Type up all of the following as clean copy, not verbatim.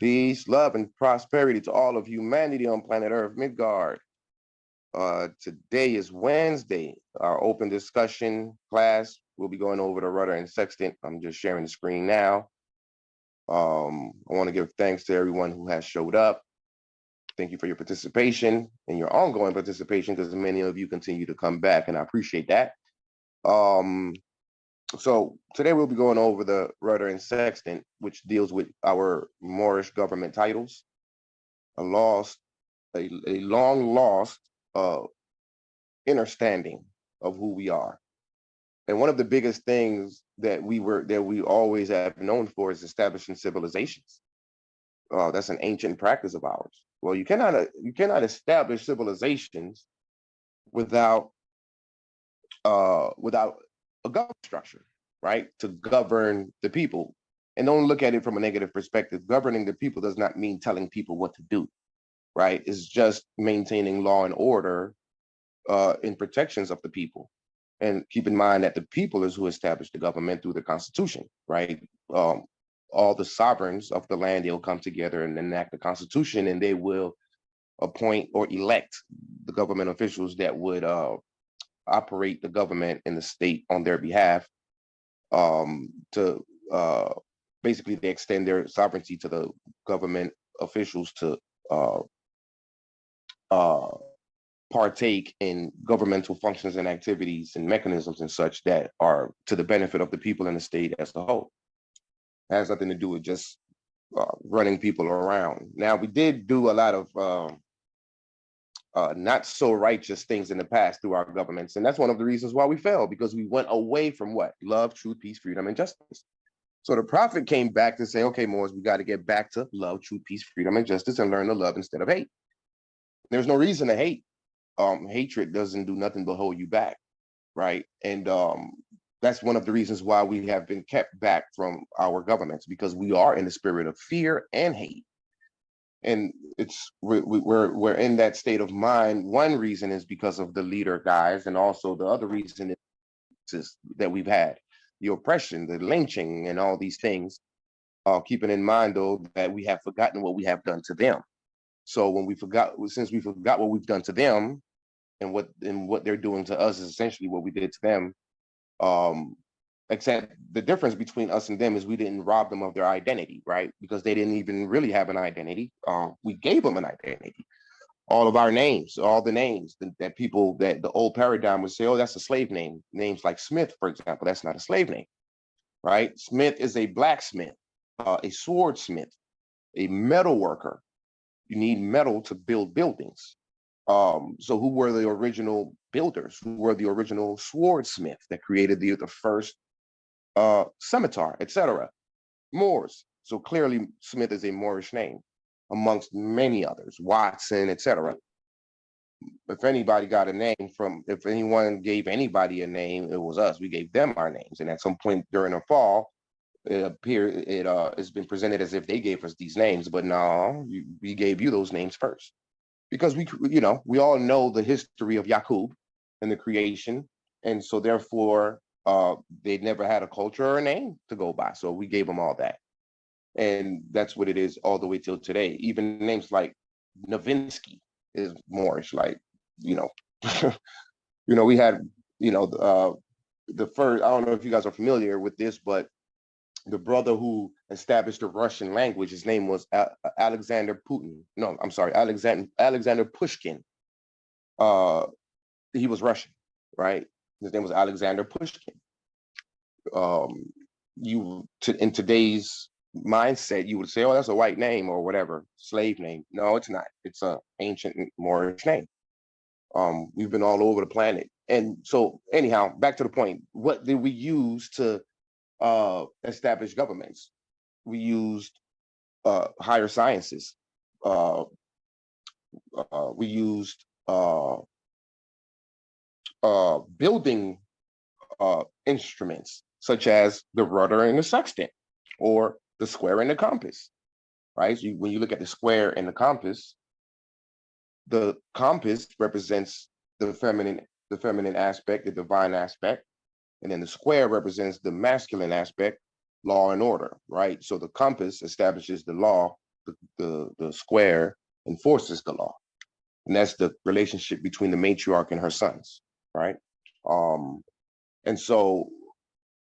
Peace, love, and prosperity to all of humanity on planet Earth, Midgard. Today is Wednesday. Our open discussion class. We'll be going over the Rudder and Sextant. I'm just sharing the screen now. I want to give thanks to everyone who has showed up. Thank you for your participation and your ongoing participation, because many of you continue to come back, and I appreciate that. So today we'll be going over the Rudder and Sextant, which deals with our Moorish government titles, a long lost understanding of who we are. And one of the biggest things that we always have known for is establishing civilizations. That's an ancient practice of ours. Well, you cannot establish civilizations without without a government structure, right? To govern the people. And don't look at it from a negative perspective. Governing the people does not mean telling people what to do, right? It's just maintaining law and order in protections of the people. And keep in mind that the people is who established the government through the Constitution, right? All the sovereigns of the land, they'll come together and enact the Constitution, and they will appoint or elect the government officials that would operate the government in the state on their behalf, to basically they extend their sovereignty to the government officials to partake in governmental functions and activities and mechanisms and such that are to the benefit of the people in the state as a whole. It has nothing to do with just running people around. Now, we did do a lot of not so righteous things in the past through our governments. And that's one of the reasons why we fell, because we went away from what? Love, truth, peace, freedom, and justice. So the prophet came back to say, okay, Moors, we got to get back to love, truth, peace, freedom, and justice, and learn to love instead of hate. There's no reason to hate. Hatred doesn't do nothing but hold you back, right? And that's one of the reasons why we have been kept back from our governments, because we are in the spirit of fear and hate. And we're in that state of mind. One reason is because of the leader guys, and also the other reason is that we've had the oppression, the lynching, and all these things. Keeping in mind though that we have forgotten what we have done to them. So since we forgot what we've done to them, and what they're doing to us is essentially what we did to them. Except the difference between us and them is we didn't rob them of their identity, right? Because they didn't even really have an identity. We gave them an identity. All of our names, all the names that people, that the old paradigm would say, oh, that's a slave name. Names like Smith, for example, that's not a slave name, right? Smith is a blacksmith, a swordsmith, a metal worker. You need metal to build buildings. So who were the original builders? Who were the original swordsmiths that created the first scimitar, etc.? Moors. So clearly Smith is a Moorish name, amongst many others, Watson, etc. If anybody got a name if anyone gave anybody a name, it was us. We gave them our names. And at some point during the fall, it's been presented as if they gave us these names, but no, we gave you those names first. Because we all know the history of Yaqub and the creation. And so therefore, they never had a culture or a name to go by. So we gave them all that. And that's what it is all the way till today. Even names like Novinsky is Moorish, like, we had, the first, I don't know if you guys are familiar with this, but the brother who established the Russian language, his name was Alexander Putin. No, I'm sorry, Alexander Pushkin. He was Russian, right? His name was Alexander Pushkin. In today's mindset, you would say, oh, that's a white name or whatever, slave name. No, it's not. It's an ancient Moorish name. We've been all over the planet. And so anyhow, back to the point, what did we use to establish governments? We used higher sciences. We used building instruments such as the rudder and the sextant, or the square and the compass, right? So when you look at the square and the compass represents the feminine aspect, the divine aspect, and then the square represents the masculine aspect, law and order, right? So the compass establishes the law, the square enforces the law. And that's the relationship between the matriarch and her sons, right? And so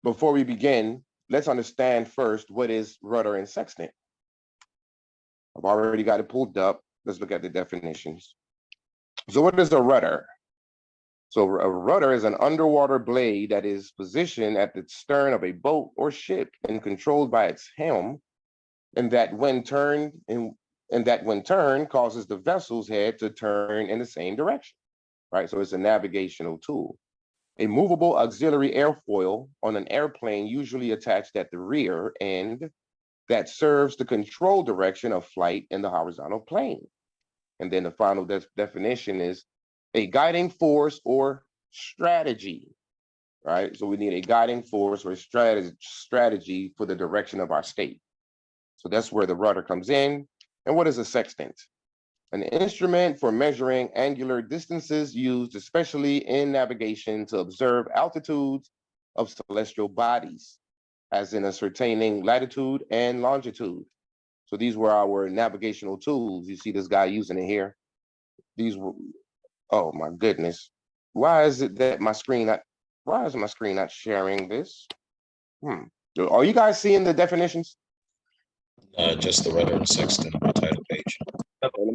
before we begin, let's understand first what is rudder and sextant. I've already got it pulled up. Let's look at the definitions. So what is a rudder? So a rudder is an underwater blade that is positioned at the stern of a boat or ship and controlled by its helm, and that when turned causes the vessel's head to turn in the same direction, right? So it's a navigational tool. A movable auxiliary airfoil on an airplane usually attached at the rear end that serves to control direction of flight in the horizontal plane. And then the final definition is a guiding force or strategy, right? So we need a guiding force or strategy for the direction of our state. So that's where the rudder comes in. And what is a sextant? An instrument for measuring angular distances used especially in navigation to observe altitudes of celestial bodies, as in ascertaining latitude and longitude. So these were our navigational tools. You see this guy using it here. These were, oh my goodness. Why is it that why is my screen not sharing this? Are you guys seeing the definitions? Just the rudder and sextant on the title page. Okay, let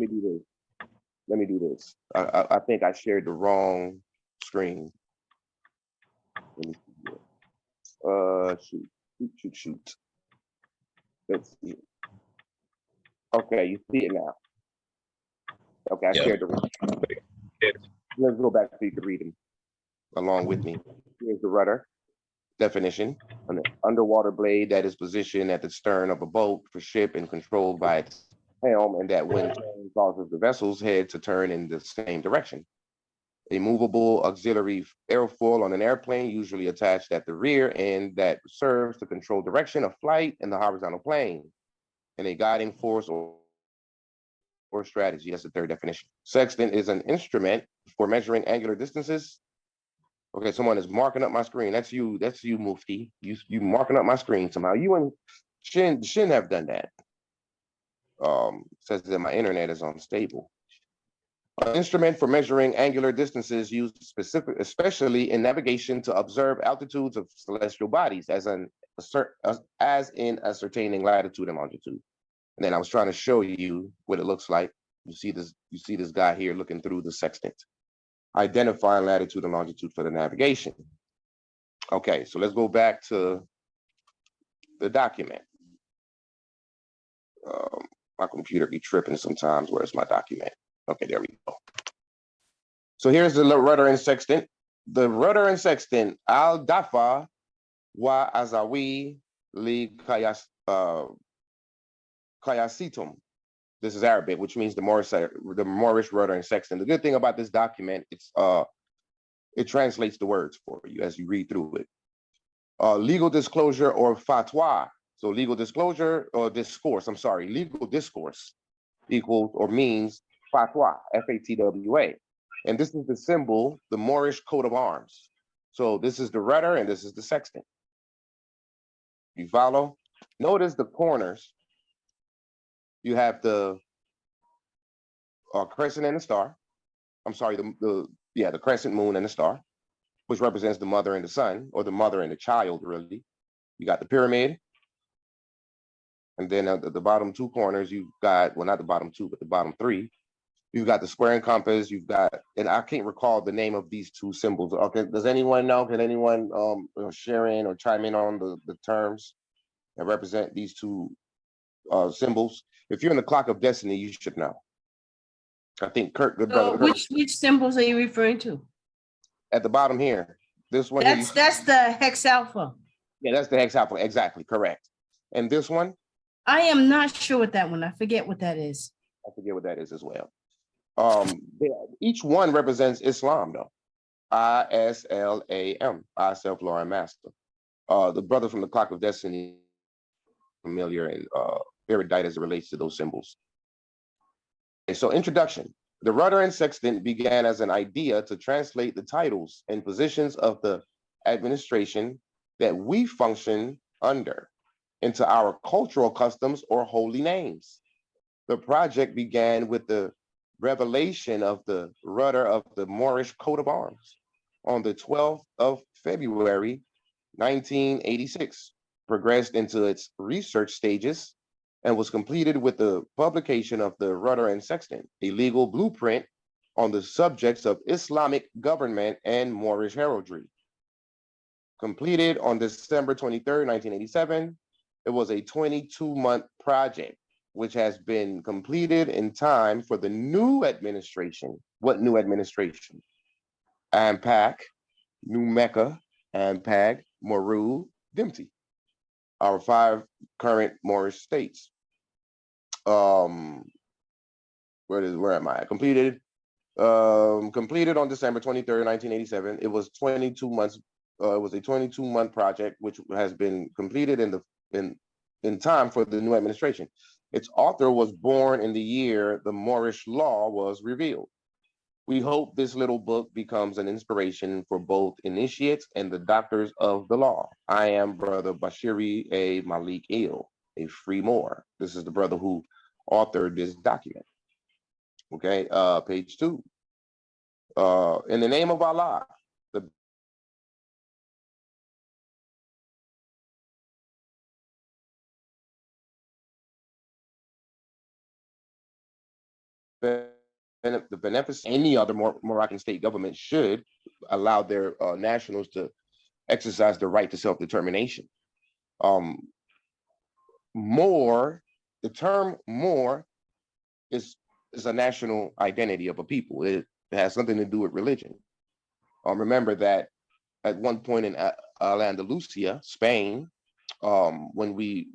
me do this. I think I shared the wrong screen. Let me see here. Shoot. Let's see. Okay, you see it now. Okay, I shared the wrong. Let's go back so you can read them along with me. Here's the rudder definition: an underwater blade that is positioned at the stern of a boat for ship and controlled by its helm, and that when turned causes the vessel's head to turn in the same direction. A movable auxiliary airfoil on an airplane, usually attached at the rear end, that serves to control direction of flight in the horizontal plane. And a guiding force or strategy. That's the third definition. Sextant is an instrument for measuring angular distances. Okay, someone is marking up my screen. That's you, Mufti. You marking up my screen somehow. You and Shin have done that. Says that my internet is unstable. An instrument for measuring angular distances used especially in navigation to observe altitudes of celestial bodies, as in ascertaining latitude and longitude. And then I was trying to show you what it looks like. You see this guy here looking through the sextant, identifying latitude and longitude for the navigation. Okay, so let's go back to the document. My computer be tripping sometimes. Where's my document? Okay, there we go. So here's the rudder and sextant. The rudder and sextant, al dafa wa azawi li kayasitum. This is Arabic, which means the Moorish rudder and sextant. The good thing about this document, it translates the words for you as you read through it. Legal disclosure or fatwa. So legal disclosure or discourse, legal discourse equals or means fatwa, F-A-T-W-A. And this is the symbol, the Moorish coat of arms. So this is the rudder and this is the sextant. You follow? Notice the corners. You have the crescent and the star. The crescent, moon, and the star, which represents the mother and the son, or the mother and the child, really. You got the pyramid. And then at the bottom two corners, you've got, well, not the bottom two, but the bottom three. You've got the square and compass. You've got, and I can't recall the name of these two symbols. Okay, does anyone know? Can anyone share in or chime in on the terms that represent these two symbols? If you're in the clock of destiny, you should know. I think Kurt, good brother. Which symbols are you referring to? At the bottom here, this one. That's the hex alpha. Yeah, that's the hex alpha. Exactly, correct. And this one? I am not sure what that one. I forget what that is. I forget what that is as well. Each one represents Islam, though. I-S-L-A-M, I, self-law and master. The brother from the clock of destiny, familiar and erudite as it relates to those symbols. Okay, so introduction. The rudder and sextant began as an idea to translate the titles and positions of the administration that we function under into our cultural customs or holy names. The project began with the revelation of the rudder of the Moorish coat of arms on the 12th of February, 1986, progressed into its research stages, and was completed with the publication of the Rudder and Sextant, a legal blueprint on the subjects of Islamic government and Moorish heraldry. Completed on December 23rd, 1987, it was a 22-month project, which has been completed in time for the new administration. What new administration? AMPAG, New Mecca, AMPAG, Moru, Dimti, our 5 current Moorish states. Where am I? Completed on December 23rd, 1987. It was 22 months. It was a 22-month project, which has been completed in time for the new administration. Its author was born in the year the Moorish law was revealed. We hope this little book becomes an inspiration for both initiates and the doctors of the law. I am Brother Bashiri A. Malik Il, a free Moor. This is the brother who authored this document. Okay, page 2. In the name of Allah, the beneficent, any other Moroccan state government should allow their nationals to exercise the right to self-determination. The term Moor is a national identity of a people. It has nothing to do with religion. Remember that at one point in Andalusia, Spain, when we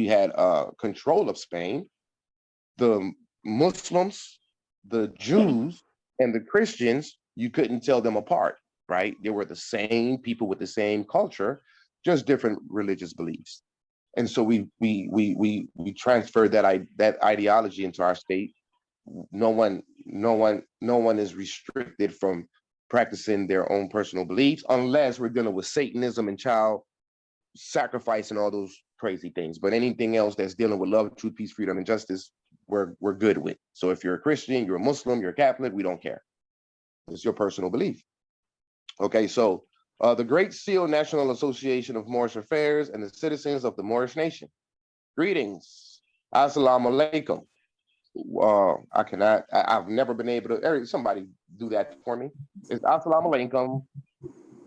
had control of Spain, the Muslims, the Jews, and the Christians, you couldn't tell them apart, right? They were the same people with the same culture, just different religious beliefs. And so we transferred that ideology into our state. No one is restricted from practicing their own personal beliefs, unless we're dealing with Satanism and child sacrifice and all those crazy things. But anything else that's dealing with love, truth, peace, freedom, and justice, we're good with. So if you're a Christian, you're a Muslim, you're a Catholic, we don't care. It's your personal belief. Okay, so the Great Seal National Association of Moorish Affairs and the citizens of the Moorish nation. Greetings. Assalamu alaikum. I've never been able to, somebody do that for me. It's Assalamu alaikum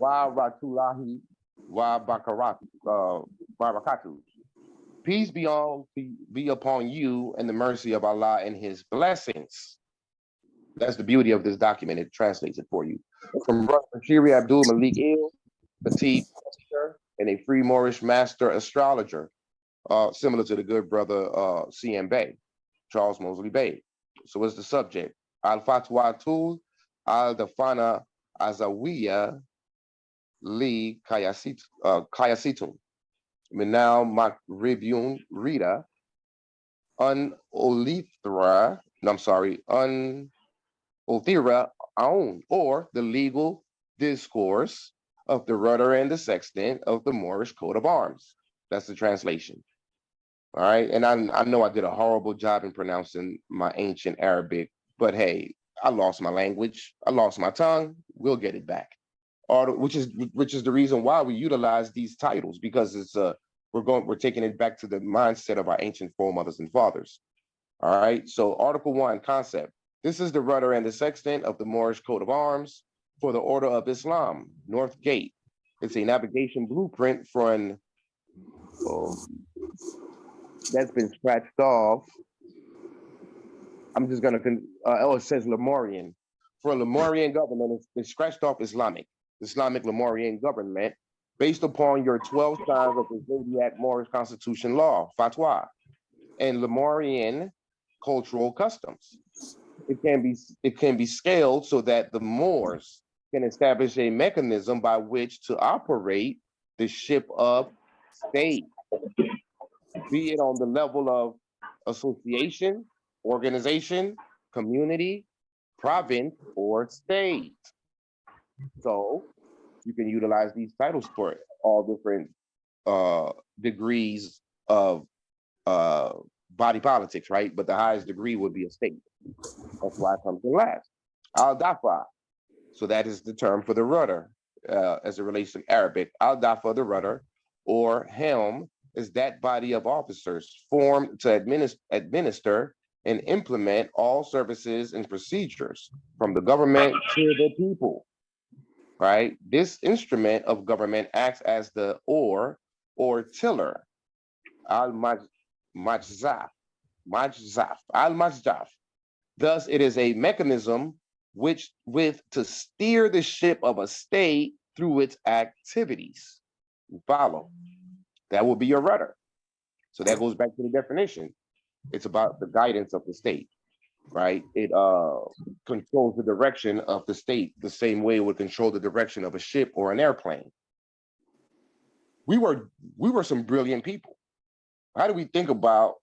wa rahmatullahi wa barakatuh. Peace be upon you and the mercy of Allah and his blessings. That's the beauty of this document. It translates it for you. From Brother Bashiri Abdul Malik Il, petite and a free Moorish master astrologer, similar to the good brother C.M. Bay, Charles Mosley Bay. So what's the subject? Al-Fatwatul al-Dafana Azawiya li Kayasitun. Minal Makribun Rita un Olithra, Othira Aun, or the legal discourse of the Rudder and the Sextant of the Moorish coat of arms. That's the translation. All right, and I know I did a horrible job in pronouncing my ancient Arabic, but hey, I lost my language, I lost my tongue. We'll get it back. Which is the reason why we utilize these titles, because it's we're taking it back to the mindset of our ancient foremothers and fathers. All right, so Article 1, concept. This is the Rudder and the Sextant of the Moorish coat of arms for the Order of Islam, North Gate. It's a navigation blueprint for an that's been scratched off. I'm just gonna, it says Lemurian. For a Lemurian government, it's scratched off Islamic Lemurian government based upon your 12 signs of the Zodiac Moorish Constitution law, fatwa, and Lemurian cultural customs. It can be scaled so that the Moors can establish a mechanism by which to operate the ship of state, be it on the level of association, organization, community, province, or state. So you can utilize these titles for all different degrees of body politics, right? But the highest degree would be a state. That's why it comes in last. Al-Dafa. So that is the term for the rudder as it relates to Arabic. Al-Dafa, the rudder, or helm, is that body of officers formed to administer and implement all services and procedures from the government to the people, right? This instrument of government acts as the oar or tiller, al-majzaf, al-majzaf. Thus, it is a mechanism with to steer the ship of a state through its activities. You follow? That will be your rudder. So that goes back to the definition. It's about the guidance of the state, right? It controls the direction of the state the same way it would control the direction of a ship or an airplane. We were some brilliant people. How do we think about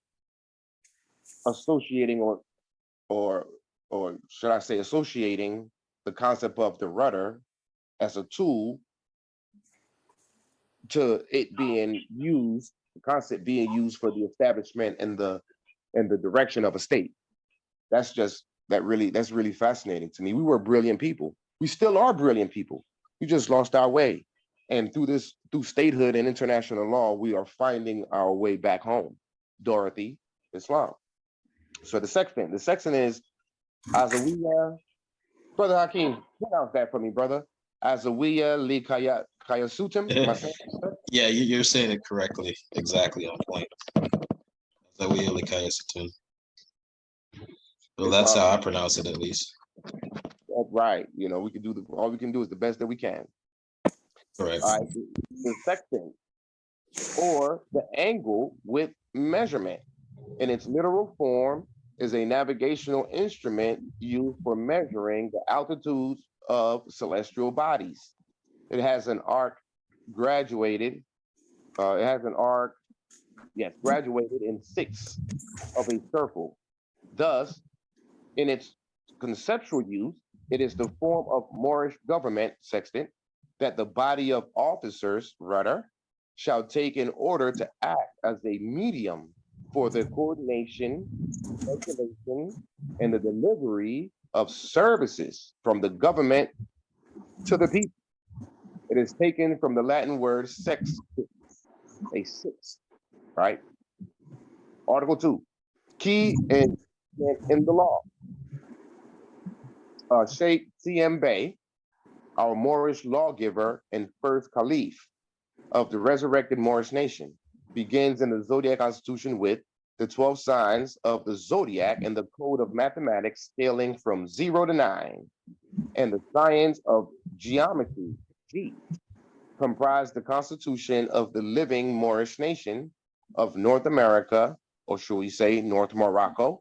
associating or should I say associating the concept of the rudder as a tool to it being used, the concept being used for the establishment and the direction of a state? That's really fascinating to me. We were brilliant people. We still are brilliant people. We just lost our way. And through statehood and international law, we are finding our way back home. Dorothy, Islam. So the sextant is Azawiya, Brother Hakeem, pronounce that for me, brother. Azawiya li Kayasutim. Yeah, you're saying it correctly. Exactly on point. Zawiya li Kayasutim. Well, that's how I pronounce it, at least. Right. You know, all we can do is the best that we can. Correct. All right. The sextant, or the angle with measurement, in its literal form, is a navigational instrument used for measuring the altitudes of celestial bodies. It has an arc graduated. Graduated in 6 of a circle. Thus, in its conceptual use, it is the form of Moorish government, sextant, that the body of officers, rudder, shall take in order to act as a medium for the coordination, regulation, and the delivery of services from the government to the people. It is taken from the Latin word sex, a 6, right? Article 2, key in the law. Sheikh C.M. Bey, our Moorish lawgiver and first caliph of the resurrected Moorish nation, begins in the Zodiac Constitution with the 12 signs of the zodiac and the code of mathematics scaling from 0 to 9, and the science of geometry, G, comprise the constitution of the living Moorish nation of North America, or should we say North Morocco,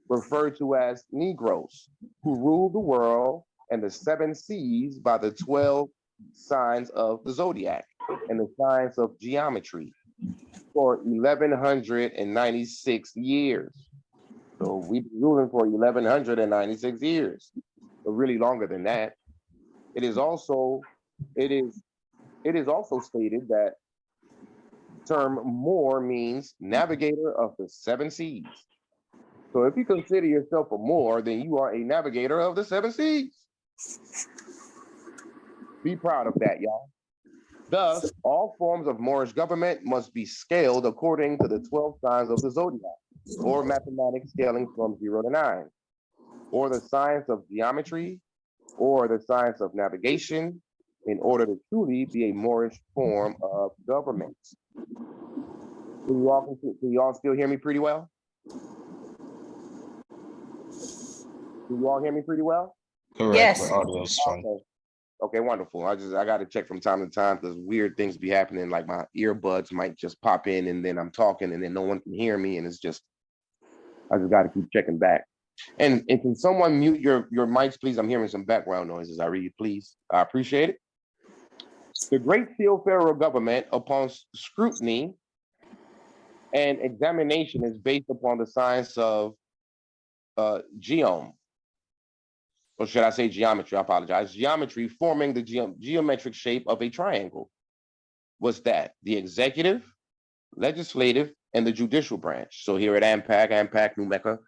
referred to as Negroes, who rule the world and the 7 seas by the 12 signs of the zodiac and the science of geometry for 1196 years. So we've been ruling for 1196 years, but really longer than that. It is also stated that term Moor means navigator of the 7 seas. So if you consider yourself a Moor, then you are a navigator of the 7 seas. Be proud of that, y'all. Thus, all forms of Moorish government must be scaled according to the 12 signs of the zodiac, or mathematics scaling from 0 to 9, or the science of geometry, or the science of navigation, in order to truly be a Moorish form of government. Can you all still hear me pretty well? Can you all hear me pretty well? Correct. Yes. The audio is fine. Okay, wonderful. I got to check from time to time because weird things be happening. Like my earbuds might just pop in and then I'm talking and then no one can hear me. And I just got to keep checking back. And can someone mute your mics, please? I'm hearing some background noises. I read, please. I appreciate it. The Great Seal Federal Government, upon scrutiny and examination, is based upon the science of geome. Or should I say geometry? I apologize. Geometry forming the geometric shape of a triangle. What's that? The executive, legislative, and the judicial branch. So here at AMPAG, New Mecca,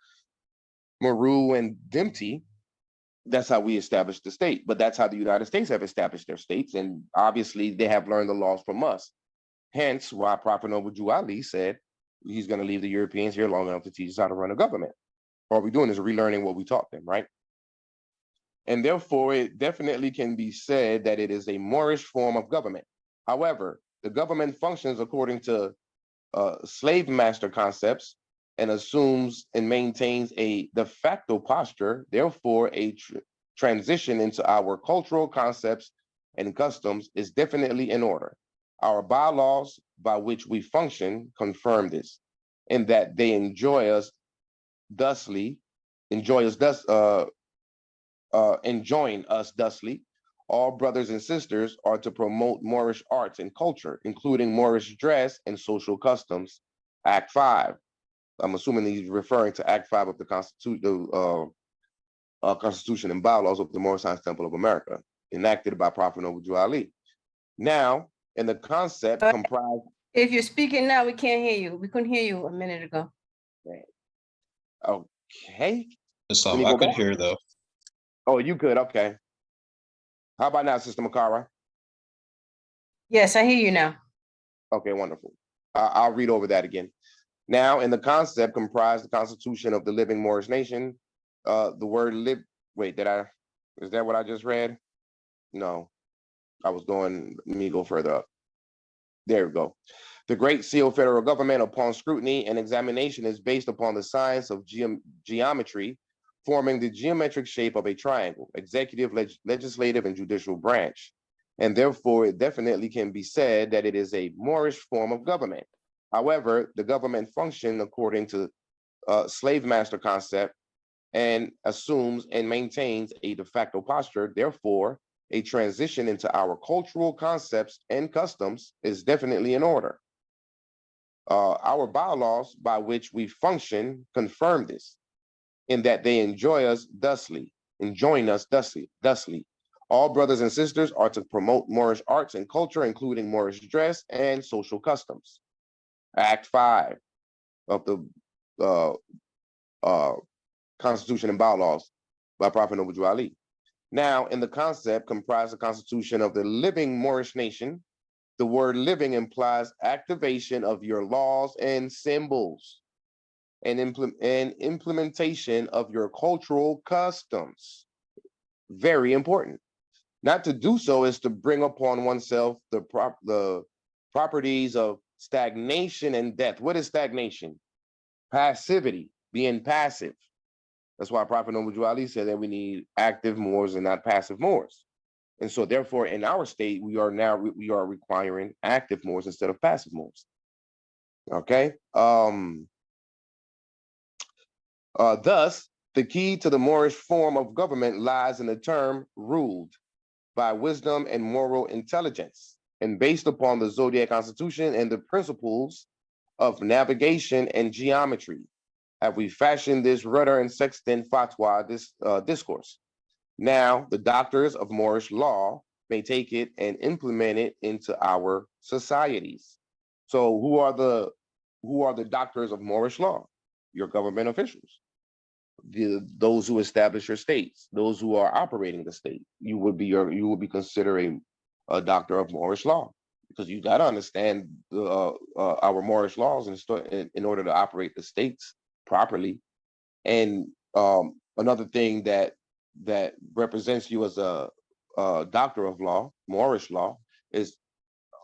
Maru, and Dimty, that's how we established the state. But that's how the United States have established their states. And obviously they have learned the laws from us. Hence why Prophet Noble Jew Ali said he's going to leave the Europeans here long enough to teach us how to run a government. All we're doing is relearning what we taught them, right? And therefore, it definitely can be said that it is a Moorish form of government. However, the government functions according to slave master concepts and assumes and maintains a de facto posture, therefore a transition into our cultural concepts and customs is definitely in order. Our bylaws by which we function confirm this, in that they enjoin us thusly, all brothers and sisters are to promote Moorish arts and culture, including Moorish dress and social customs. Act 5. I'm assuming he's referring to Act 5 of the Constitution and bylaws of the Moorish Science Temple of America, enacted by Prophet Noble Jew Ali. Now, in the concept comprised. If you're speaking now, we can't hear you. We couldn't hear you a minute ago. Okay. So I could hear though. Oh, you could. Okay. How about now, Sister Makara? Yes, I hear you now. Okay, wonderful. I'll read over that again. Now, in the concept comprised the Constitution of the living Moorish nation, the word live. Wait, is that what I just read? No, let me go further up. There we go. The Great Seal federal government, upon scrutiny and examination, is based upon the science of geometry, forming the geometric shape of a triangle, executive, legislative, and judicial branch. And therefore, it definitely can be said that it is a Moorish form of government. However, the government functions according to slave master concept and assumes and maintains a de facto posture. Therefore, a transition into our cultural concepts and customs is definitely in order. Our bylaws by which we function confirm this, in that they enjoin us thusly. All brothers and sisters are to promote Moorish arts and culture, including Moorish dress and social customs. Act 5 of the Constitution and bylaws by Prophet Noble Jew Ali. Now, in the concept comprised the Constitution of the living Moorish nation, the word living implies activation of your laws and symbols and implementation of your cultural customs. Very important. Not to do so is to bring upon oneself the properties of stagnation and death. What is stagnation? Passivity, being passive. That's why Prophet Noble Jew Ali said that we need active Moors and not passive Moors. And so therefore, in our state, we are requiring active Moors instead of passive Moors. Okay. Thus, the key to the Moorish form of government lies in the term ruled by wisdom and moral intelligence, and based upon the Zodiac Constitution and the principles of navigation and geometry, have we fashioned this Rudder and Sextant fatwa, this discourse. Now, the doctors of Moorish law may take it and implement it into our societies. So who are the doctors of Moorish law? Your government officials. Those who establish your states, those who are operating the state. You would be considered a doctor of Moorish law, because you got to understand our Moorish laws in order to operate the states properly. And another thing that represents you as a doctor of law, Moorish law, is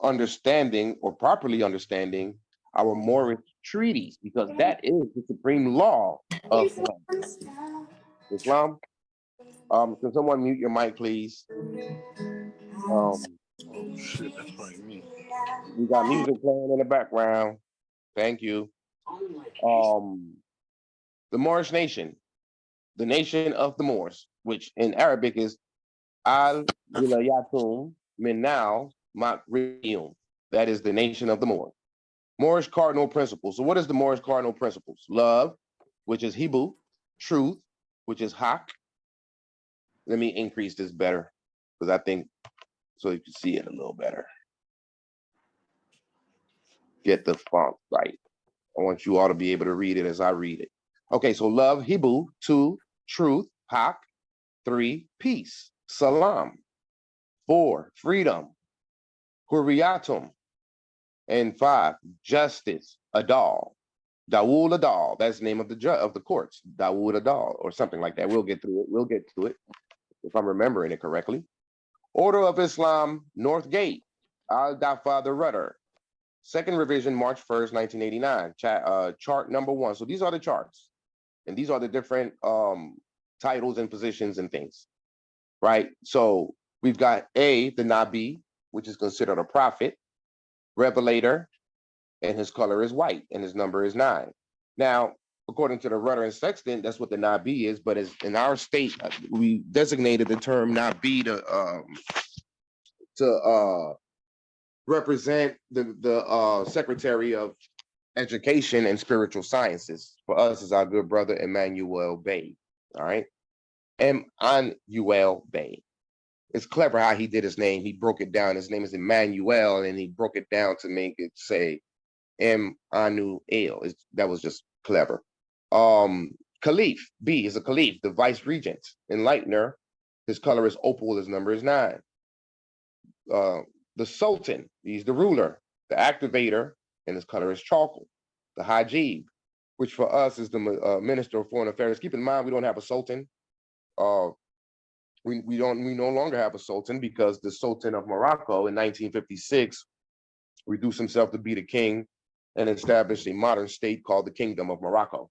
understanding or properly understanding our Moorish treaties, because that is the supreme law of Islam. Can someone mute your mic, please? Oh shit, that's probably me. We got music playing in the background. Thank you. The Moorish nation, the nation of the Moors, which in Arabic is Al-Wilayatum Minal Makriyum. That is the nation of the Moors. Moorish cardinal principles. So what is the Moorish cardinal principles? Love, which is Hibu. Truth, which is Haq. Let me increase this better, because I think so you can see it a little better. Get the font right. I want you all to be able to read it as I read it. Okay, so love, Hibu, 2, truth, Hak, 3, peace, Salam, 4, freedom, Huriyatum, and 5, justice, Adal. Dawood Adal, that's the name of the judge of the courts, Dawood Adal, or something like that. We'll get through it. We'll get to it if I'm remembering it correctly. Order of Islam, North Gate, Al Dafa the Rudder, second revision, March 1st, 1989, chart number 1. So these are the charts, and these are the different titles and positions and things, right? So we've got A, the Nabi, which is considered a prophet, revelator, and his color is white, and his number is 9. Now, according to the Rudder and Sextant, that's what the Nabi is, but as in our state, we designated the term Nabi to represent the Secretary of Education and Spiritual Sciences. For us, is our good brother Emmanuel Bey. All right, Emmanuel Bey. It's clever how he did his name. He broke it down. His name is Emmanuel, and he broke it down to make it say Emmanuel. That was just clever. Caliph, B is a Caliph, the Vice Regent, Enlightener. His color is opal. His number is 9. The Sultan, he's the ruler, the activator, and his color is charcoal. The Hajib, which for us is the Minister of Foreign Affairs. Keep in mind, we don't have a Sultan. We no longer have a Sultan because the Sultan of Morocco in 1956 reduced himself to be the king and established a modern state called the Kingdom of Morocco.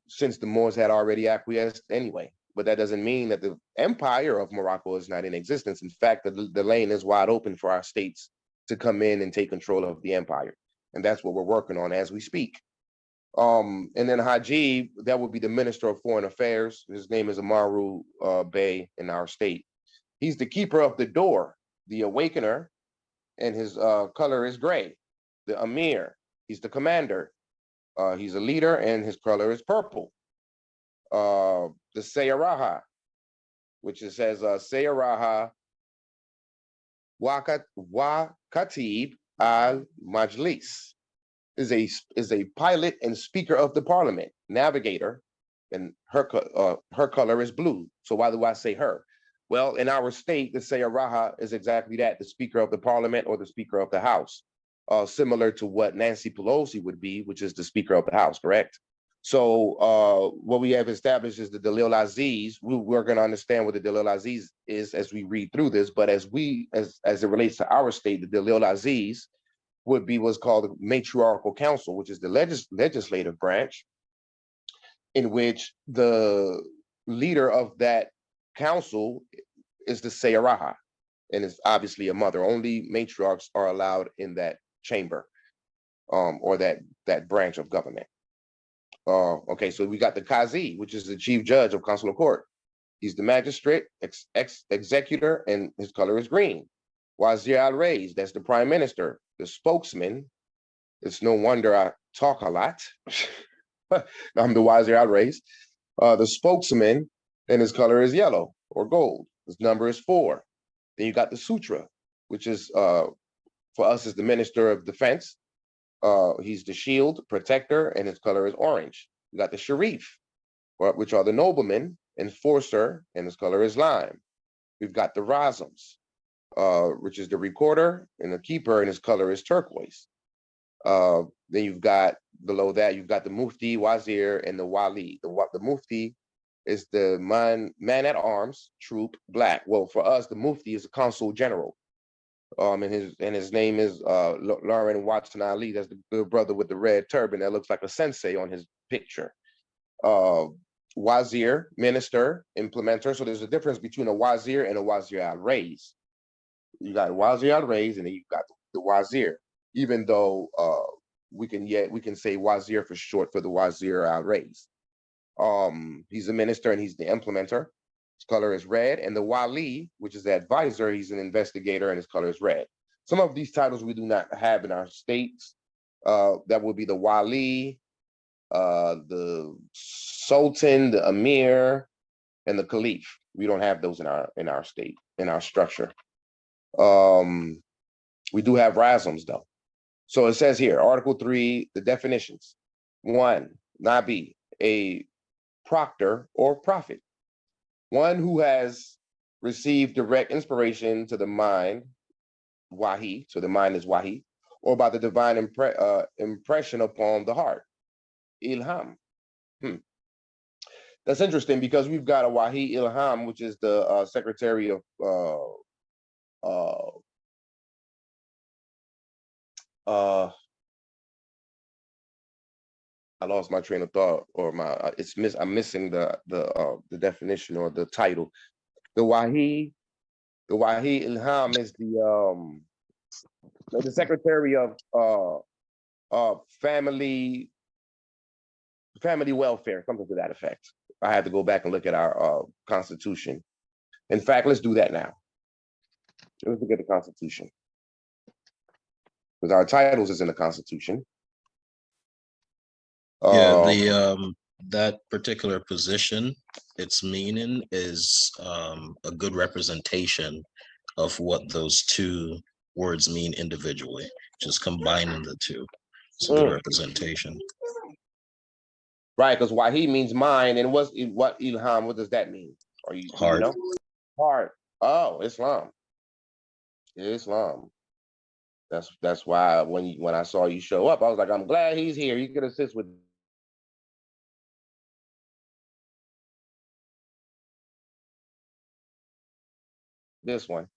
Since the Moors had already acquiesced anyway. But that doesn't mean that the empire of Morocco is not in existence. In fact, the lane is wide open for our states to come in and take control of the empire. And that's what we're working on as we speak. And then Hajib, that would be the Minister of Foreign Affairs. His name is Amaru Bey in our state. He's the keeper of the door, the awakener, and his color is gray. The Amir, he's the commander. He's a leader and his color is purple. The Sayaraha, which it says Sayaraha Wakatib al-Majlis, is a pilot and speaker of the parliament, navigator, and her color is blue. So why do I say her? Well, in our state, the Sayaraha is exactly that, the speaker of the parliament or the speaker of the house, similar to what Nancy Pelosi would be, which is the speaker of the house, correct? So what we have established is the Dalil Aziz. We're going to understand what the Dalil Aziz is as we read through this, but as it relates to our state, the Dalil Aziz would be what's called the matriarchal council, which is the legislative branch, in which the leader of that council is the Sayaraha, and is obviously a mother. Only matriarchs are allowed in that chamber, or that branch of government. Okay, so we got the Qazi, which is the chief judge of consular court. He's the magistrate, executor, and his color is green. Wazir al-Rays, that's the prime minister, the spokesman. It's no wonder I talk a lot. I'm the Wazir al-Rays. The spokesman, and his color is yellow or gold. His number is 4. Then you got the Sutra, which is, for us, is the minister of defense. He's the shield protector, and his color is orange. We got the Sharif, which are the noblemen, enforcer, and his color is lime. We've got the Razams, which is the recorder and the keeper, and his color is turquoise. Then you've got below that, you've got the Mufti, Wazir, and the Wali. The Mufti is the man at arms, troop, black. Well, for us, the Mufti is a consul general. And his name is Lauren Watson Ali. That's the good brother with the red turban that looks like a sensei on his picture. Wazir, minister, implementer. So there's a difference between a Wazir and a Wazir al-Rays. You got Wazir al-Rays, and then you got the Wazir. Even though we can say Wazir for short for the Wazir al-Rays. He's a minister and he's the implementer. His color is red, and the Wali, which is the advisor, he's an investigator, and his color is red. Some of these titles we do not have in our states. That would be the Wali, the Sultan, the Amir, and the Caliph. We don't have those in our state, in our structure. We do have Razams though. So it says here, Article 3, the definitions. 1, Nabi, a proctor or prophet. One who has received direct inspiration to the mind, wahi, so the mind is wahi, or by the divine impression upon the heart, ilham. That's interesting because we've got a wahi ilham, which is the secretary of I lost my train of thought, or my I'm missing the definition or the title. The wahi ilham is the secretary of family welfare, something to that effect. I had to go back and look at our constitution. In fact, let's do that now. Let's look at the constitution, because our titles is in the constitution. Yeah, the that particular position, its meaning is a good representation of what those two words mean individually, just combining the two. It's a good representation. Right, because wahi means mind, and what ilham? What does that mean? Are you do you Heart. know? Heart. Oh, Islam. Islam. That's why when I saw you show up, I was like, I'm glad he's here. He could assist with this one.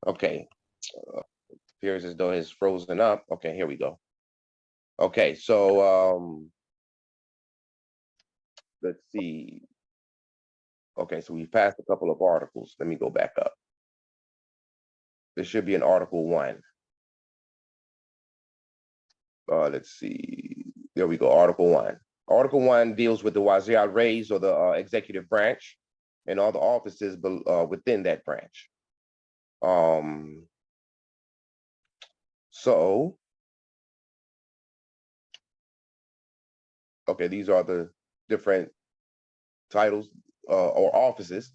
Okay. Appears as though it's frozen up. Okay, here we go. Okay, so let's see. Okay, so we passed a couple of articles. Let me go back up. There should be an Article 1. Let's see. There we go. Article 1. Article 1 deals with the Wazir al-Rays, or the executive branch, and all the offices within that branch. So, okay, these are the different titles or offices.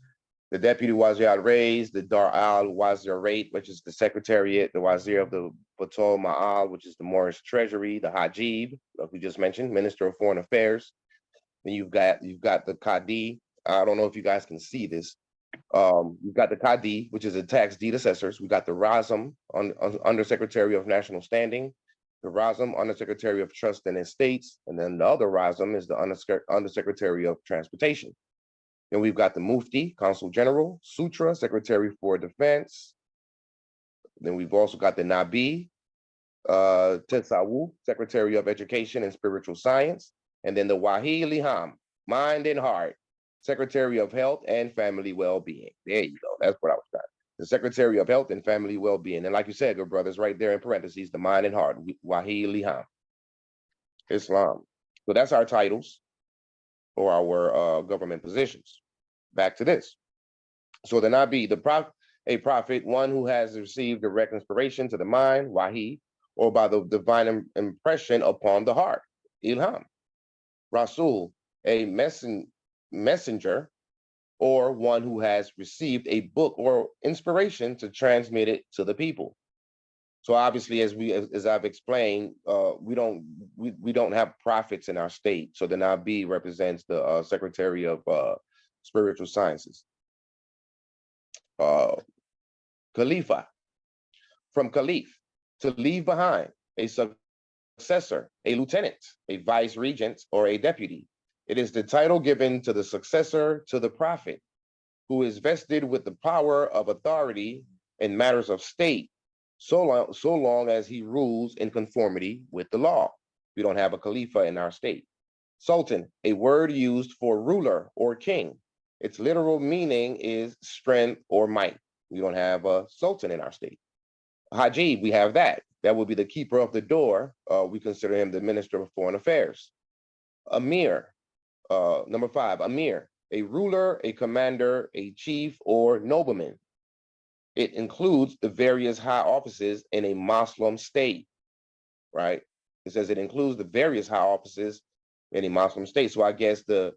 The Deputy Wazir al-Rays, the Dar al-Wazirate, which is the Secretariat, the Wazir of the Batul Ma'al, which is the Moorish Treasury, the Hajib, like we just mentioned, Minister of Foreign Affairs. Then you've got the Qadi. I don't know if you guys can see this. You've got the Qadi, which is the tax deed assessors. We got the Razam, Undersecretary of National Standing, the Razam, Undersecretary of Trust and Estates, and then the other Razam is the Undersecretary of Transportation. Then we've got the Mufti, Consul General, Sutra, Secretary for Defense. Then we've also got the Nabi, Tesawu, Secretary of Education and Spiritual Science, and then the Wahi Liham, Mind and Heart, Secretary of Health and Family Well-Being. There you go. That's what I was trying. The Secretary of Health and Family Well-Being. And like you said, good brothers, right there in parentheses, the Mind and Heart, Wahi Liham, Islam. So that's our titles or our government positions. Back to this. So the Nabi, a prophet, one who has received direct inspiration to the mind, Wahi, or by the divine impression upon the heart, Ilham. Rasul, a messenger, or one who has received a book or inspiration to transmit it to the people. So obviously, as I've explained, we don't have prophets in our state. So the Nabi represents the Secretary of Spiritual Sciences. Khalifa, from Khalif, to leave behind a successor, a lieutenant, a vice regent, or a deputy. It is the title given to the successor to the prophet, who is vested with the power of authority in matters of state, so long as he rules in conformity with the law. We don't have a Khalifa in our state. Sultan, a word used for ruler or king. Its literal meaning is strength or might. We don't have a sultan in our state. Hajib, we have that. That would be the keeper of the door. We consider him the Minister of Foreign Affairs. Amir, number 5, Amir, a ruler, a commander, a chief, or nobleman. It includes the various high offices in a Muslim state, right? It says it includes the various high offices in a Muslim state. So I guess the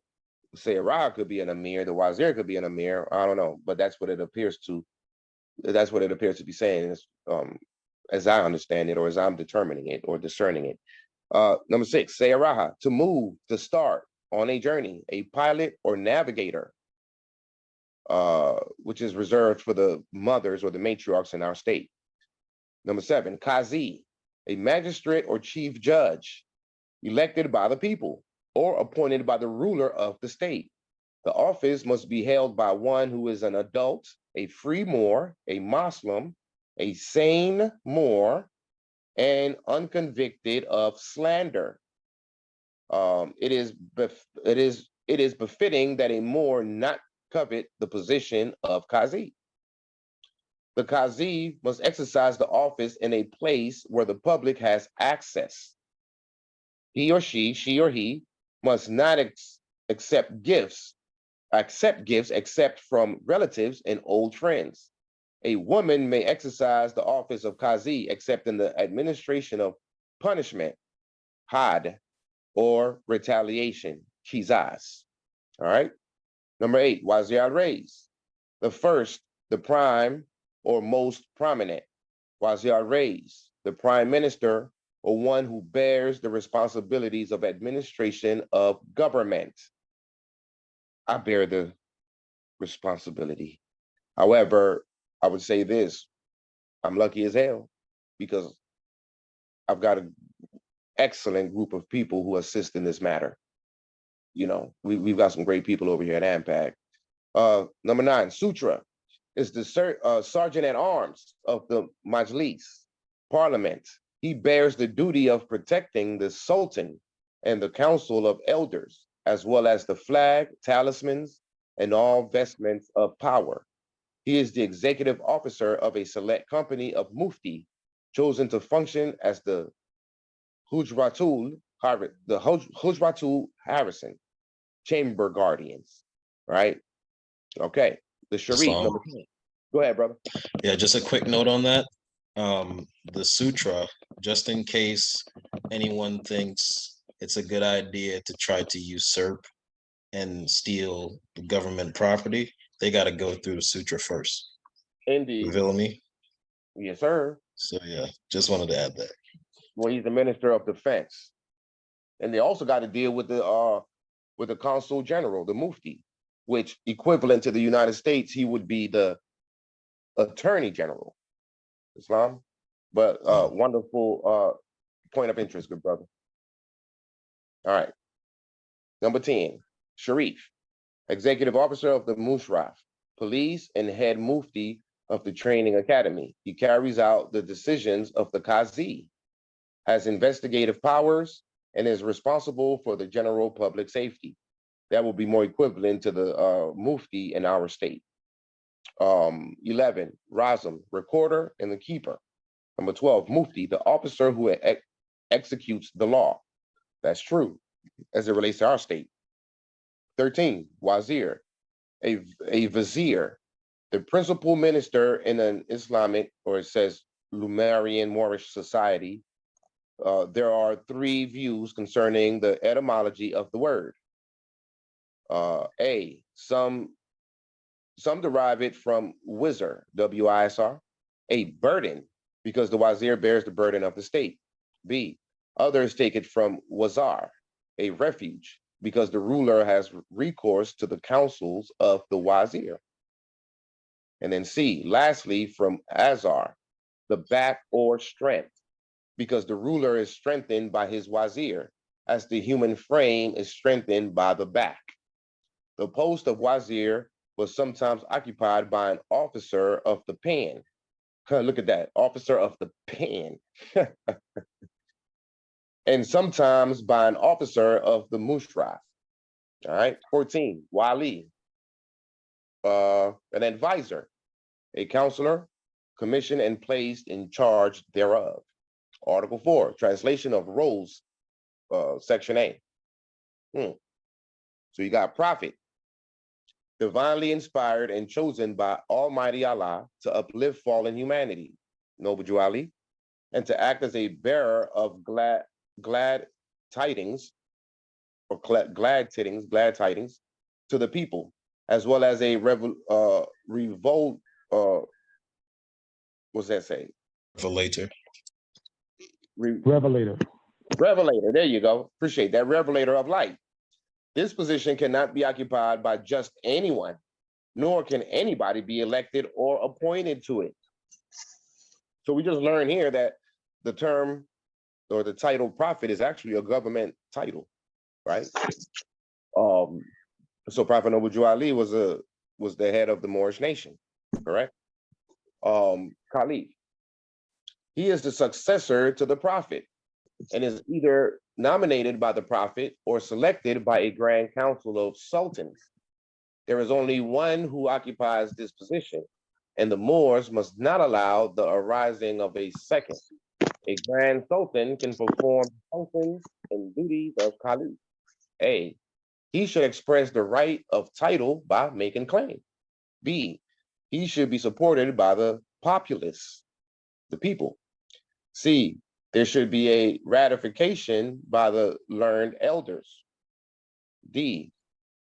Sayyara could be an Amir, the Wazir could be an Amir. I don't know, but that's what it appears to. That's what it appears to be saying. as I understand it, or as I'm determining it or discerning it. Number 6, Sayaraha, to move, to start on a journey, a pilot or navigator, which is reserved for the mothers or the matriarchs in our state. Number 7, Kazi, a magistrate or chief judge elected by the people or appointed by the ruler of the state. The office must be held by one who is an adult, a free Moor, a Muslim, a sane Moor, and unconvicted of slander. It is befitting that a Moor not covet the position of Qazi. The Qazi must exercise the office in a place where the public has access. He or she, must not accept gifts except from relatives and old friends. A woman may exercise the office of Qazi except in the administration of punishment, had, or retaliation, Qizas. All right. Number 8, Wazir al-Reis. The first, the prime or most prominent. Wazir al-Reis, the prime minister or one who bears the responsibilities of administration of government. I bear the responsibility. However, I would say this, I'm lucky as hell because I've got an excellent group of people who assist in this matter. You know, we've got some great people over here at AMPAG. Number 9, Sutra is the sergeant at arms of the Majlis, Parliament. He bears the duty of protecting the Sultan and the Council of Elders, as well as the flag, talismans, and all vestments of power. He is the executive officer of a select company of Mufti, chosen to function as the Hujratul Harrison, chamber guardians, right? Okay, the Sharif, Islam. number 10. Go ahead, brother. Yeah, just a quick note on that. The sutra, just in case anyone thinks it's a good idea to try to usurp and steal government property, they got to go through the sutra first. You Indeed. feel me? Yes, sir. So yeah, just wanted to add that. Well, he's the minister of defense. And they also got to deal with the consul general, the Mufti, which equivalent to the United States, he would be the attorney general, Islam. But wonderful point of interest, good brother. All right. Number 10, Sharif, executive officer of the Mushraf, police and head Mufti of the training academy. He carries out the decisions of the Qazi, has investigative powers, and is responsible for the general public safety. That will be more equivalent to the Mufti in our state. 11, Razam, recorder and the keeper. Number 12, Mufti, the officer who executes the law. That's true as it relates to our state. 13, Wazir, a vizier, the principal minister in an Islamic, or it says Lumerian Moorish society. There are 3 views concerning the etymology of the word. A, some derive it from wizard, W-I-S-R, a burden, because the wazir bears the burden of the state. B, others take it from wazar, a refuge, because the ruler has recourse to the counsels of the wazir. And then C, lastly, from azar, the back or strength, because the ruler is strengthened by his wazir, as the human frame is strengthened by the back. The post of wazir was sometimes occupied by an officer of the pen. Look at that, officer of the pen. And sometimes by an officer of the mushraf. All right, 14, wali, an advisor, a counselor, commissioned and placed in charge thereof. Article 4, translation of roles, section A. So you got prophet, divinely inspired and chosen by Almighty Allah to uplift fallen humanity, Noble Ali, and to act as a bearer of glad tidings, or glad tidings to the people, as well as a revolt, what's that say? Revelator. Revelator. Revelator, there you go. Appreciate that. Revelator of light. This position cannot be occupied by just anyone, nor can anybody be elected or appointed to it. So we just learned here that the term or the title prophet is actually a government title, right? So Prophet Noble Ali was the head of the Moorish nation, correct? Caliph. He is the successor to the prophet and is either nominated by the prophet or selected by a grand council of sultans. There is only one who occupies this position, and the Moors must not allow the arising of a second. A grand sultan can perform functions and duties of caliph. A, he should express the right of title by making claim. B, he should be supported by the populace, the people. C, there should be a ratification by the learned elders. D,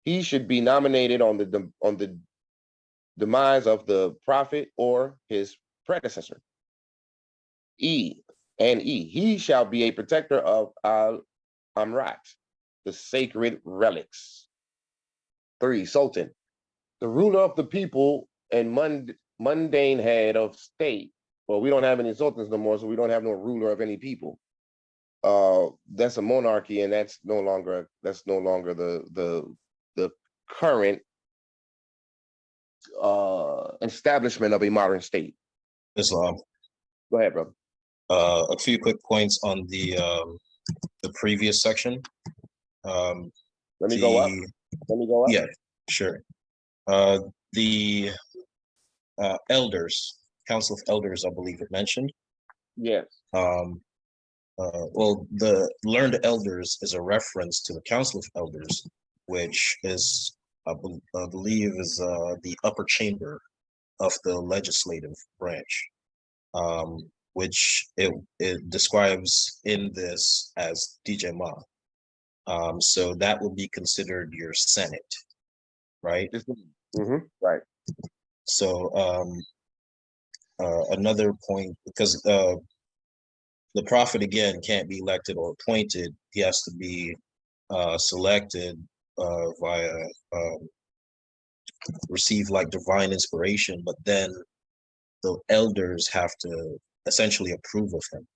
he should be nominated on the demise of the prophet or his predecessor. E, he shall be a protector of al-Amrat, the sacred relics. 3, Sultan, the ruler of the people and mundane head of state. Well, we don't have any sultans no more, so we don't have no ruler of any people. That's a monarchy, and that's no longer the current establishment of a modern state. Islam. Go ahead, brother. A few quick points on the previous section. Let me go up. Yeah, sure. The elders, Council of Elders, I believe it mentioned. Yes. Well, the learned elders is a reference to the Council of Elders, which is, I believe, is the upper chamber of the legislative branch, which it describes in this as DJ Ma. So that would be considered your Senate, right? Right. So another point, because the prophet, again, can't be elected or appointed. He has to be selected via receive like divine inspiration, but then the elders have to essentially approve of him.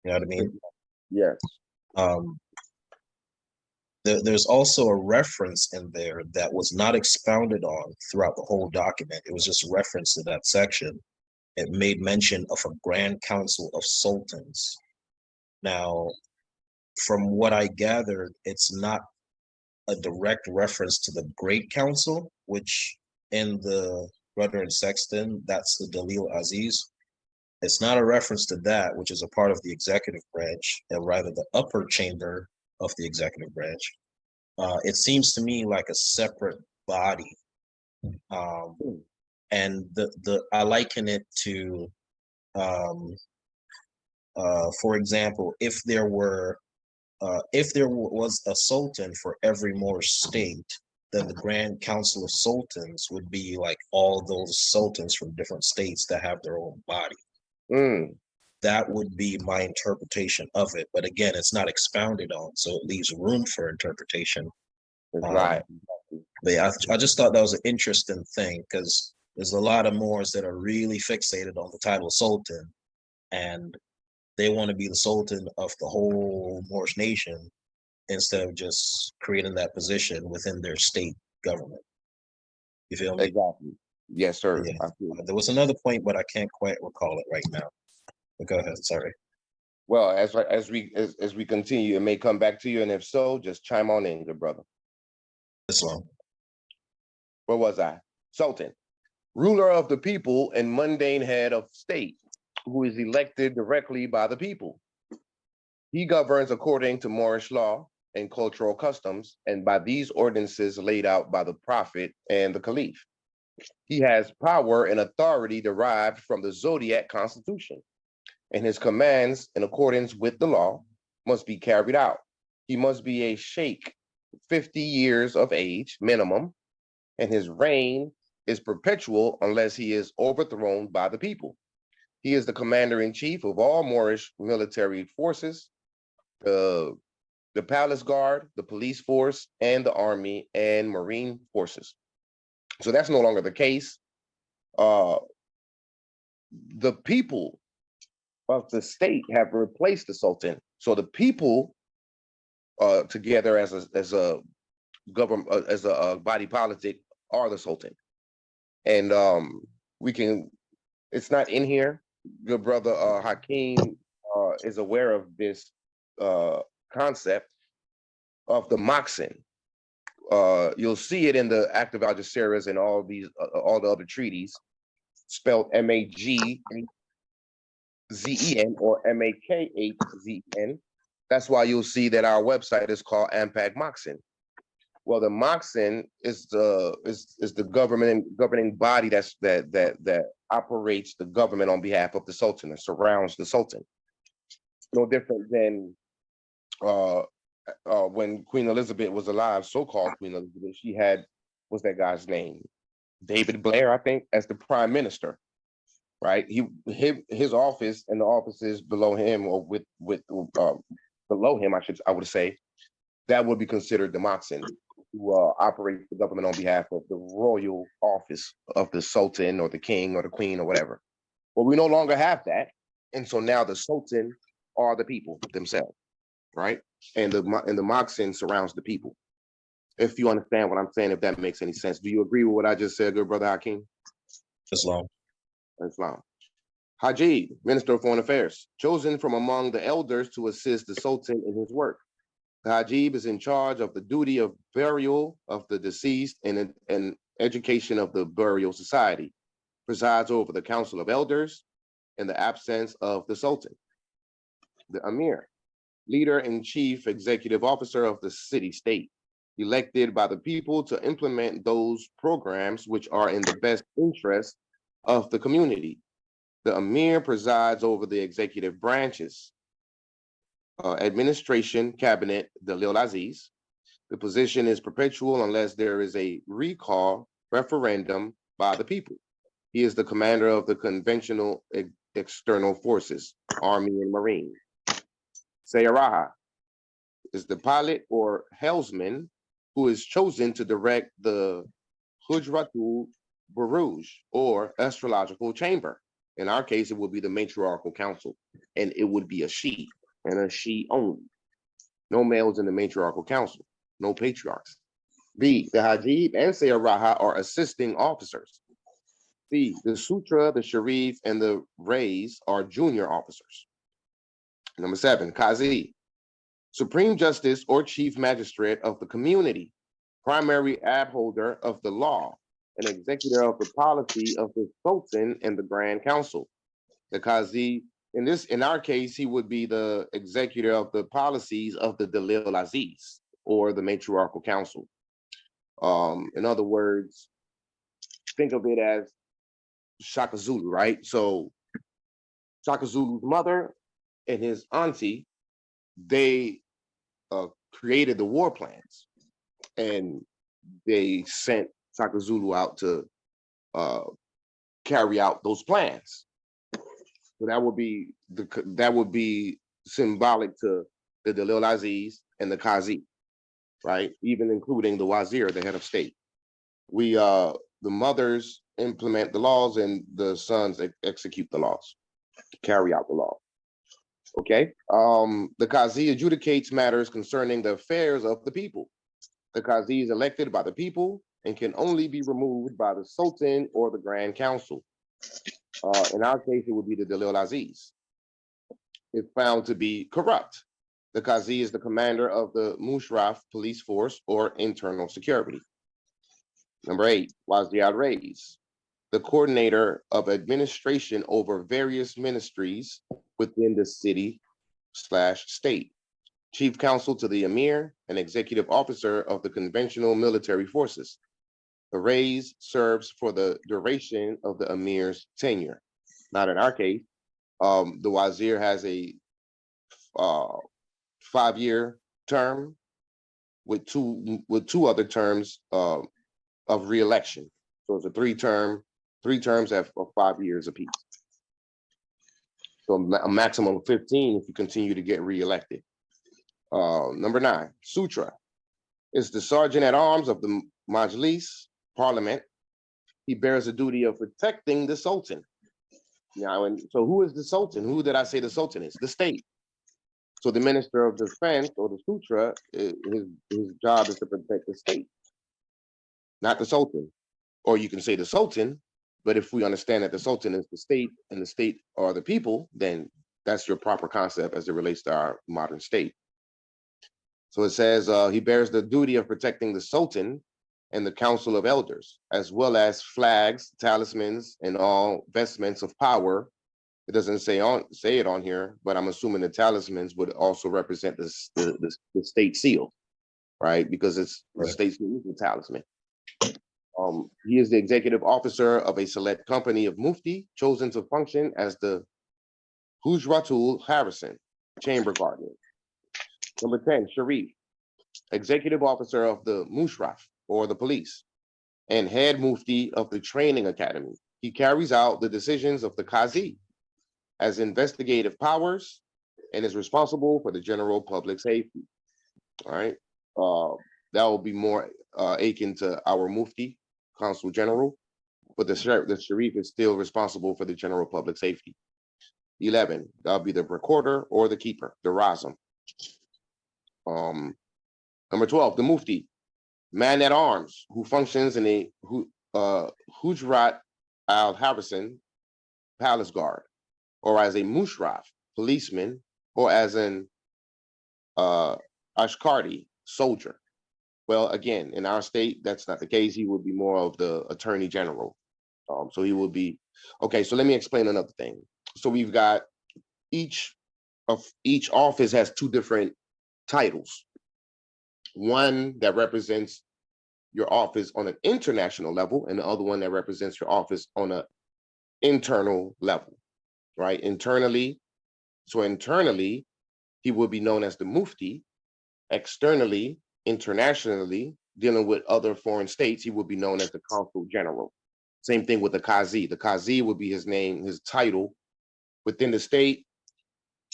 You know what I mean? Yes. There's also a reference in there that was not expounded on throughout the whole document. It was just referenced to that section. It made mention of a grand council of sultans. Now, from what I gathered, it's not a direct reference to the Great Council, which in the Rudder and Sextant, that's the Dalil Aziz. It's not a reference to that, which is a part of the executive branch, and rather the upper chamber of the executive branch. It seems to me like a separate body. And I liken it to, for example, if there was a sultan for every Moorish state, then the Grand Council of Sultans would be like all those sultans from different states that have their own body. That would be my interpretation of it. But again, it's not expounded on, so it leaves room for interpretation. Right. But yeah, I just thought that was an interesting thing, because there's a lot of Moors that are really fixated on the title Sultan, and they want to be the Sultan of the whole Moorish nation instead of just creating that position within their state government. You feel me? Exactly. Yes, sir. Yeah. There was another point, but I can't quite recall it right now. But go ahead. Sorry. Well, as we continue, it may come back to you, and if so, just chime on in, good brother. Islam. Where was I? Sultan, ruler of the people and mundane head of state, who is elected directly by the people. He governs according to Moorish law and cultural customs, and by these ordinances laid out by the prophet and the caliph. He has power and authority derived from the Zodiac Constitution, and his commands, in accordance with the law, must be carried out. He must be a sheikh, 50 years of age minimum, and his reign is perpetual unless he is overthrown by the people. He is the commander-in-chief of all Moorish military forces, the palace guard, the police force, and the army and marine forces. So that's no longer the case. The people of the state have replaced the Sultan. So the people together as a government, as a body politic, are the Sultan. And we can, it's not in here. Good brother Hakeem is aware of this concept of the Moxin. You'll see it in the Act of Algeciras and all all the other treaties, spelled Magzen or Makhzen. That's why you'll see that our website is called AMPAG Moxin. Well, the Moxin is the governing body that operates the government on behalf of the Sultan and surrounds the Sultan. No different than when Queen Elizabeth was alive, so-called Queen Elizabeth. She had, what's that guy's name? David Blair, I think, as the prime minister, right? His office and the offices below him, or below him, I would say, that would be considered the Moxin, who operates the government on behalf of the royal office of the Sultan or the king or the queen or whatever. But we no longer have that, and so now the Sultan are the people themselves, right? And the Moxin surrounds the people. If you understand what I'm saying, if that makes any sense. Do you agree with what I just said, good brother Hakeem? Islam. Islam. Haji, Minister of Foreign Affairs, chosen from among the elders to assist the Sultan in his work. The Hajib is in charge of the duty of burial of the deceased and education of the burial society, presides over the Council of Elders in the absence of the Sultan. The Amir, leader and chief executive officer of the city-state, elected by the people to implement those programs which are in the best interest of the community. The Amir presides over the executive branches, administration, cabinet, the Lil Aziz. The position is perpetual unless there is a recall referendum by the people. He is the commander of the conventional external forces, Army and Marine. Sayaraha is the pilot or helmsman who is chosen to direct the Hujratul Buruj, or astrological chamber. In our case, it would be the matriarchal council, and it would be a she, and a she only. No males in the matriarchal council, no patriarchs. B, the Hajib and Sayaraha are assisting officers. C, the Sutra, the Sharif, and the Rays are junior officers. Number 7, Qazi, Supreme Justice or Chief Magistrate of the community, primary upholder of the law, an executor of the policy of the Sultan and the Grand Council. The Qazi, in our case, he would be the executor of the policies of the Dalil Aziz, or the matriarchal council. In other words, think of it as Shaka Zulu, right? So Shaka Zulu's mother and his auntie, they created the war plans, and they sent Shaka Zulu out to carry out those plans. So that would be symbolic to the Dalil Aziz and the Qazi, right? Even including the Wazir, the head of state. The mothers implement the laws and the sons execute the laws, carry out the law. Okay. The Qazi adjudicates matters concerning the affairs of the people. The Qazi is elected by the people and can only be removed by the Sultan or the Grand Council. In our case, it would be the Dalil Aziz. If found to be corrupt, the Qazi is the commander of the Mushraf police force or internal security. Number 8, Wazir al-Rays, the coordinator of administration over various ministries within the city/state. Chief counsel to the Emir and executive officer of the conventional military forces. The Rays serves for the duration of the Emir's tenure. Not in our case. The Wazir has a 5-year term with two other terms of re-election. So it's a 3 terms of 5 years apiece. So a maximum of 15 if you continue to get reelected. Number 9, Sutra is the sergeant at arms of the Majlis Parliament. He bears the duty of protecting the Sultan. Now, and so who is the Sultan? Who did I say the Sultan is? The state. So the Minister of Defense or the Sutra, his job is to protect the state, not the Sultan. Or you can say the Sultan, but if we understand that the Sultan is the state and the state are the people, then that's your proper concept as it relates to our modern state. So it says he bears the duty of protecting the Sultan and the Council of Elders, as well as flags, talismans, and all vestments of power. It doesn't say it on here, but I'm assuming the talismans would also represent the state seal, right? Because it's the state seal is the talisman. He is the executive officer of a select company of Mufti, chosen to function as the Hujratul Harrison, chamber guardian. Number 10, Sharif, executive officer of the Mushraf, or the police, and head Mufti of the training academy. He carries out the decisions of the Qazi as investigative powers and is responsible for the general public safety. All right. That will be more akin to our Mufti, Consul General, but the Sharif is still responsible for the general public safety. 11, that'll be the recorder or the keeper, the Razam. Number 12, the Mufti, man at arms who functions in a Hujrat al-Harrison palace guard, or as a Mushraf policeman, or as an Ashkardi soldier. Well, again, in our state, that's not the case. He would be more of the attorney general. So he will be, okay, so let me explain another thing. So we've got each office has 2 different titles. One that represents your office on an international level, and the other one that represents your office on an internal level, right? Internally, he will be known as the Mufti. Externally, internationally, dealing with other foreign states, he will be known as the Consul General. Same thing with the Qazi. The Qazi would be his name, his title. Within the state,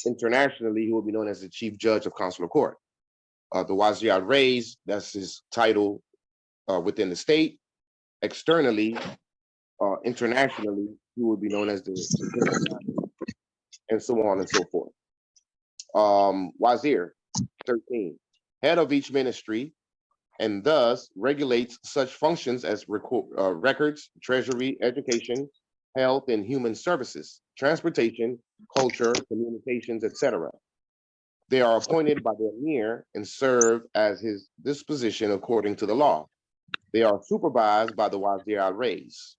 internationally, he will be known as the Chief Judge of Consular Court. The Wazir al-Rais, that's his title within the state. Externally, internationally, he will be known as the and so on and so forth. Wazir, 13, head of each ministry, and thus regulates such functions as records, treasury, education, health and human services, transportation, culture, communications, etc. They are appointed by the Emir and serve as his disposition according to the law. They are supervised by the Wazir al-Rais.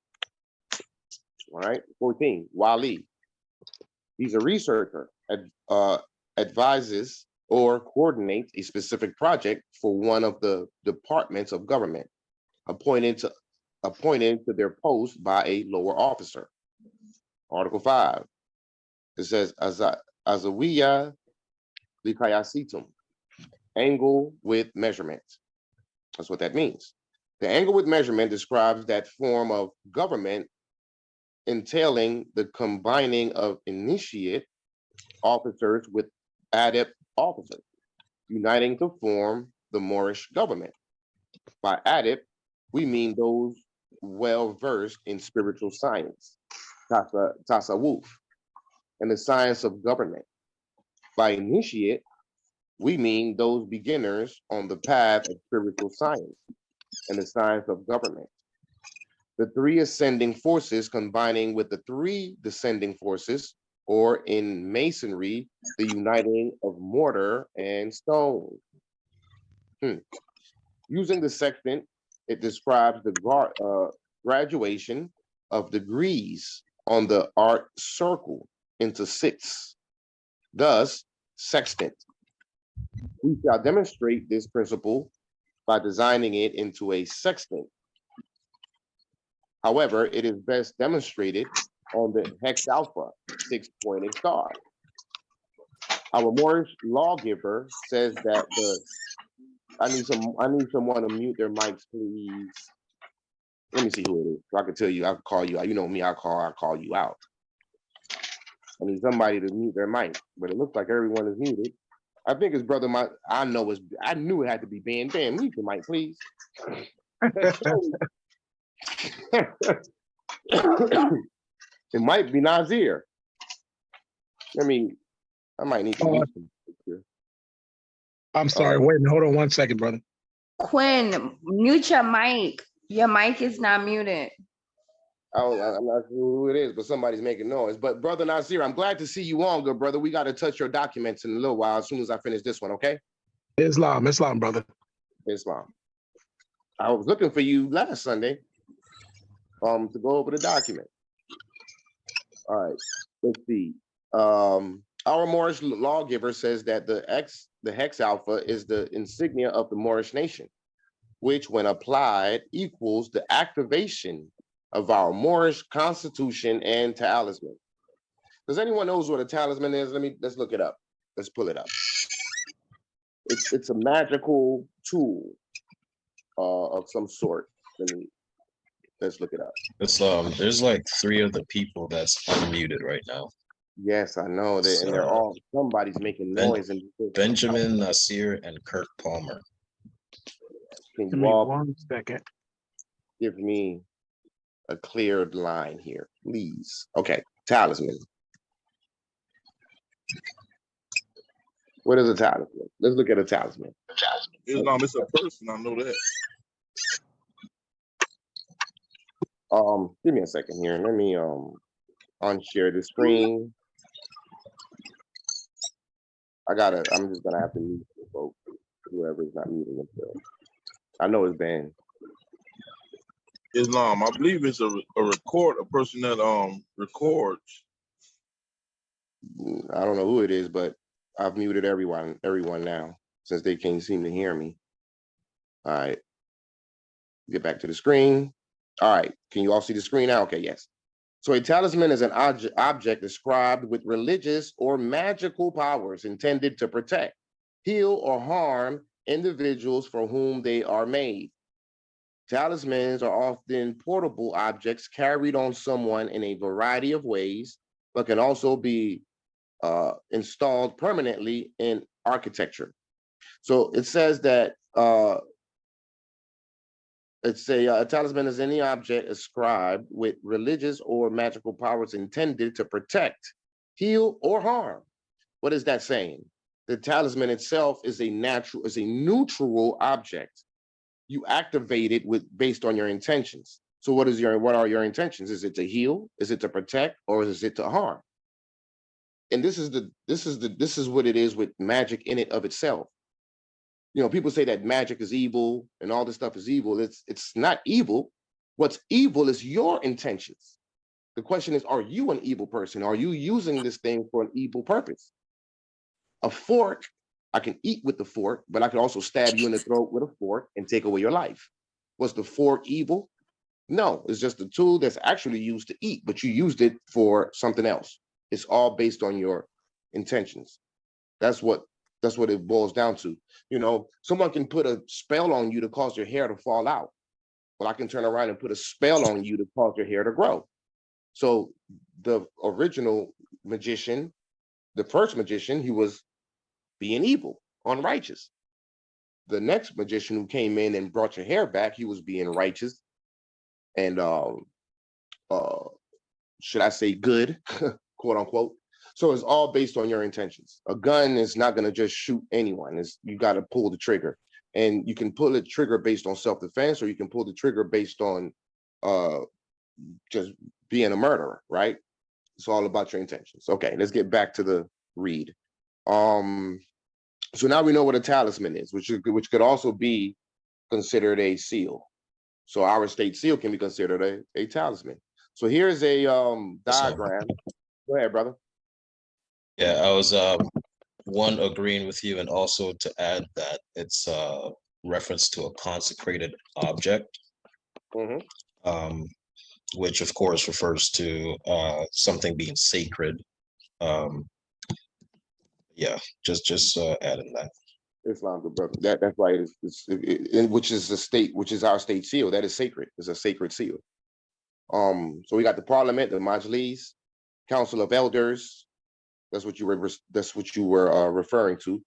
All right, 14, Wali. He's a researcher, advises or coordinates a specific project for one of the departments of government, appointed to their post by a lower officer. Article 5, it says, Azawiya likayasitum, angle with measurement. That's what that means. The angle with measurement describes that form of government entailing the combining of initiate officers with adept officers, uniting to form the Moorish government. By adept, we mean those well-versed in spiritual science, tasawwuf, and the science of government. By initiate, we mean those beginners on the path of spiritual science and the science of government. The 3 ascending forces combining with the 3 descending forces, or in masonry, the uniting of mortar and stone. Using the sextant, it describes the graduation of degrees on the art circle into 6. Thus, sextant. We shall demonstrate this principle by designing it into a sextant. However, it is best demonstrated on the hex alpha 6-pointed star. Our Moorish lawgiver says that I need someone to mute their mics, please. Let me see who it is. So I can tell you, I can call you out. You know me, I'll call you out. I need somebody to mute their mic, but it looks like everyone is muted. I think his brother, I knew it had to be Ben. Ben, mute your mic, please. It might be Nazir. I mean, I might need to mute him. I'm sorry. Wait, hold on 1 second, brother. Quinn, mute your mic. Your mic is not muted. I'm not sure who it is, but somebody's making noise. But brother Nazir, I'm glad to see you on, good brother. We got to touch your documents in a little while as soon as I finish this one, okay? Islam, brother. Islam. I was looking for you last Sunday to go over the document. All right, let's see. Our Moorish lawgiver says that the hex alpha is the insignia of the Moorish nation, which when applied equals the activation of our Moorish constitution and talisman. Does anyone knows what a talisman is? Let's look it up. Let's pull it up. It's a magical tool of some sort. Let's look it up. It's there's like 3 of the people that's unmuted right now. Yes, I know that, and they're all somebody's making noise. And Benjamin, Nasir, and Kirk Palmer. Can Give you me all 1 second. give me a cleared line here, please? Okay, talisman. What is a talisman? Let's look at a talisman. Islam is a person, I know that. Give me a second here. Let me unshare the screen. I'm just gonna have to mute the folks, whoever's not muting themselves. I know it's banned. Islam, I believe it's a person that records. I don't know who it is, but I've muted everyone now since they can't seem to hear me. All right, get back to the screen. All right, can you all see the screen now? Okay, yes. So a talisman is an object described with religious or magical powers intended to protect, heal, or harm individuals for whom they are made. Talismans are often portable objects carried on someone in a variety of ways, but can also be installed permanently in architecture. So it says that a talisman is any object ascribed with religious or magical powers intended to protect, heal, or harm. What is that saying? The talisman itself is a neutral object. You activate it based on your intentions. So what are your intentions? Is it to heal? Is it to protect? Or is it to harm? And this is what it is with magic in it of itself. You know, people say that magic is evil and all this stuff is evil. It's not evil. What's evil is your intentions. The question is, are you an evil person? Are you using this thing for an evil purpose? A fork, I can eat with the fork, but I can also stab you in the throat with a fork and take away your life. Was the fork evil? No, it's just a tool that's actually used to eat, but you used it for something else. It's all based on your intentions. That's what it boils down to. You know, someone can put a spell on you to cause your hair to fall out. Well, I can turn around and put a spell on you to cause your hair to grow. So the original magician, the first magician, he was being evil, unrighteous. The next magician who came in and brought your hair back, he was being righteous and should I say good, quote unquote. So it's all based on your intentions. A gun is not going to just shoot anyone. You got to pull the trigger, and you can pull the trigger based on self-defense, or you can pull the trigger based on just being a murderer, right? It's all about your intentions. Okay, let's get back to the read. So now we know what a talisman is, which could also be considered a seal. So our state seal can be considered a talisman. So here's a diagram. Go ahead, brother. Yeah, I was one agreeing with you, and also to add that it's reference to a consecrated object, which of course refers to something being sacred. Yeah, just adding that. Islam, good brother. That's right. Which is our state seal. That is sacred. It's a sacred seal. So we got the Parliament, the Majlis, Council of Elders, That's what you were referring to.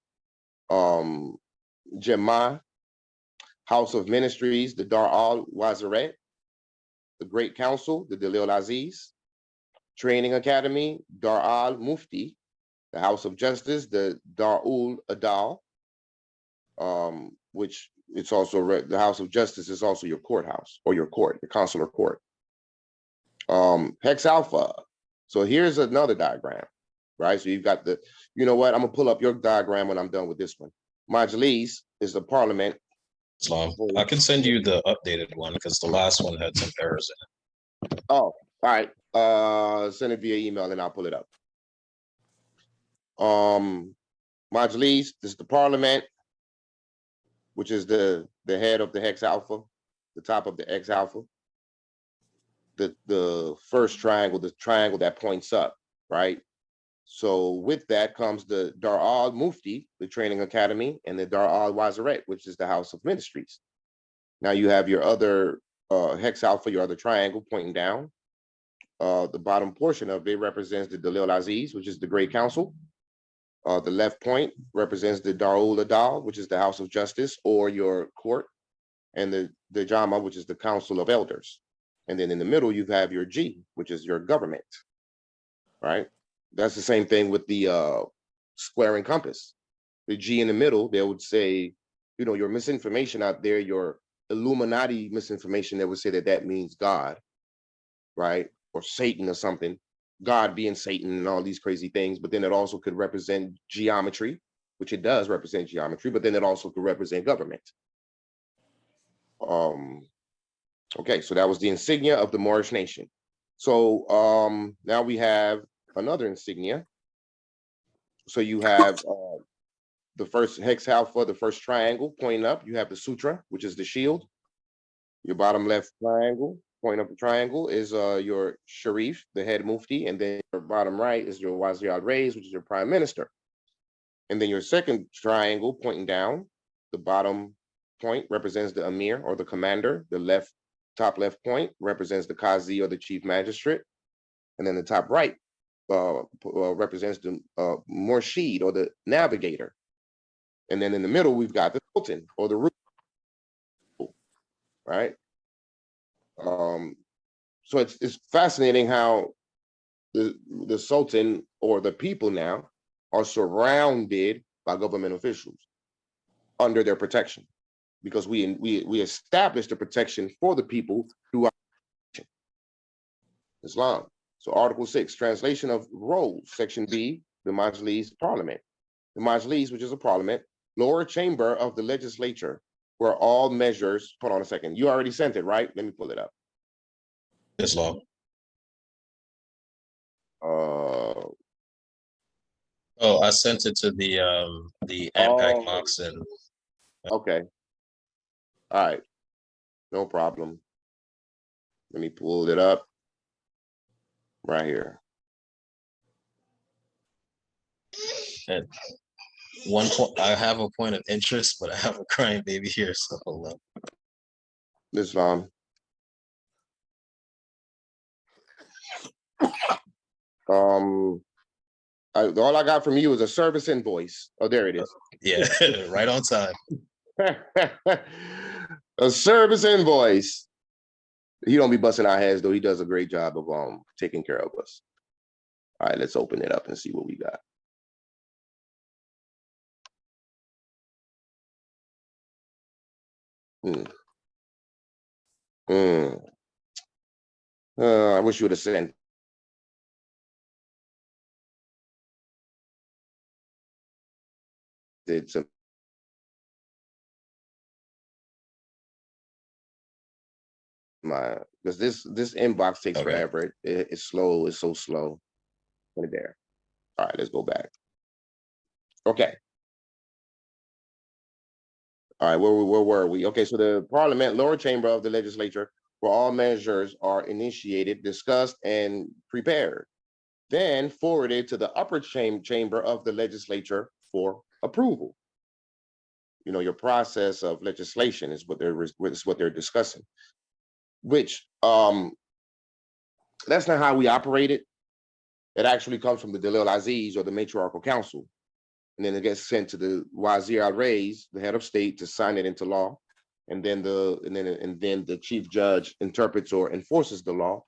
Jema, House of Ministries, the Dar al Wazaret, the Great Council, the Dalil Aziz, Training Academy, Dar al Mufti, the House of Justice, the Dar ul Adal, which it's also the House of Justice is also your courthouse or your court, your consular court. Hex Alpha. So here's another diagram, right? So you've got the, you know what? I'm gonna pull up your diagram when I'm done with this one. Majlis is the parliament. Islam. I can send you the updated one because the last one had some errors in it. Oh, all right. Send it via email and I'll pull it up. Majlis, this is the parliament, which is the head of the Hex Alpha, the top of the X Alpha. The first triangle, the triangle that points up, right? So with that comes the Dar al Mufti, the Training Academy, and the Dar al Wazaret, which is the House of Ministries. Now you have your other Hex Alpha, your other triangle pointing down. The bottom portion of it represents the Dalil Aziz, which is the Great Council. The left point represents the Darul Adal, which is the House of Justice or your court, and the Jama, which is the Council of Elders. And then in the middle, you have your G, which is your government, right? That's the same thing with the square and compass. The G in the middle, they would say, you know, your misinformation out there, your Illuminati misinformation, they would say that that means God, right? Or Satan or something, God being Satan and all these crazy things. But then it also could represent geometry, which it does represent geometry, but then it also could represent government. Okay, so that was the insignia of the Moorish nation. So now we have another insignia. So you have the first Hex Alpha, the first triangle pointing up. You have the Sutra, which is the shield. Your bottom left triangle, pointing up the triangle, is your Sharif, the head Mufti. And then your bottom right is your Wazir al-Rays, which is your prime minister. And then your second triangle pointing down, the bottom point represents the Amir or the commander. The top left point represents the Qazi or the chief magistrate. And then the top right represents the Murshid or the navigator. And then in the middle, we've got the Sultan or the ruler, right? So it's fascinating how the Sultan or the people now are surrounded by government officials under their protection, because we established the protection for the people through Islam. So Article 6, translation of roles, Section B, the Majlis Parliament. The Majlis, which is a parliament, lower chamber of the legislature, where all measures, hold on a second, you already sent it, right? Let me pull it up. Islam. Oh, I sent it to the AMPAG Oh. box and Okay. All right. No problem. Let me pull it up right here. at one point I have a point of interest, but I have a crying baby here, so hold on. Islam. All I got from you is a service invoice. Oh, there it is. Yeah, right on time. A service invoice. He don't be busting our heads though. He does a great job of taking care of us. All right, let's open it up and see what we got. I wish you would have sent it to my, because this inbox takes Okay. forever. It's slow. It's so slow. Put it there. All right, let's go back. Okay. All right, where were we? Okay, so the parliament, lower chamber of the legislature, where all measures are initiated, discussed, and prepared, then forwarded to the upper chamber of the legislature for approval. You know, your process of legislation is what they're discussing, which that's not how we operate it. It actually comes from the Dalil Aziz or the Matriarchal Council. And then it gets sent to the Wazir al-Rays, the head of state, to sign it into law. And then the chief judge interprets or enforces the law.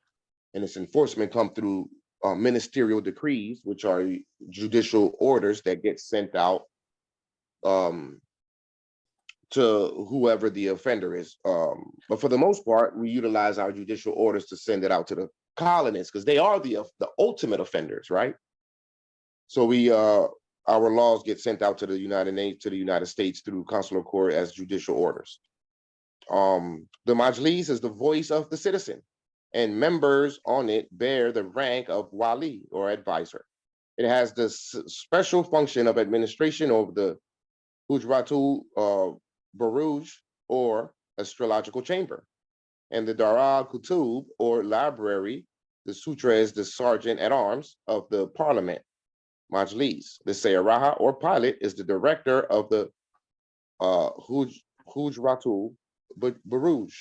And its enforcement comes through ministerial decrees, which are judicial orders that get sent out to whoever the offender is. But for the most part, we utilize our judicial orders to send it out to the colonists because they are the ultimate offenders, right? So our laws get sent out to the United States through consular court as judicial orders. The Majlis is the voice of the citizen, and members on it bear the rank of wali or advisor. It has the special function of administration over the Hujratul Baruj or astrological chamber, and the Dara Kutub or library. The sutra is the sergeant at arms of the parliament. Majlis, the Sayaraha or pilot, is the director of the Hujratul Baruj.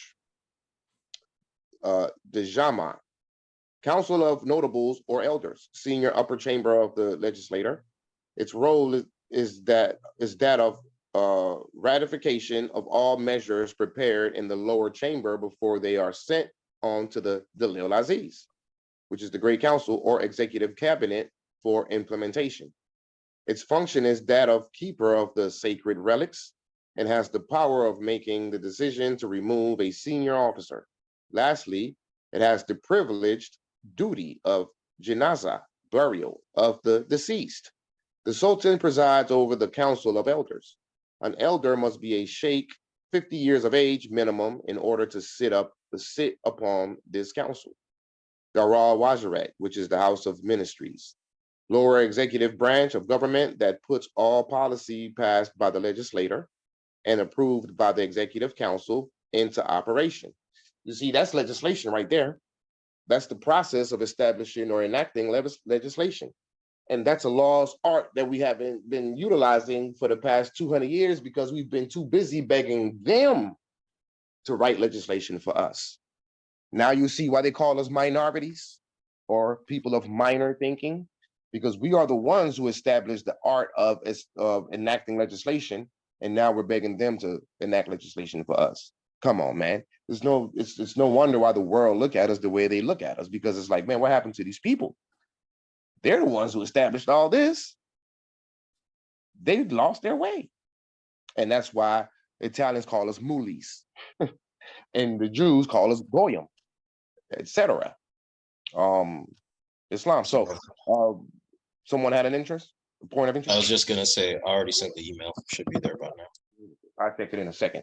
The Jama, Council of Notables or Elders, senior upper chamber of the legislator. Its role is that of ratification of all measures prepared in the lower chamber before they are sent on to the Dalil Aziz, which is the Great Council or executive cabinet for implementation. Its function is that of keeper of the sacred relics and has the power of making the decision to remove a senior officer. Lastly, it has the privileged duty of janazah, burial of the deceased. The Sultan presides over the Council of Elders. An elder must be a sheikh 50 years of age minimum in order to sit upon this council. Dara Wazirat, which is the House of Ministries, lower executive branch of government that puts all policy passed by the legislator and approved by the Executive Council into operation. You see, that's legislation right there. That's the process of establishing or enacting legislation. And that's a law's art that we haven't been utilizing for the past 200 years because we've been too busy begging them to write legislation for us. Now you see why they call us minorities or people of minor thinking, because we are the ones who established the art of enacting legislation, and now we're begging them to enact legislation for us. Come on, man. It's no wonder why the world look at us the way they look at us, because it's like, man, what happened to these people? They're the ones who established all this. They lost their way. And that's why Italians call us mulis and the Jews call us goyim, etc. Islam. So someone had an interest, a point of interest? I was just gonna say, I already sent the email, should be there by now. I'll take it in a second.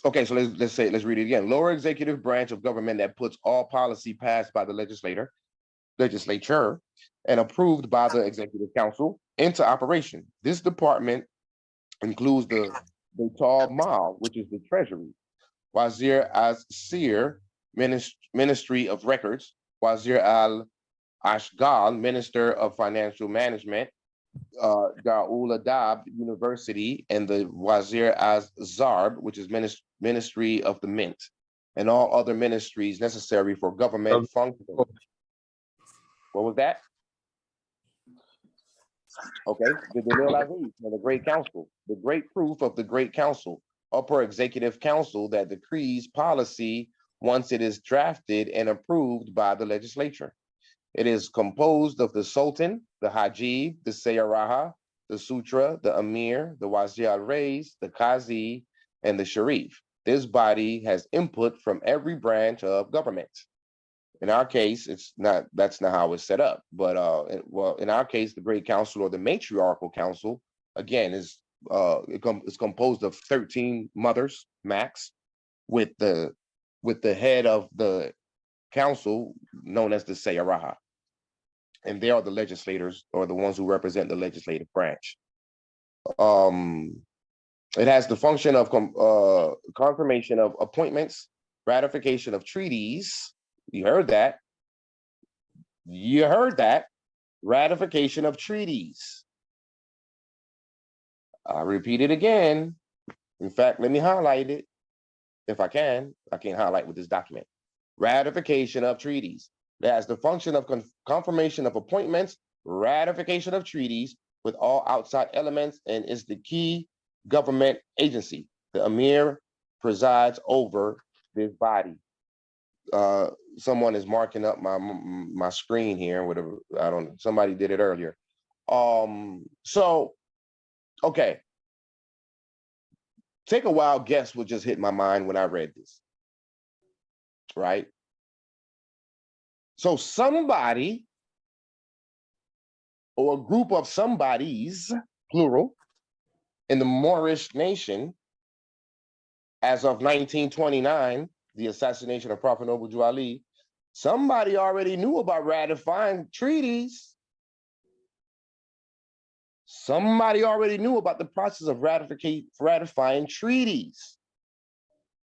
Okay, so let's read it again. Lower executive branch of government that puts all policy passed by the legislature and approved by the Executive Council into operation. This department includes the Baitul Mal, which is the Treasury, Wazir as-Sir, Ministry of Records, Wazir al-Ashgal, Minister of Financial Management, Darul Adab University, and the Wazir az-Zarb, which is Ministry of the Mint, and all other ministries necessary for government functions. What was that? Okay, the Great Council, the great proof of the Great Council, upper executive council that decrees policy once it is drafted and approved by the legislature. It is composed of the Sultan, the Hajib, the Sayaraha, the Sutra, the Amir, the Wazir al-Rays, the Qazi, and the Sharif. This body has input from every branch of government. In our case, that's not how it's set up. But in our case, the Great Council or the Matriarchal Council, again, is it's composed of 13 mothers max, with the head of the council known as the Sayaraha. And they are the legislators, or the ones who represent the legislative branch. It has the function of confirmation of appointments, ratification of treaties. You heard that. You heard that. Ratification of treaties. I'll repeat it again. In fact, let me highlight it if I can. I can't highlight with this document. Ratification of treaties. that has the function of confirmation of appointments, ratification of treaties with all outside elements, and is the key government agency. The Emir presides over this body. Someone is marking up my screen here. Whatever, I don't. Somebody did it earlier. So, okay. Take a wild guess what just hit my mind when I read this. Right. So somebody or a group of somebodies, plural, in the Moorish nation, as of 1929, the assassination of Prophet Noble Ali, somebody already knew about ratifying treaties. Somebody already knew about the process of ratifying treaties.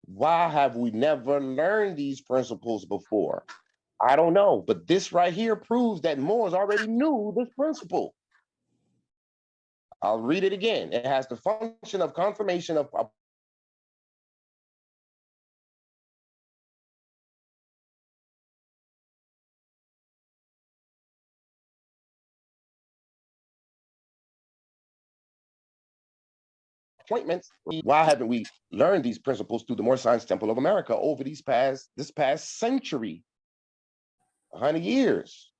Why have we never learned these principles before? I don't know, but this right here proves that Moors already knew this principle. I'll read it again. It has the function of confirmation of appointments. Why haven't we learned these principles through the Moorish Science Temple of America over this past century, 100 years?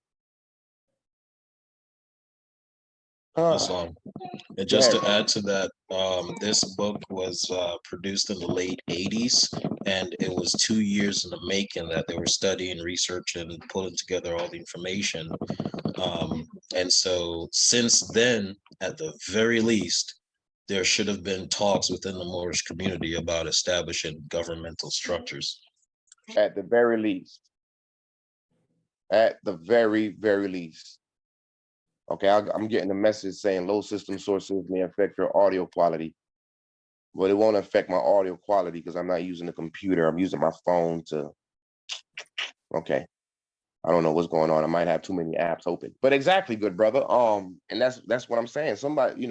Islam. And just to add to that, this book was produced in the late 80s, and it was 2 years in the making that they were studying, researching, pulling together all the information. And so since then, at the very least, there should have been talks within the Moorish community about establishing governmental structures. At the very least. At the very, very least. Okay, I'm getting a message saying low system sources may affect your audio quality. But it won't affect my audio quality because I'm not using the computer. I'm using my phone to, okay. I don't know what's going on. I might have too many apps open. But exactly, good brother. And that's what I'm saying. Somebody,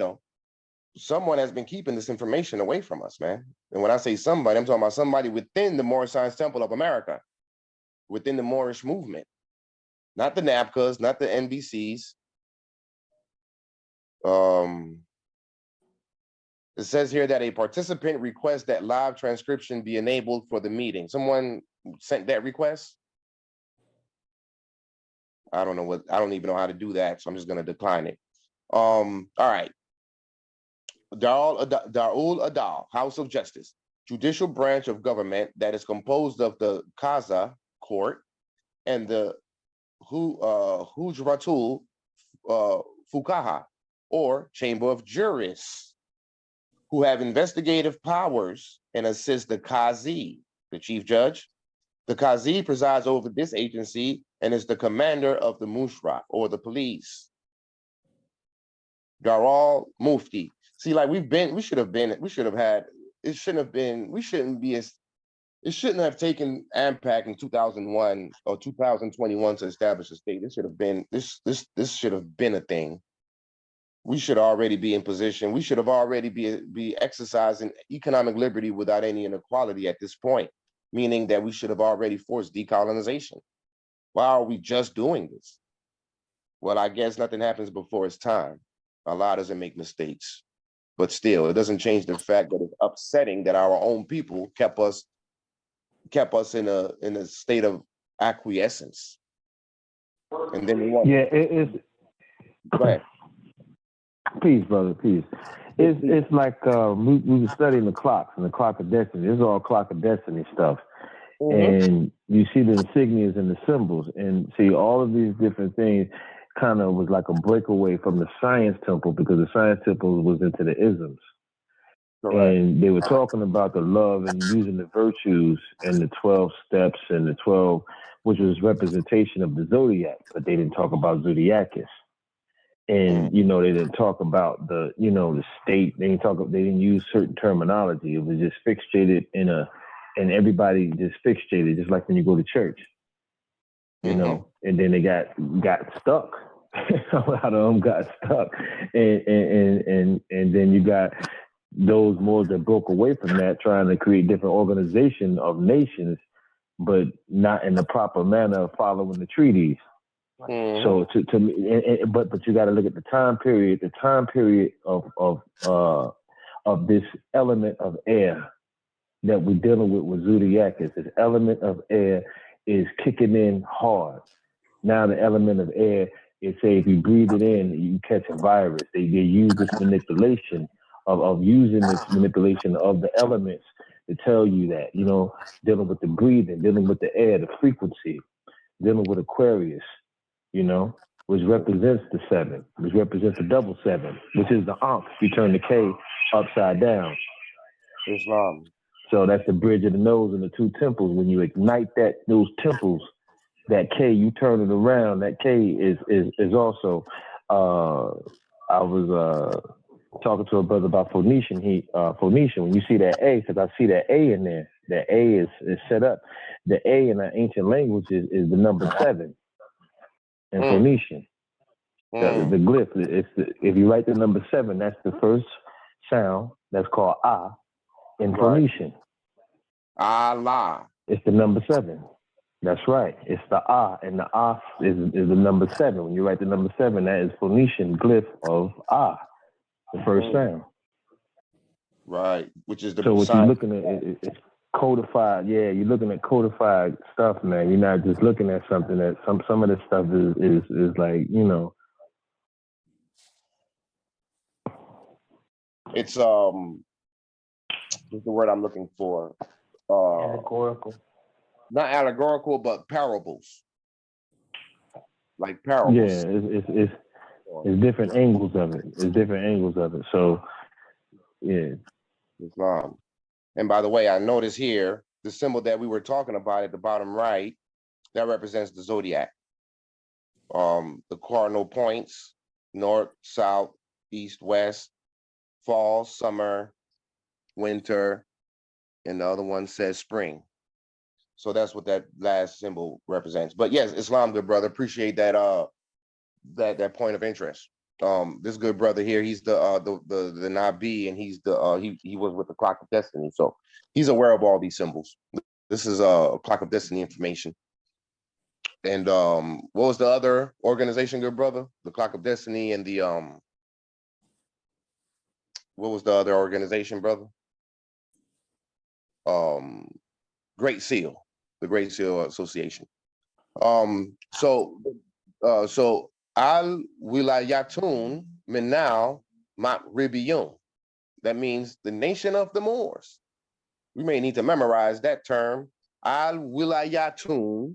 someone has been keeping this information away from us, man. And when I say somebody, I'm talking about somebody within the Moorish Science Temple of America, within the Moorish movement, not the NABCAs, not the NBCs. It says here that a participant requests that live transcription be enabled for the meeting. Someone sent that request? I don't even know how to do that, so I'm just gonna decline it. All right. Darul Adal, House of Justice, judicial branch of government that is composed of the Kaza court and the Hujratul Fuqaha, or chamber of jurists, who have investigative powers and assist the Qazi, the chief judge. The Qazi presides over this agency and is the commander of the Mushra, or the police. Garal Mufti. See, like it shouldn't have taken AMPAG in 2001 or 2021 to establish a state. This should have been a thing. We should already be in position. We should have already be exercising economic liberty without any inequality at this point, meaning that we should have already forced decolonization. Why are we just doing this? Well, I guess nothing happens before it's time. Allah doesn't make mistakes, but still, it doesn't change the fact that it's upsetting that our own people kept us in a state of acquiescence. And then we want. Yeah, it's. Go ahead. Peace, brother. Peace. It's like we were studying the clocks and the clock of destiny. This is all clock of destiny stuff. Mm-hmm. And you see the insignias and the symbols, and see all of these different things. Kind of was like a breakaway from the science temple, because the science temple was into the isms. Correct. And they were talking about the love and using the virtues and the 12 steps and the 12, which was representation of the zodiac, but they didn't talk about zodiacus. And, they didn't talk about the state. They didn't use certain terminology. It was just fixated and everybody just fixated, just like when you go to church. And then they got stuck. A lot of them got stuck, and then you got those more that broke away from that, trying to create different organization of nations but not in the proper manner of following the treaties. So to me, but you got to look at the time period of this element of air that we're dealing with Zodiac. Is this element of air is kicking in hard. Now the element of air is, say, if you breathe it in, you catch a virus. They use this manipulation of using this manipulation of the elements to tell you that, you know, dealing with the breathing, dealing with the air, the frequency, dealing with Aquarius, you know, which represents the 7, which represents the double 7, which is the Ankh. You turn the K upside down. Islam. So that's the bridge of the nose and the 2 temples. When you ignite those temples, that K, you turn it around. That K is also. I was talking to a brother about Phoenician. Phoenician. When you see that A, because I see that A in there. That A is set up. The A in the ancient language is the number 7 in Phoenician. The glyph. If you write the number 7, that's the first sound. That's called Ah in Phoenician. Allah. It's the number 7. That's right. It's the Ah, and the Ah is the number 7. When you write the number 7, that is Phoenician glyph of Ah, the first sound. Right, which is the so what sign. you're looking at it's codified. Yeah, you're looking at codified stuff, man. You're not just looking at something that some of this stuff is like, you know. It's what's the word I'm looking for? Allegorical. Not allegorical, but parables. Like parables. Yeah, it's different angles of it. It's different angles of it. So, yeah. Islam. And by the way, I notice here the symbol that we were talking about at the bottom right, that represents the zodiac. The cardinal points, north, south, east, west, fall, summer, winter, and the other one says spring. So that's what that last symbol represents. But yes, Islam, good brother, appreciate that that point of interest. This good brother here, he's the Nabi, and he's the he was with the Clock of Destiny, so he's aware of all these symbols. This is Clock of Destiny information. And what was the other organization, good brother? The Clock of Destiny and the what was the other organization, brother? Great Seal, the Great Seal Association. So Al Wilayatun Minal Maghribiyyun. That means the nation of the Moors. We may need to memorize that term. Al Wilayatun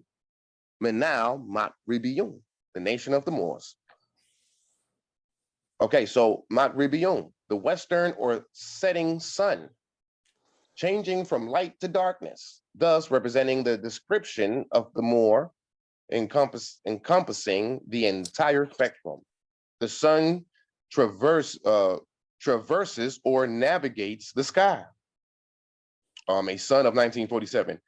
Minal Maghribiyyun, the nation of the Moors. Okay, so Maghribiyyun, the western or setting sun, changing from light to darkness, thus representing the description of the Moor, encompassing the entire spectrum. The sun traverses or navigates the sky. A son of 1947.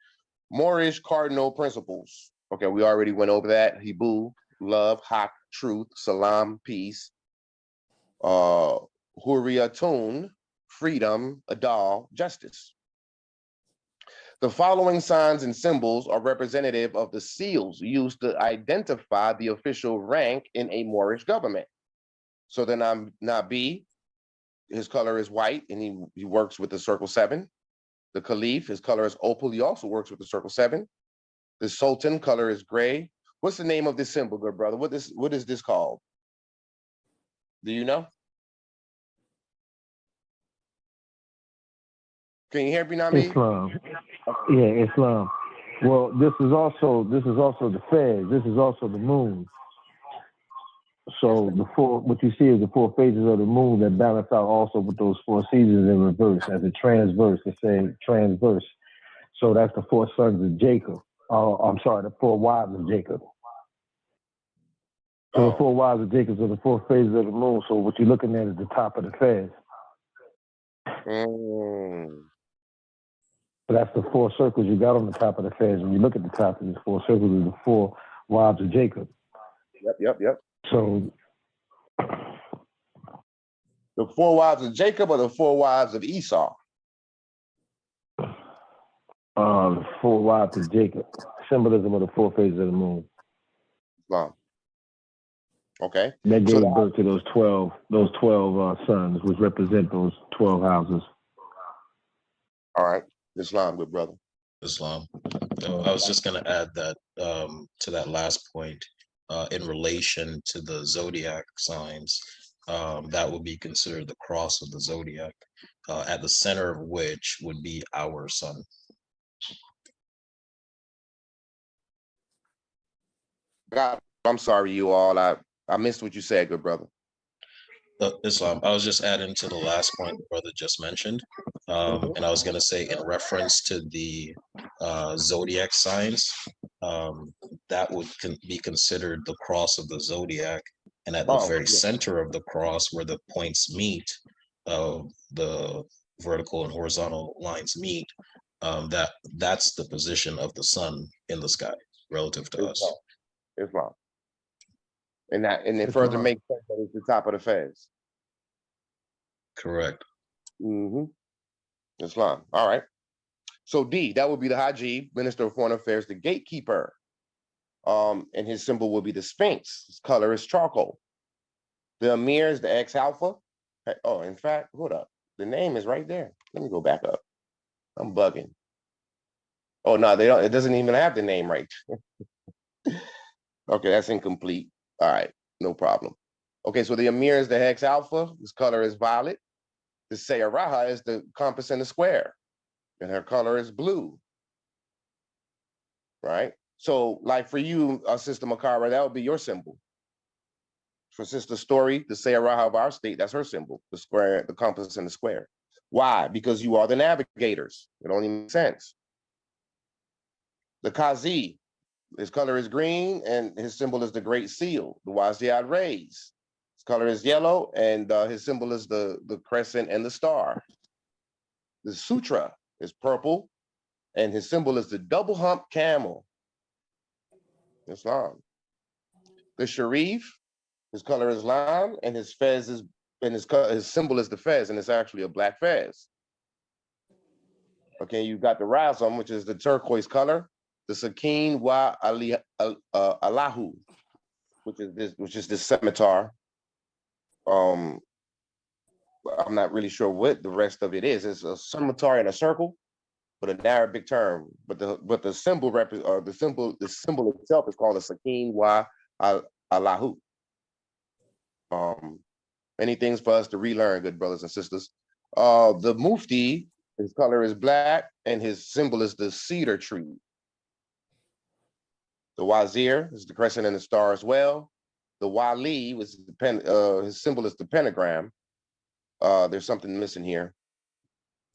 Moorish cardinal principles. Okay, we already went over that. Hibu, love, haq, truth, salam, peace. Hurriyatun, freedom, adal, justice. The following signs and symbols are representative of the seals used to identify the official rank in a Moorish government. So the Nabi, his color is white, and he works with the circle 7. The Caliph, his color is opal, he also works with the circle 7. The Sultan, color is gray. What's the name of this symbol, good brother? What is this called? Do you know? Can you hear me, Nabi? Islam. Yeah, Islam. Well, this is also the Fez. This is also the moon. So what you see is the 4 phases of the moon that balance out also with those 4 seasons in reverse as a transverse. It's saying transverse. So that's the 4 sons of Jacob. I'm sorry, the 4 wives of Jacob. So the 4 wives of Jacob are the 4 phases of the moon. So what you're looking at is the top of the Fez. So that's the 4 circles you got on the top of the Fez. When you look at the top of these 4 circles, is the 4 wives of Jacob. Yep. So the 4 wives of Jacob or the 4 wives of Esau? The four wives of Jacob, symbolism of the four phases of the moon. Islam. Okay. That So gave birth to those 12 sons, which represent those 12 houses. all right, Islam, good brother. Islam. I was just going to add that to that last point, in relation to the zodiac signs, that would be considered the cross of the zodiac, at the center of which would be our sun. God, I'm sorry, you all. I missed what you said, good brother. Islam. I was just adding to the last point the brother just mentioned. And I was going to say, in reference to the zodiac signs, that would be considered the cross of the zodiac. And at the very center of the cross, where the points meet, the vertical and horizontal lines meet, that's the position of the sun in the sky relative to us. Islam. And it further makes sense that it's the top of the fez. Correct. Islam. All right. So D, that would be the Haji, Minister of Foreign Affairs, the gatekeeper. And his symbol will be the Sphinx. His color is charcoal. The Amir is the X alpha. Oh, in fact, hold up. The name is right there. Let me go back up. I'm bugging. Oh no, they don't. It doesn't even have the name right. Okay, that's incomplete. All right, no problem. Okay, so the Amir is the hex alpha. His color is violet. The Sayaraha is the compass in the square, and her color is blue. Right. So, like for you, Sister Makara, that would be your symbol. For Sister Story, the Sayaraha of our state, that's her symbol. The square, the compass in the square. Why? Because you are the navigators. It only makes sense. The Kazi, his color is green, and his symbol is the Great Seal. The Waziad Rays, his color is yellow, and his symbol is the crescent and the star. The Sutra is purple, and his symbol is the double hump camel. Islam. The Sharif, his color is lime, and his fez is, and his symbol is the fez, and it's actually a black fez. Okay, you've got the Razam, which is the turquoise color. The Sakin wa Allahu, which is this scimitar. I'm not really sure what the rest of it is. It's a scimitar in a circle, but an Arabic term. But the symbol the symbol itself is called a Sakin wa Allahu. Many things for us to relearn, good brothers and sisters. The Mufti, his color is black, and his symbol is the cedar tree. The Wazir is the crescent and the star as well. The Wali was his symbol is the pentagram. There's something missing here.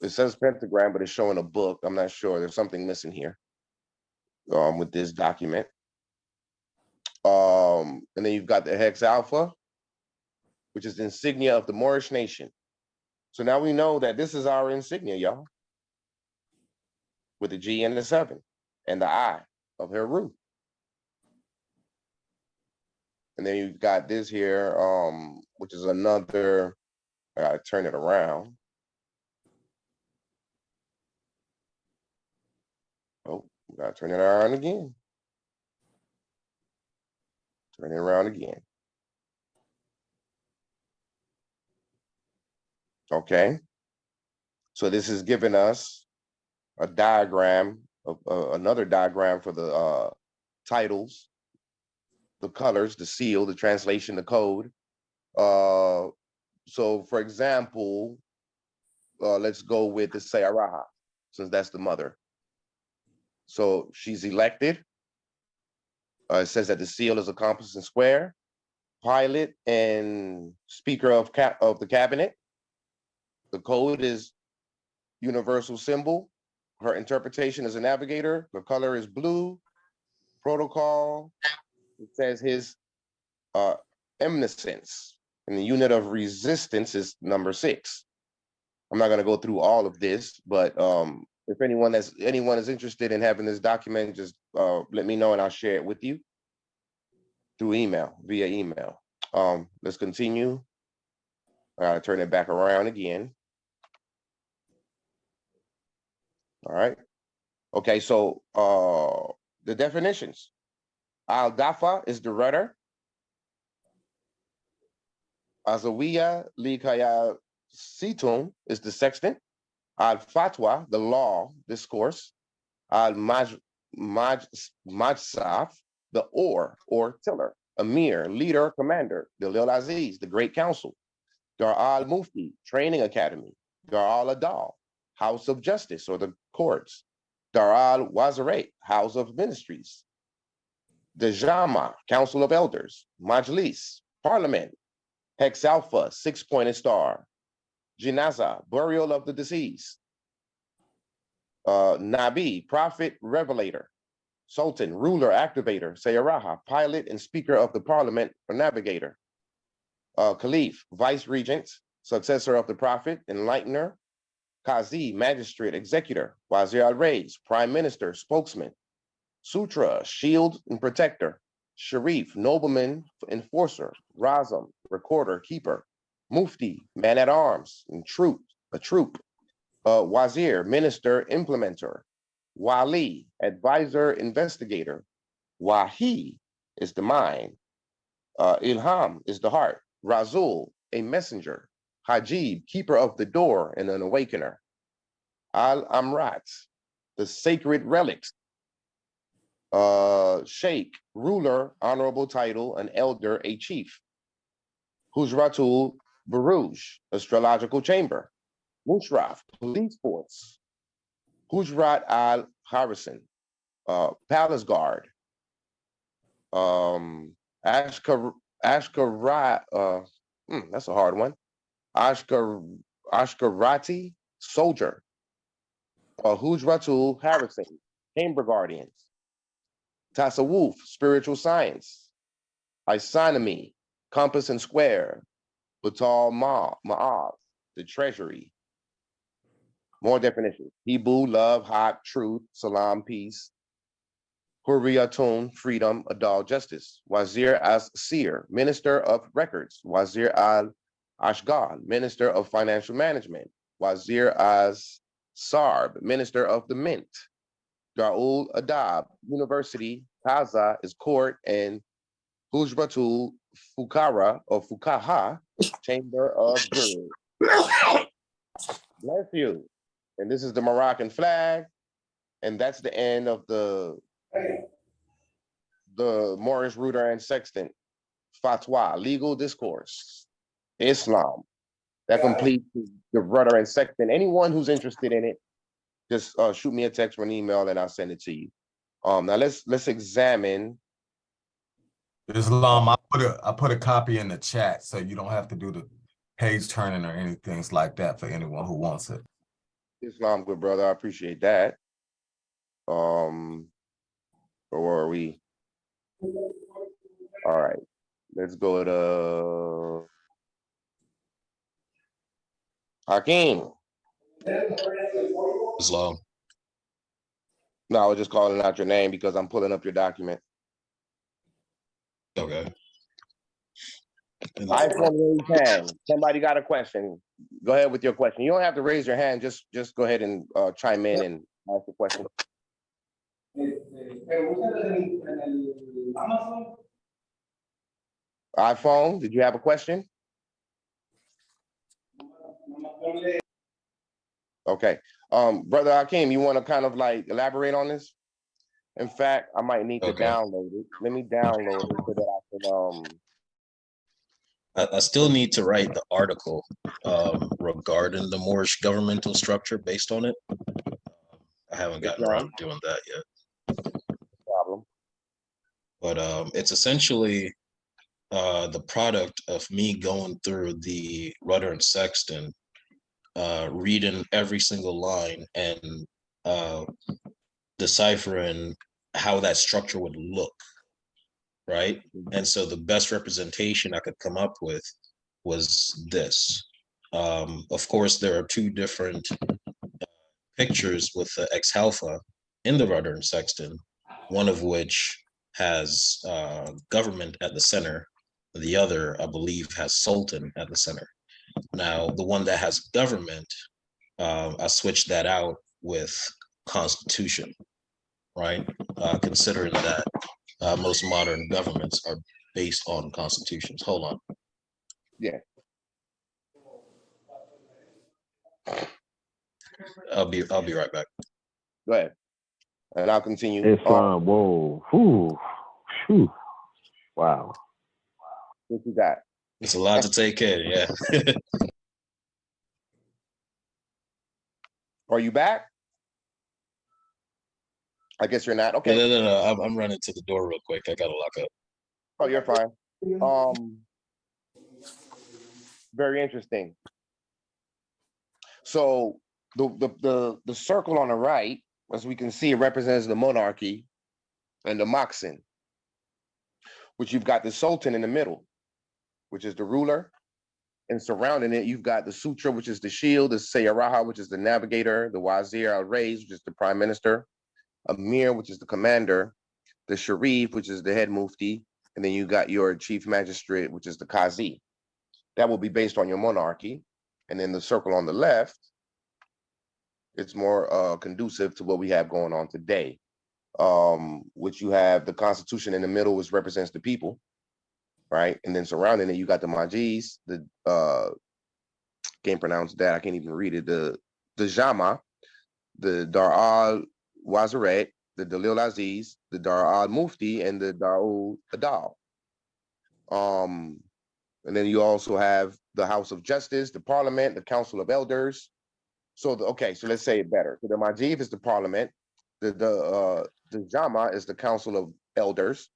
It says pentagram, but it's showing a book. I'm not sure. There's something missing here with this document. And then you've got the Hex Alpha, which is the insignia of the Moorish nation. So now we know that this is our insignia, y'all, with the G and the 7 and the I of Heru. And then you've got this here, which is another, I gotta turn it around. Oh, we gotta turn it around again. Turn it around again. Okay. So this is giving us a diagram of another diagram for the titles, the colors, the seal, the translation, the code. So for example, let's go with the Sayaraha, since that's the mother. So she's elected. It says that the seal is a compass and square, pilot and speaker of the cabinet. The code is universal symbol. Her interpretation is a navigator. The color is blue. Protocol, it says his eminence, and the unit of resistance is number 6. I'm not going to go through all of this, but if anyone is interested in having this document, just let me know and I'll share it with you through email, via email. Let's continue. I gotta turn it back around again. All right. Okay, so the definitions. Al-Dafa is the rudder. Azawiya Likaya Situn is the sextant. Al-Fatwa, the law, discourse. Al-Majsaf, the oar or tiller. Amir, leader, commander. Dalil Aziz, the great council. Dar al-Mufti, training academy. Dar al-Adal, house of justice or the courts. Dar al-Wazaret, house of ministries. Dejama, council of elders. Majlis, parliament. Hex Alpha, six-pointed star. Jinaza, burial of the deceased. Nabi, prophet, revelator. Sultan, ruler, activator. Sayaraha, pilot and speaker of the parliament or navigator. Caliph, vice regent, successor of the prophet, enlightener. Qazi, magistrate, executor. Wazir al-Rais, prime minister, spokesman. Sutra, shield and protector. Sharif, nobleman, enforcer. Razam, recorder, keeper. Mufti, man at arms, and troop, a troop. Wazir, minister, implementer. Wali, advisor, investigator. Wahi is the mind. Ilham is the heart. Razul, a messenger. Hajib, keeper of the door and an awakener. Al-Amrat, the sacred relics. Sheikh, ruler, honorable title, an elder, a chief. Hujratul Baruj, astrological chamber. Mushraf, police force. Hujrat al-Harrison, palace guard. Ashkar, that's a hard one. Ashkarati, soldier. Hujratul Harrison, chamber guardians. Tasawuf, spiritual science. Isonomy, compass and square. Batal Ma'av, the treasury. More definitions. Hibu, love, hot, truth, salam, peace. Hurriyatun, freedom, adal, justice. Wazir as-Sir, minister of records. Wazir al-Ashgal, minister of financial management. Wazir as-Sarb, minister of the mint. Darul Adab, university. Kaza is court, and Hujratul Fukara or Fukaha, chamber of jurors. Bless you. And this is the Moroccan flag, and that's the end of the Moorish, Rudder, and Sextant fatwa, legal discourse, Islam. That completes the Rudder and Sextant. Anyone who's interested in it, just shoot me a text or an email, and I'll send it to you. Now let's examine. Islam, I put a copy in the chat, so you don't have to do the page turning or anything like that for anyone who wants it. Islam, good brother, I appreciate that. Or are we? All right, let's go to Hakeem. Islam. No, I was just calling out your name because I'm pulling up your document. Okay. iPhone raise hand. Somebody got a question. Go ahead with your question. You don't have to raise your hand. Just go ahead and chime in and ask the question. iPhone, did you have a question? Okay. Brother Hakeem, you want to kind of like elaborate on this? In fact, I might need to download it. Let me download it so that I can I still need to write the article regarding the Moorish governmental structure based on it. I haven't gotten around to doing that yet. Problem. But it's essentially the product of me going through the Rudder and Sextant, reading every single line and deciphering how that structure would look, right? And so the best representation I could come up with was this. Of course, there are two different pictures with the ex-Halfa in the Rudder and Sextant, one of which has government at the center. The other, I believe, has Sultan at the center. Now, the one that has government, I switched that out with constitution, right? Considering that most modern governments are based on constitutions. Hold on. Yeah. I'll be right back. Go ahead. And I'll continue. Islam, whoa, whew. Wow. What you got? It's a lot to take in, yeah. Are you back? I guess you're not. Okay. No. I'm running to the door real quick. I gotta lock up. Oh, you're fine. Very interesting. So the circle on the right, as we can see, it represents the monarchy and the Moxen, which you've got the Sultan in the middle, which is the ruler, and surrounding it, you've got the Sutra, which is the shield, the Sayaraha, which is the navigator, the Wazir al-Raiz, which is the prime minister, Amir, which is the commander, the Sharif, which is the head mufti, and then you got your chief magistrate, which is the Qazi. That will be based on your monarchy. And then the circle on the left, it's more conducive to what we have going on today, which you have the Constitution in the middle, which represents the people, right? And then surrounding it, you got the Majis, the can't pronounce that, I can't even read it, the Jama, the Dar al-Wazirat, the Dalil Aziz, the Dar al-Mufti, and the Darul Adal. And then you also have the House of Justice, the Parliament, the Council of Elders. So so let's say it better. So the Majid is the Parliament, the Jama is the Council of Elders,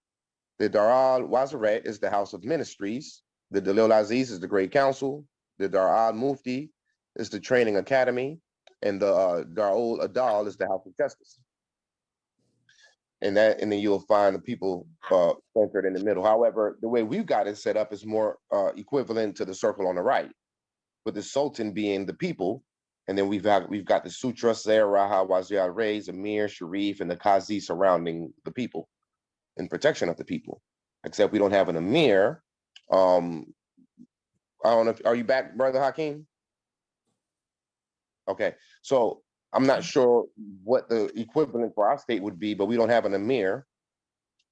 the Dar al-Wazirat is the House of Ministries, the Dalil Aziz is the Great Council, the Dar al-Mufti is the Training Academy, and the Darul Adal is the House of Justice. And then you'll find the people centered in the middle. However, the way we've got it set up is more equivalent to the circle on the right, with the Sultan being the people, and then we've got the Sutra, Sayaraha, Wazir al-Raiz, Amir, Sharif, and the Qazi surrounding the people in protection of the people. Except we don't have an Amir. I don't know. Are you back, Brother Hakeem? Okay, so I'm not sure what the equivalent for our state would be, but we don't have an Amir.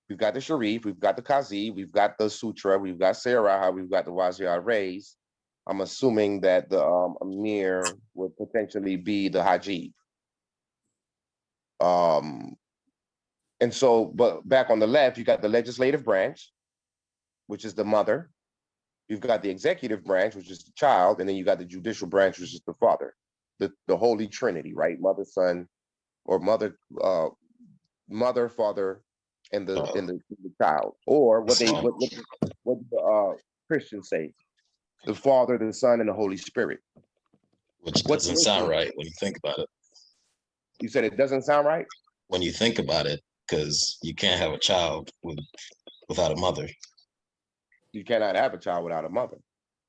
We've got the Sharif, we've got the Qazi, we've got the Sutra, we've got Sayaraha, we've got the Wazir al-Raiz. I'm assuming that the Amir would potentially be the Hajib. And so, but back on the left, you got the legislative branch, which is the mother. You've got the executive branch, which is the child, and then you got the judicial branch, which is the father. The Holy Trinity, right? Mother, son, or mother, father, and the child, or what the Christians say, the Father, the Son, and the Holy Spirit. Which doesn't sound right when you think about it. You said it doesn't sound right? When you think about it, because you can't have a child without a mother. You cannot have a child without a mother.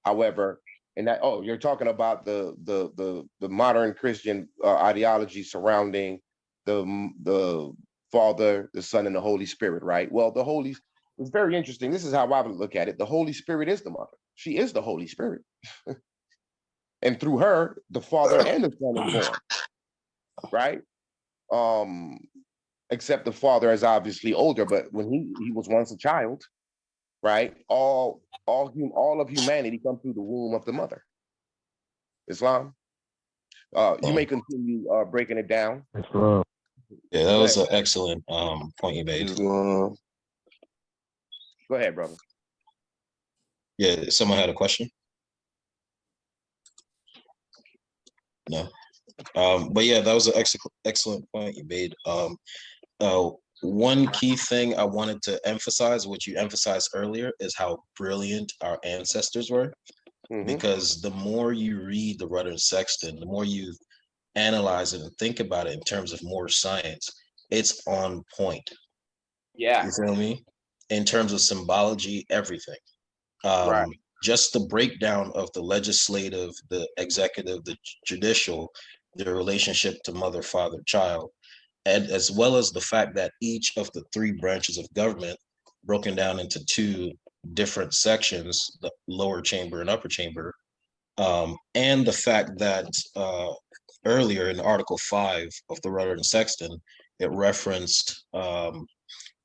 However, you're talking about the modern Christian ideology surrounding the Father, the Son, and the Holy Spirit, right? Well, it's very interesting. This is how I would look at it. The Holy Spirit is the mother. She is the Holy Spirit. And through her, the Father and the Son are born, right? Except the Father is obviously older, but when he was once a child, right? All of humanity comes through the womb of the mother. Islam. You may continue breaking it down. Islam. Yeah, that was an excellent point you made. Go ahead, brother. Yeah, someone had a question? No. But yeah, that was an excellent point you made. One key thing I wanted to emphasize, which you emphasized earlier, is how brilliant our ancestors were. Mm-hmm. Because the more you read the Rudder and Sextant, the more you analyze it and think about it in terms of Moorish science, it's on point. Yeah. You feel me? In terms of symbology, everything. Right. Just the breakdown of the legislative, the executive, the judicial, their relationship to mother, father, child, and as well as the fact that each of the three branches of government broken down into two different sections, the lower chamber and upper chamber, and the fact that earlier in Article 5 of the Rudder and Sextant, it referenced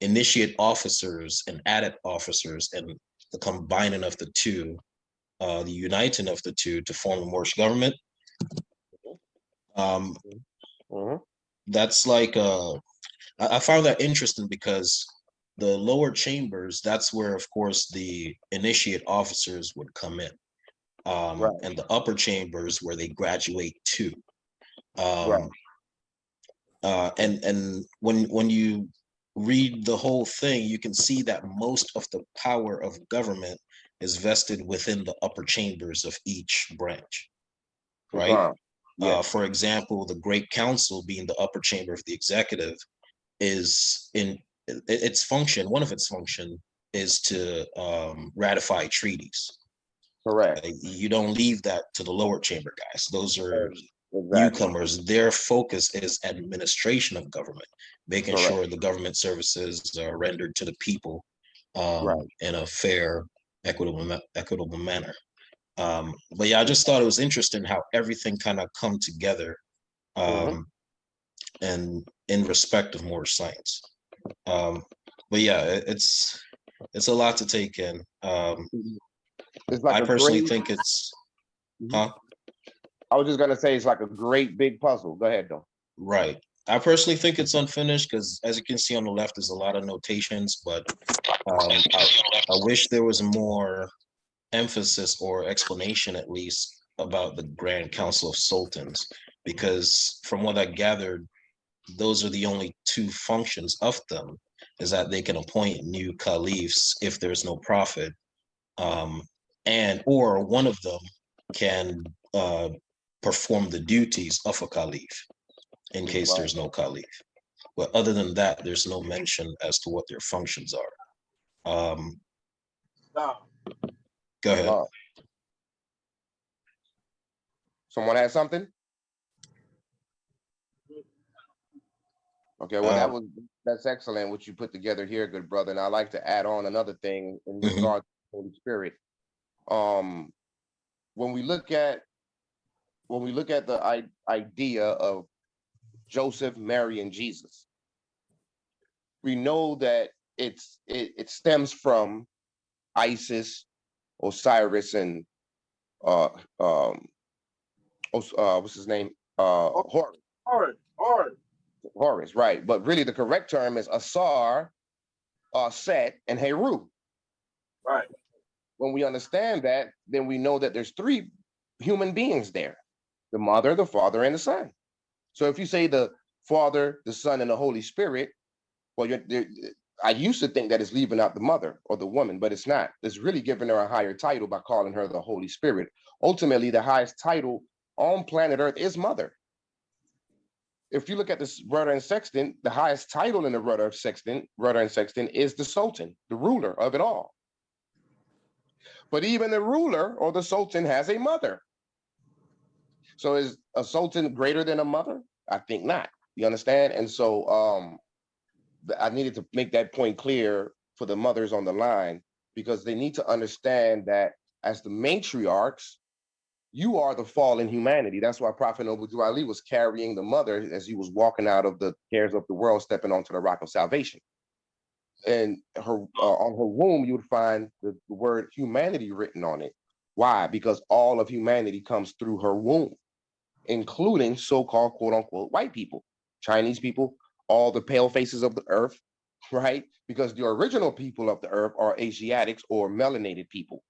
initiate officers and adept officers, and the combining of the two, the uniting of the two to form the Moorish government. That's like I found that interesting because the lower chambers, that's where, of course, the initiate officers would come in, and the upper chambers where they graduate to. And when you read the whole thing, you can see that most of the power of government is vested within the upper chambers of each branch, right? For example, the Great Council, being the upper chamber of the executive, is in its function. One of its function is to ratify treaties. Correct. You don't leave that to the lower chamber guys. Those are newcomers. Their focus is administration of government, making sure the government services are rendered to the people in a fair, equitable manner. But yeah, I just thought it was interesting how everything kind of come together, and in respect of Moorish science. But yeah, it's a lot to take in. It's like I personally think it's, I was just gonna say it's like a great big puzzle. Go ahead, though. Right. I personally think it's unfinished because, as you can see on the left, there's a lot of notations, but I wish there was more emphasis or explanation, at least, about the Grand Council of Sultans, because from what I gathered, those are the only two functions of them, is that they can appoint new caliphs if there's no prophet, and or one of them can perform the duties of a caliph in case there's no caliph. But other than that, there's no mention as to what their functions are. Go ahead. Someone has something? Okay, well, that's excellent what you put together here, good brother. And I'd like to add on another thing in regard to the Holy Spirit. When we look at the idea of Joseph, Mary, and Jesus, we know that it stems from Isis, Osiris, and what's his name? Horus, right? But really, the correct term is Asar, Set, and Heru. Right. When we understand that, then we know that there's three human beings there: the Mother, the Father, and the Son. So if you say the Father, the Son, and the Holy Spirit, well, I used to think that it's leaving out the mother or the woman, but it's not. It's really giving her a higher title by calling her the Holy Spirit. Ultimately, the highest title on planet Earth is Mother. If you look at this Rudder and Sextant, the highest title in the Rudder and Sextant is the Sultan, the ruler of it all. But even the ruler or the Sultan has a mother. So is a Sultan greater than a mother? I think not. You understand? And so I needed to make that point clear for the mothers on the line, because they need to understand that as the matriarchs, you are the fallen humanity. That's why Prophet Noble Drew Ali was carrying the mother as he was walking out of the cares of the world, stepping onto the rock of salvation. And her on her womb, you would find the word humanity written on it. Why? Because all of humanity comes through her womb, including so-called quote unquote white people, Chinese people, all the pale faces of the earth, right? Because the original people of the earth are Asiatics or melanated people,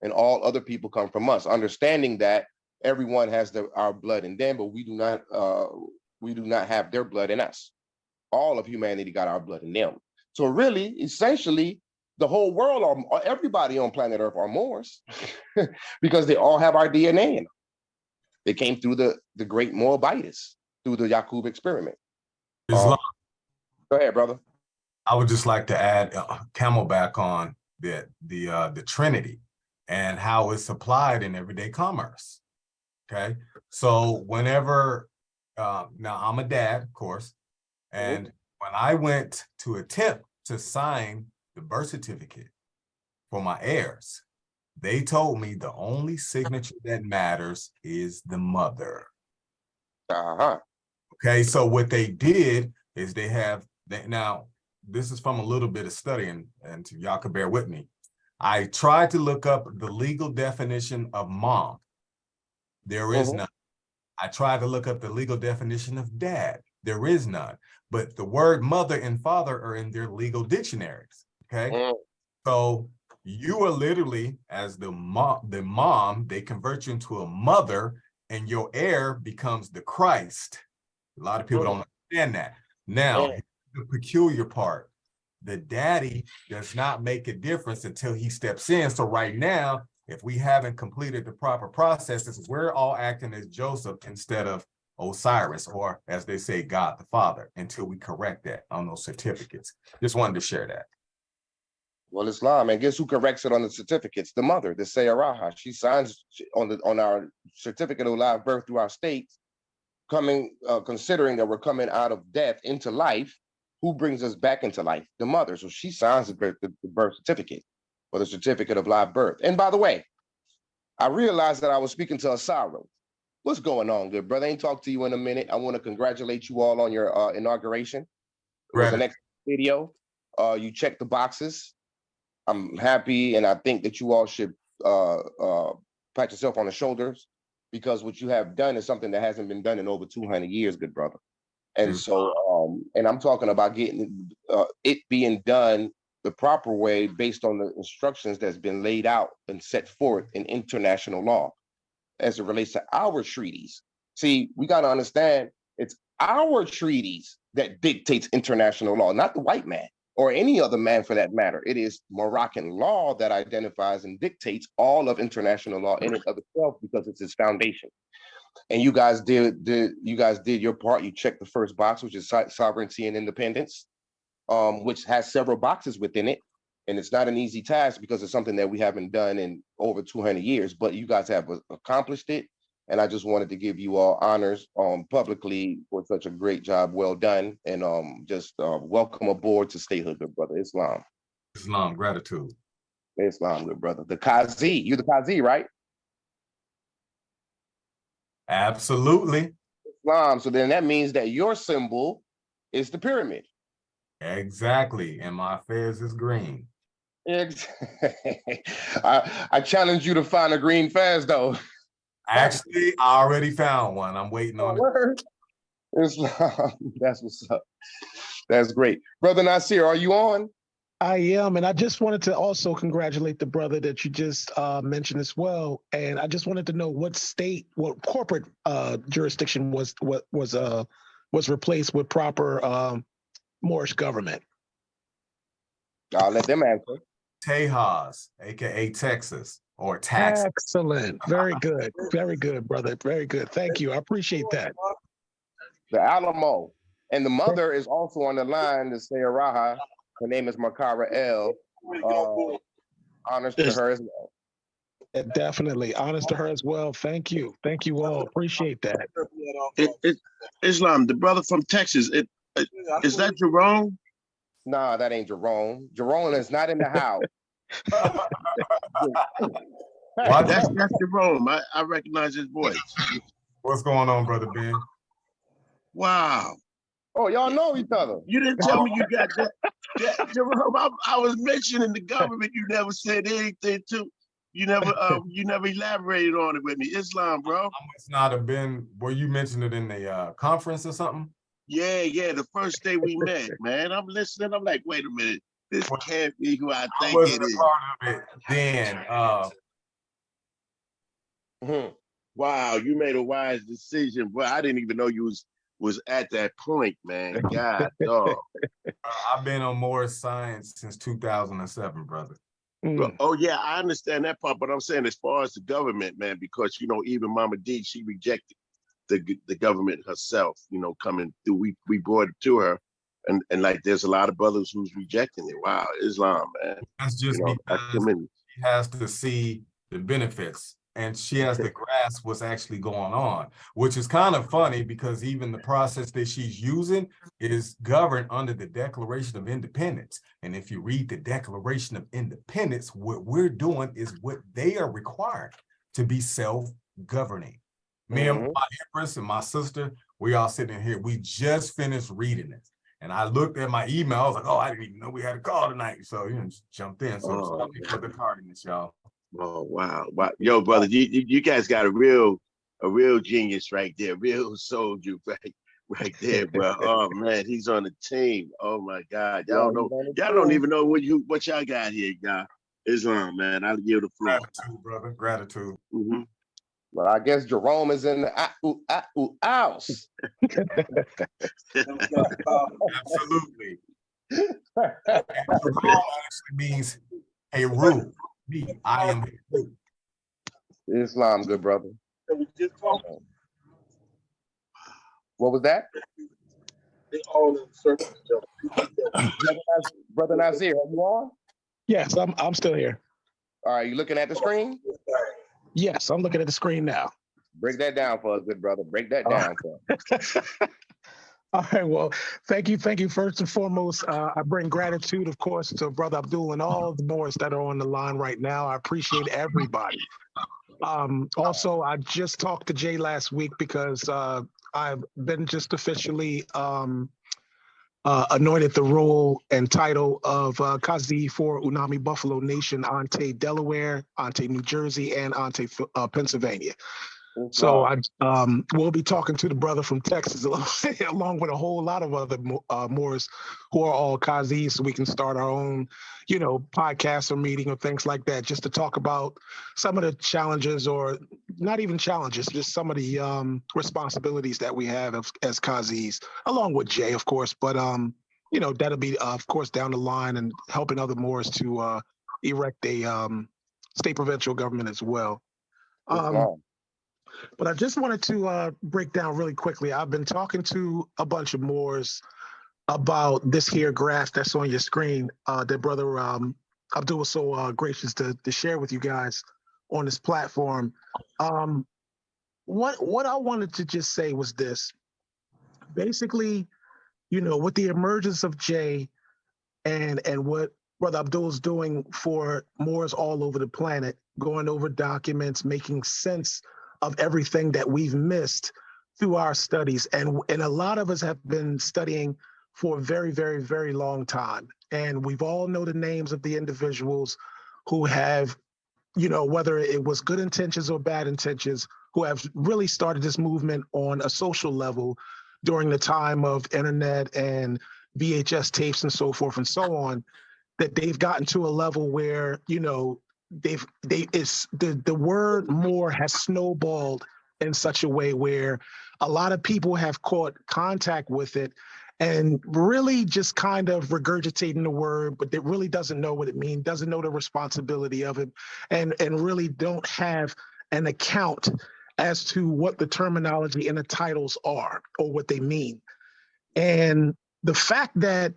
and all other people come from us. Understanding that everyone has our blood in them, but we do not have their blood in us. All of humanity got our blood in them. So really, essentially, the whole world, or everybody on planet Earth are Moors, because they all have our DNA in them. They came through the great Moabites, through the Yaqub experiment. Islam. Go ahead, brother. I would just like to add Camelback on the Trinity and how it's applied in everyday commerce. Okay, so whenever now I'm a dad, of course, and when I went to attempt to sign the birth certificate for my heirs, they told me the only signature that matters is the mother. Uh-huh. Okay, so what they did is now this is from a little bit of studying, and y'all can bear with me. I tried to look up the legal definition of mom. There is none. I tried to look up the legal definition of dad. There is none. But the word mother and father are in their legal dictionaries. Okay. So you are literally, as the mom, they convert you into a mother, and your heir becomes the Christ. A lot of people don't understand that. Now, the peculiar part, the daddy does not make a difference until he steps in. So right now, if we haven't completed the proper processes, we're all acting as Joseph instead of Osiris, or as they say, God the Father, until we correct that on those certificates. Just wanted to share that. Well, Islam, and guess who corrects it on the certificates? The mother, the Sayaraha. She signs on our certificate of live birth through our states, considering that we're coming out of death into life. Who brings us back into life? The mother. So she signs the birth certificate, or the certificate of live birth. And by the way, I realized that I was speaking to Asaro. What's going on, good brother? I ain't talked to you in a minute. I want to congratulate you all on your inauguration. It was an excellent video. You checked the boxes. I'm happy, and I think that you all should pat yourself on the shoulders, because what you have done is something that hasn't been done in over 200 years, good brother. And so, and I'm talking about getting it being done the proper way based on the instructions that's been laid out and set forth in international law as it relates to our treaties. See, we got to understand it's our treaties that dictates international law, not the white man or any other man for that matter. It is Moroccan law that identifies and dictates all of international law in and of itself, because it's its foundation. And you guys did your part. You checked the first box, which is sovereignty and independence, which has several boxes within it. And it's not an easy task, because it's something that we haven't done in over 200 years, but you guys have accomplished it. And I just wanted to give you all honors publicly for such a great job. Well done. And just welcome aboard to statehood, good brother. Islam. Islam, gratitude. Islam, good brother. The Qazi, you the Qazi, right? Absolutely. Islam. So then that means that your symbol is the pyramid. Exactly. And my fez is green. I challenge you to find a green fez, though. Actually, I already found one. I'm waiting on it. Islam. That's what's up. That's great. Brother Nasir, are you on? I am, and I just wanted to also congratulate the brother that you just mentioned as well. And I just wanted to know what corporate jurisdiction was replaced with proper Moorish government. I'll let them answer. Tejas, aka Texas, or tax. Excellent. Very good. Very good, brother. Very good. Thank you. I appreciate that. The Alamo. And the mother is also on the line to say Araha. Her name is Makara El. Honors to her as well. Definitely. Honors to her as well. Thank you. Thank you all. Appreciate that. Islam, the brother from Texas, is that Jerome? Nah, that ain't Jerome. Jerome is not in the house. What? That's Jerome. I recognize his voice. What's going on, Brother Ben? Wow. Oh, y'all know each other. You didn't tell me you got that. Jerome, I was mentioning the government. You never said anything to. You never elaborated on it with me. Islam, bro. I must not have been. Were you mentioning it in the conference or something? Yeah. The first day we met, man. I'm listening. I'm like, wait a minute. This can't be who I think it is. Part of it then. Wow, you made a wise decision, boy. I didn't even know you was at that point, man. God, dog. I've been on Moorish science since 2007, brother. Oh yeah, I understand that part, but I'm saying as far as the government, man, because even Mama D, she rejected the government herself, coming through. We brought it to her, and like there's a lot of brothers who's rejecting it. Wow, Islam, man. That's just because she has to see the benefits, and she has to grasp what's actually going on, which is kind of funny because even the process that she's using is governed under the Declaration of Independence. And if you read the Declaration of Independence, what we're doing is what they are required to be self-governing, Me and my empress and my sister, we all sitting here. We just finished reading it. And I looked at my email. I was like, oh, I didn't even know we had a call tonight. So, just jumped in. So, sorry for the tardiness, y'all. Oh, wow. Wow. Yo, brother, you guys got a real genius right there. Real soldier right there, bro. Oh, man, he's on the team. Oh, my God. Y'all don't even know what y'all got here, y'all. Islam, man. I'll yield the floor. Gratitude, brother. Gratitude. Mm-hmm. Well, I guess Jerome is in the house. Absolutely. And Jerome actually means Heru. Me, I am Heru. Islam, good brother. What was that? Brother Nazir, are you on? Yes, I'm still here. All right, you looking at the screen? Yes, I'm looking at the screen now. Break that down for us, good brother. Break that down for us. All right, well, thank you. First and foremost, I bring gratitude, of course, to Brother Abdul and all the Moors that are on the line right now. I appreciate everybody. Also, I just talked to Jay last week because I've been just officially anointed the role and title of Kazi for Unami Buffalo Nation, Ante Delaware, Ante New Jersey, and Ante Pennsylvania. So I will be talking to the brother from Texas along with a whole lot of other Moors who are all Kazis, so we can start our own, podcast or meeting or things like that, just to talk about some of the challenges, or not even challenges, just some of the responsibilities that we have as Kazis, along with Jay, of course. But that'll be of course down the line, and helping other Moors to erect a state provincial government as well. But I just wanted to break down really quickly. I've been talking to a bunch of Moors about this here graph that's on your screen that Brother Abdul was so gracious to share with you guys on this platform. What I wanted to just say was this. Basically, with the emergence of Jay and what Brother Abdul is doing for Moors all over the planet, going over documents, making sense of everything that we've missed through our studies. And a lot of us have been studying for a very, very, very long time. And we've all know the names of the individuals who have, whether it was good intentions or bad intentions, who have really started this movement on a social level during the time of internet and VHS tapes and so forth and so on, that they've gotten to a level where, the word more has snowballed in such a way where a lot of people have caught contact with it and really just kind of regurgitating the word, but that really doesn't know what it means, doesn't know the responsibility of it, and really don't have an account as to what the terminology and the titles are or what they mean. And the fact that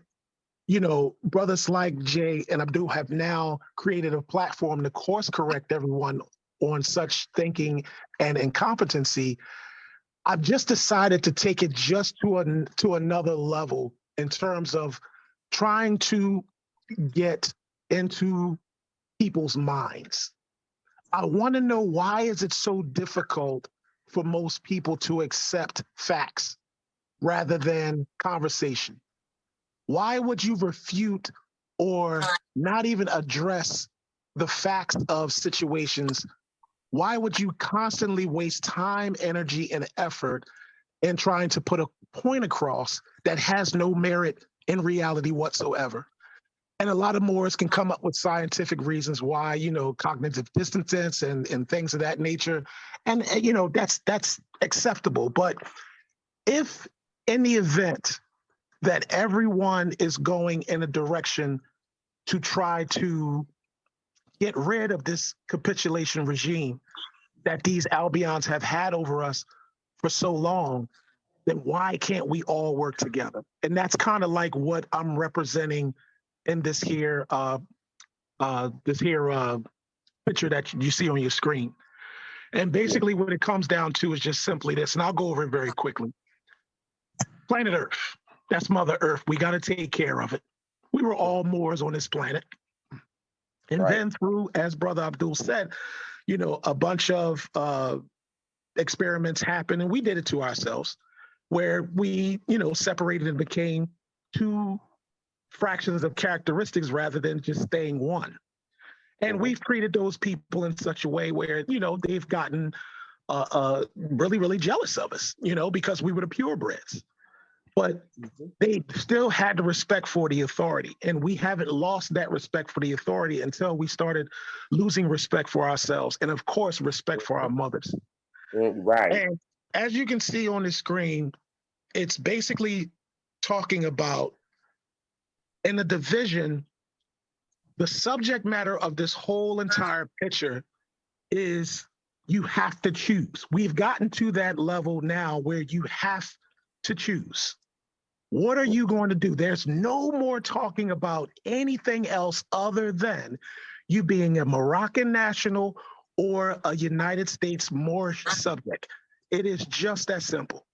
brothers like Jay and Abdul have now created a platform to course correct everyone on such thinking and incompetency, I've just decided to take it just to another level in terms of trying to get into people's minds. I want to know, why is it so difficult for most people to accept facts rather than conversation? Why would you refute or not even address the facts of situations? Why would you constantly waste time, energy, and effort in trying to put a point across that has no merit in reality whatsoever? And a lot of Moors can come up with scientific reasons why, cognitive dissonance and things of that nature. And, that's acceptable. But if in the event that everyone is going in a direction to try to get rid of this capitulation regime that these Albions have had over us for so long, then why can't we all work together? And that's kind of like what I'm representing in this here picture that you see on your screen. And basically what it comes down to is just simply this, and I'll go over it very quickly. Planet Earth. That's Mother Earth. We got to take care of it. We were all Moors on this planet. And then through, as Brother Abdul said, a bunch of experiments happened, and we did it to ourselves, where we, separated and became two fractions of characteristics rather than just staying one. And we've treated those people in such a way where, they've gotten really, really jealous of us, because we were the purebreds. But they still had the respect for the authority. And we haven't lost that respect for the authority until we started losing respect for ourselves. And of course, respect for our mothers. Right. And as you can see on the screen, it's basically talking about in the division, the subject matter of this whole entire picture is you have to choose. We've gotten to that level now where you have to choose. What are you going to do? There's no more talking about anything else other than you being a Moroccan national or a United States Moorish subject. It is just that simple.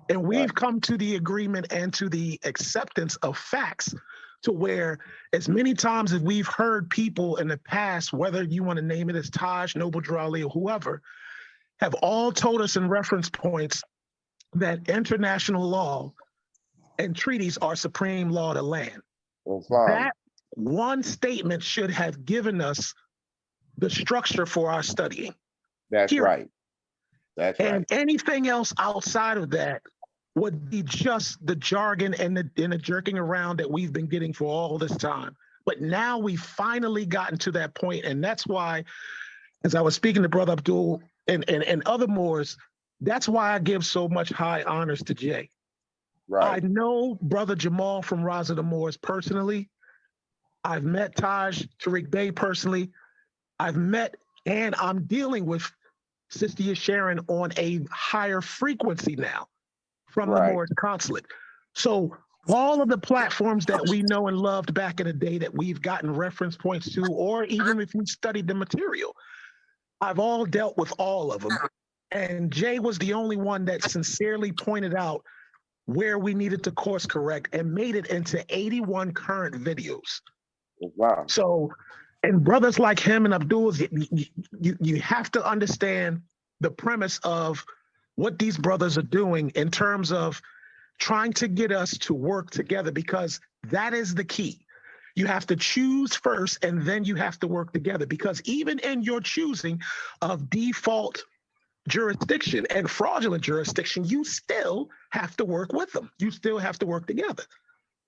And we've come to the agreement and to the acceptance of facts to where as many times as we've heard people in the past, whether you want to name it as Taj, Noble Drew Ali, or whoever, have all told us in reference points that international law and treaties are supreme law of the land. That one statement should have given us the structure for our studying. That's right. That's right. And anything else outside of that would be just the jargon and the jerking around that we've been getting for all this time. But now we've finally gotten to that point, and that's why, as I was speaking to Brother Abdul and other Moors, that's why I give so much high honors to Jay. Right. I know Brother Jamal from Rise of the Moors personally. I've met Taj Tariq Bey personally. I've met and I'm dealing with Sister Sharon on a higher frequency now from the Moorish consulate. So all of the platforms that we know and loved back in the day that we've gotten reference points to, or even if we studied the material, I've all dealt with all of them. And Jay was the only one that sincerely pointed out where we needed to course correct and made it into 81 current videos. Wow. So, and brothers like him and Abdul, you have to understand the premise of what these brothers are doing in terms of trying to get us to work together, because that is the key. You have to choose first, and then you have to work together, because even in your choosing of default jurisdiction and fraudulent jurisdiction, you still have to work with them. You still have to work together.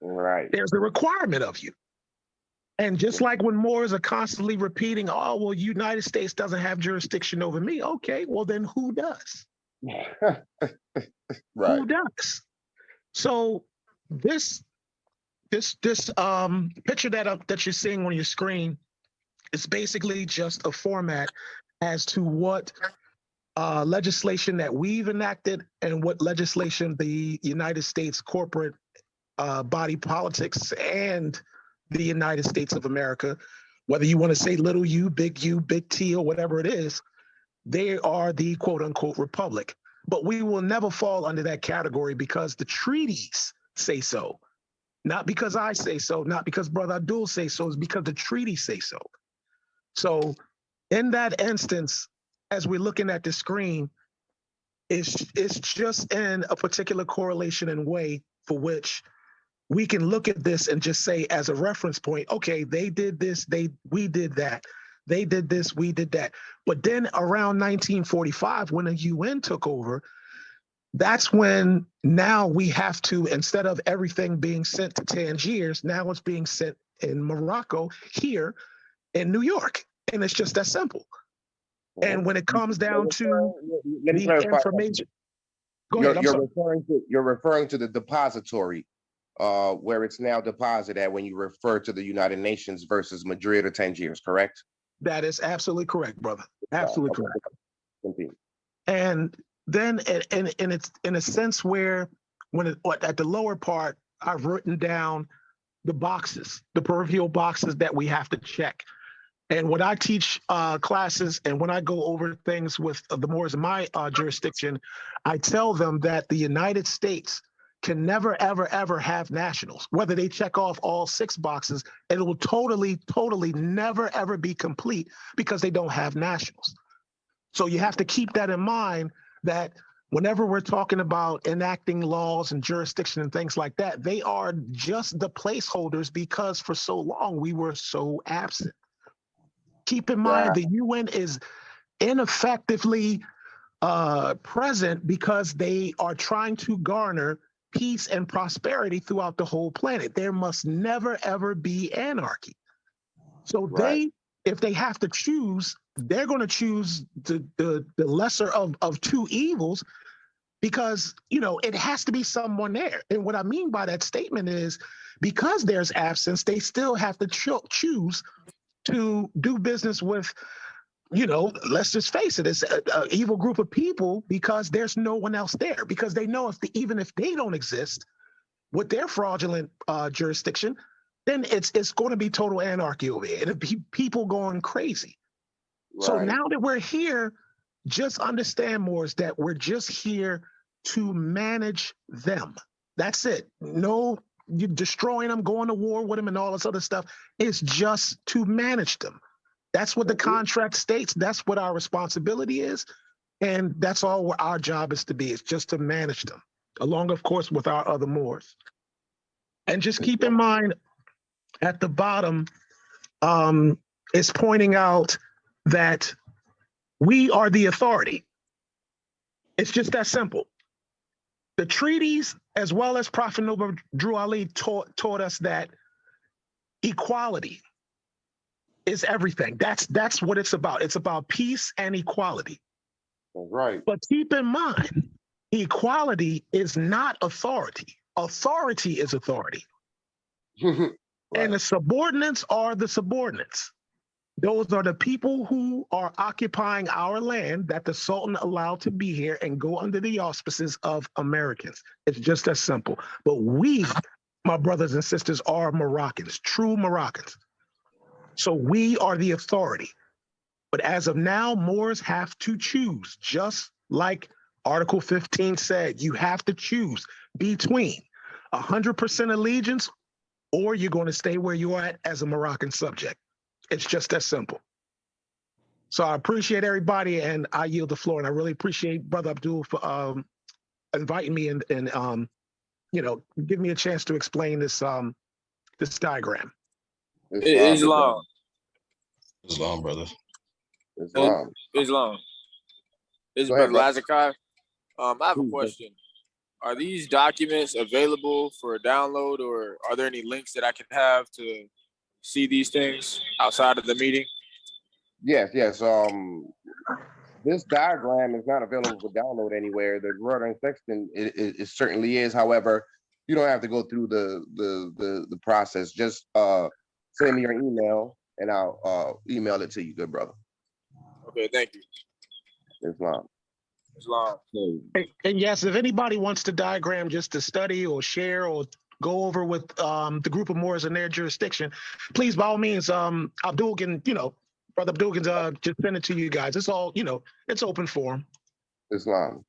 Right. There's a requirement of you. And just like when Moors are constantly repeating, oh, well, United States doesn't have jurisdiction over me. Okay, well, then who does? Right. Who does? So this picture that you're seeing on your screen is basically just a format as to what legislation that we've enacted and what legislation the United States corporate body politics and the United States of America, whether you want to say little U, big T, or whatever it is, they are the quote unquote republic. But we will never fall under that category because the treaties say so. Not because I say so, not because Brother Abdul say so, it's because the treaties say so. So in that instance, as we're looking at the screen, it's just in a particular correlation and way for which we can look at this and just say as a reference point, okay, they did this, we did that. They did this, we did that. But then around 1945, when the UN took over, that's when now we have to, instead of everything being sent to Tangiers, now it's being sent in Morocco, here in New York. And it's just that simple. And when it comes down to the information, go ahead. You're referring to the depository, where it's now deposited at when you refer to the United Nations versus Madrid or Tangiers, correct? That is absolutely correct, brother. Absolutely correct. Indeed. And then, and it's in a sense where at the lower part, I've written down the boxes, the peripheral boxes that we have to check. And when I teach classes and when I go over things with the Moors in my jurisdiction, I tell them that the United States can never, ever, ever have nationals. Whether they check off all 6 boxes, it will totally, totally never, ever be complete because they don't have nationals. So you have to keep that in mind, that whenever we're talking about enacting laws and jurisdiction and things like that, they are just the placeholders because for so long we were so absent. Keep in mind, the UN is ineffectively present because they are trying to garner peace and prosperity throughout the whole planet. There must never, ever be anarchy. So if they have to choose, they're going to choose the lesser of two evils, because, you know, it has to be someone there. And what I mean by that statement is, because there's absence, they still have to choose to do business with, you know, let's just face it, it's an evil group of people, because there's no one else there. Because they know even if they don't exist with their fraudulent jurisdiction, then it's going to be total anarchy over here. It'll be people going crazy. So now that we're here, just understand, Moors, that we're just here to manage them. That's it. No, you're destroying them, going to war with them, and all this other stuff. It's just to manage them. That's what the contract states. That's what our responsibility is. And that's all our job is to be. It's just to manage them, along, of course, with our other Moors. And just keep in mind, at the bottom, it's pointing out that we are the authority. It's just that simple. The treaties, as well as Prophet Noble Drew Ali taught us that equality is everything. That's what it's about. It's about peace and equality. Right. But keep in mind, equality is not authority. Authority is authority. And the subordinates are the subordinates. Those are the people who are occupying our land that the Sultan allowed to be here and go under the auspices of Americans. It's just that simple. But we, my brothers and sisters, are Moroccans, true Moroccans. So we are the authority. But as of now, Moors have to choose, just like Article 15 said, you have to choose between 100% allegiance, or you're going to stay where you are at as a Moroccan subject. It's just that simple. So I appreciate everybody, and I yield the floor. And I really appreciate Brother Abdul for inviting me and you know, give me a chance to explain this this diagram. Islam. Islam, brother. Islam. Islam. This is Go ahead, Brother brother. Lazakai. I have a question. Are these documents available for download, or are there any links that I can have to see these things outside of the meeting? Yes. This diagram is not available for download anywhere. The Rudder and Sextant, it certainly is. However, you don't have to go through the process. Just send me your email, and I'll email it to you, good brother. Okay, thank you. Islam. And yes, if anybody wants to diagram just to study or share or go over with the group of Moors in their jurisdiction, please, by all means, Abdul can, you know, Brother Abdul can just send it to you guys. It's all, you know, it's open forum. Islam.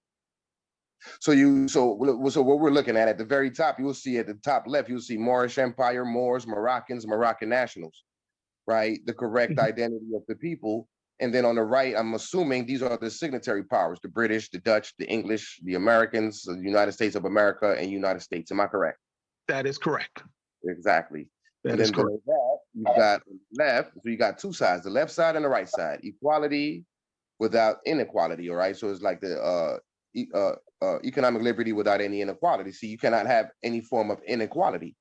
So what we're looking at the very top, you will see at the top left, you'll see Moorish Empire, Moors, Moroccans, Moroccan nationals, right? The correct identity of the people. And then on the right, I'm assuming these are the signatory powers: the British, the Dutch, the English, the Americans, the United States of America, and United States. Am I correct? That is correct. Exactly. That is correct. Below that, you've got left, so you got two sides, the left side and the right side. Equality without inequality, all right? So it's like the economic liberty without any inequality. See, you cannot have any form of inequality.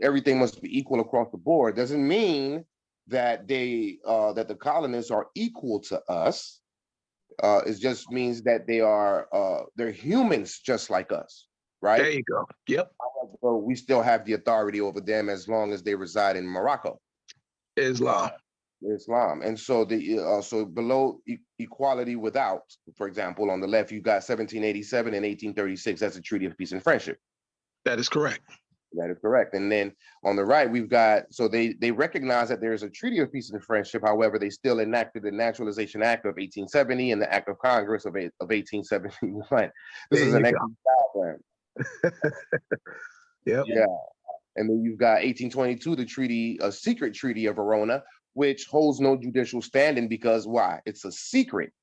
Everything must be equal across the board. Doesn't mean that that the colonists are equal to us. It just means that they're humans just like us, right? There you go. Yep. So we still have the authority over them as long as they reside in Morocco. Islam. And so so below equality without, for example, on the left you got 1787 and 1836. That's a Treaty of Peace and Friendship. That is correct. That is correct. And then on the right, we've got, so they recognize that there's a Treaty of Peace and Friendship. However, they still enacted the Naturalization Act of 1870 and the Act of Congress of 1871. This is an excellent diagram. Yep. Yeah. And then you've got 1822, the secret Treaty of Verona, which holds no judicial standing because why? It's a secret,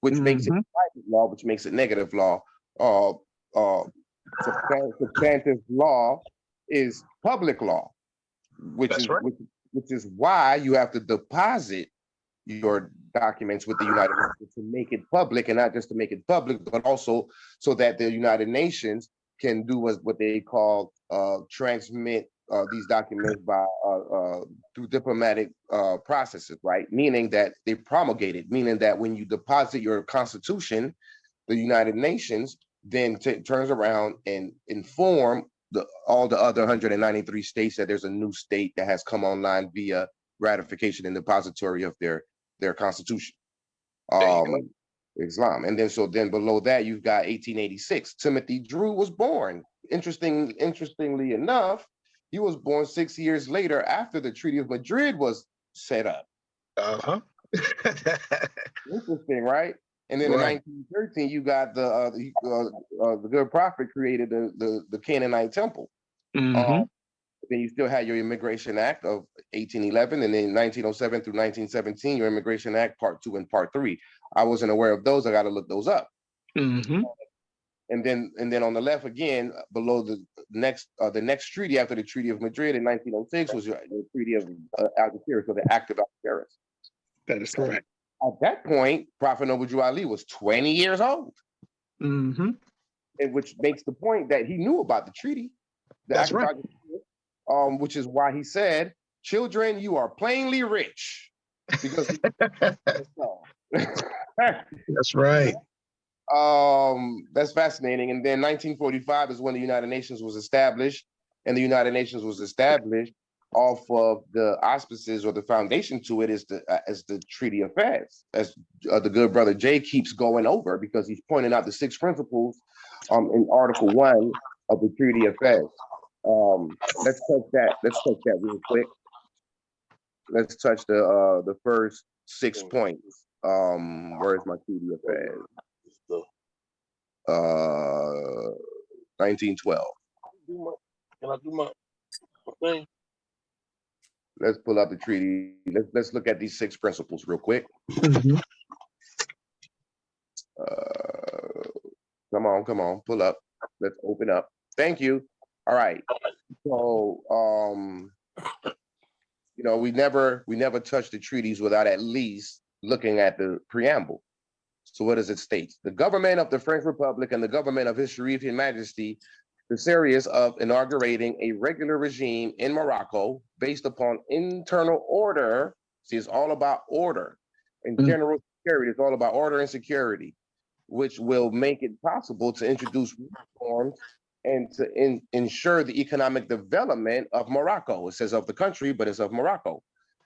which makes it private law, which makes it negative law. Substantive law is public law, which is why you have to deposit your documents with the United Nations to make it public, and not just to make it public, but also so that the United Nations can do what they call transmit these documents by through diplomatic processes, right? Meaning that they promulgate it, meaning that when you deposit your constitution, the United Nations then turns around and inform all the other 193 states that there's a new state that has come online via ratification and depository of their constitution. Islam. And then below that, you've got 1886. Timothy Drew was born. Interestingly enough, he was born 6 years later after the Treaty of Madrid was set up. Interesting, right? And then in 1913, you got the good prophet created the Canaanite temple. Then you still had your Immigration Act of 1811, and then 1907 through 1917, your Immigration Act Part 2 and Part 3. I wasn't aware of those. I got to look those up. And then on the left again, below the next treaty after the Treaty of Madrid in 1906 was the Treaty of Algeciras, so the Act of Algeciras. That is correct. At that point, Prophet Noble Ali was 20 years old, and which makes the point that he knew about the treaty. That's right. Which is why he said, "Children, you are plainly rich," because that's right. That's fascinating. And then 1945 is when the United Nations was established, and the United Nations was established off of the auspices, or the foundation to it is the Treaty of Fez, as the good brother Jay keeps going over, because he's pointing out the 6 principles in Article 1 of the Treaty of Fez. Let's touch that real quick. Let's touch the first 6 points. Where's my Treaty of Fez? 1912. Can I do my thing? Let's pull up the treaty. Let's look at these 6 principles real quick. Come on, pull up. Let's open up. Thank you. All right. So, we never touch the treaties without at least looking at the preamble. So what does it state? The government of the French Republic and the government of His Sharifian Majesty desirous of inaugurating a regular regime in Morocco based upon internal order. See, it's all about order and general security. It's all about order and security, which will make it possible to introduce reforms and to ensure the economic development of Morocco. It says of the country, but it's of Morocco.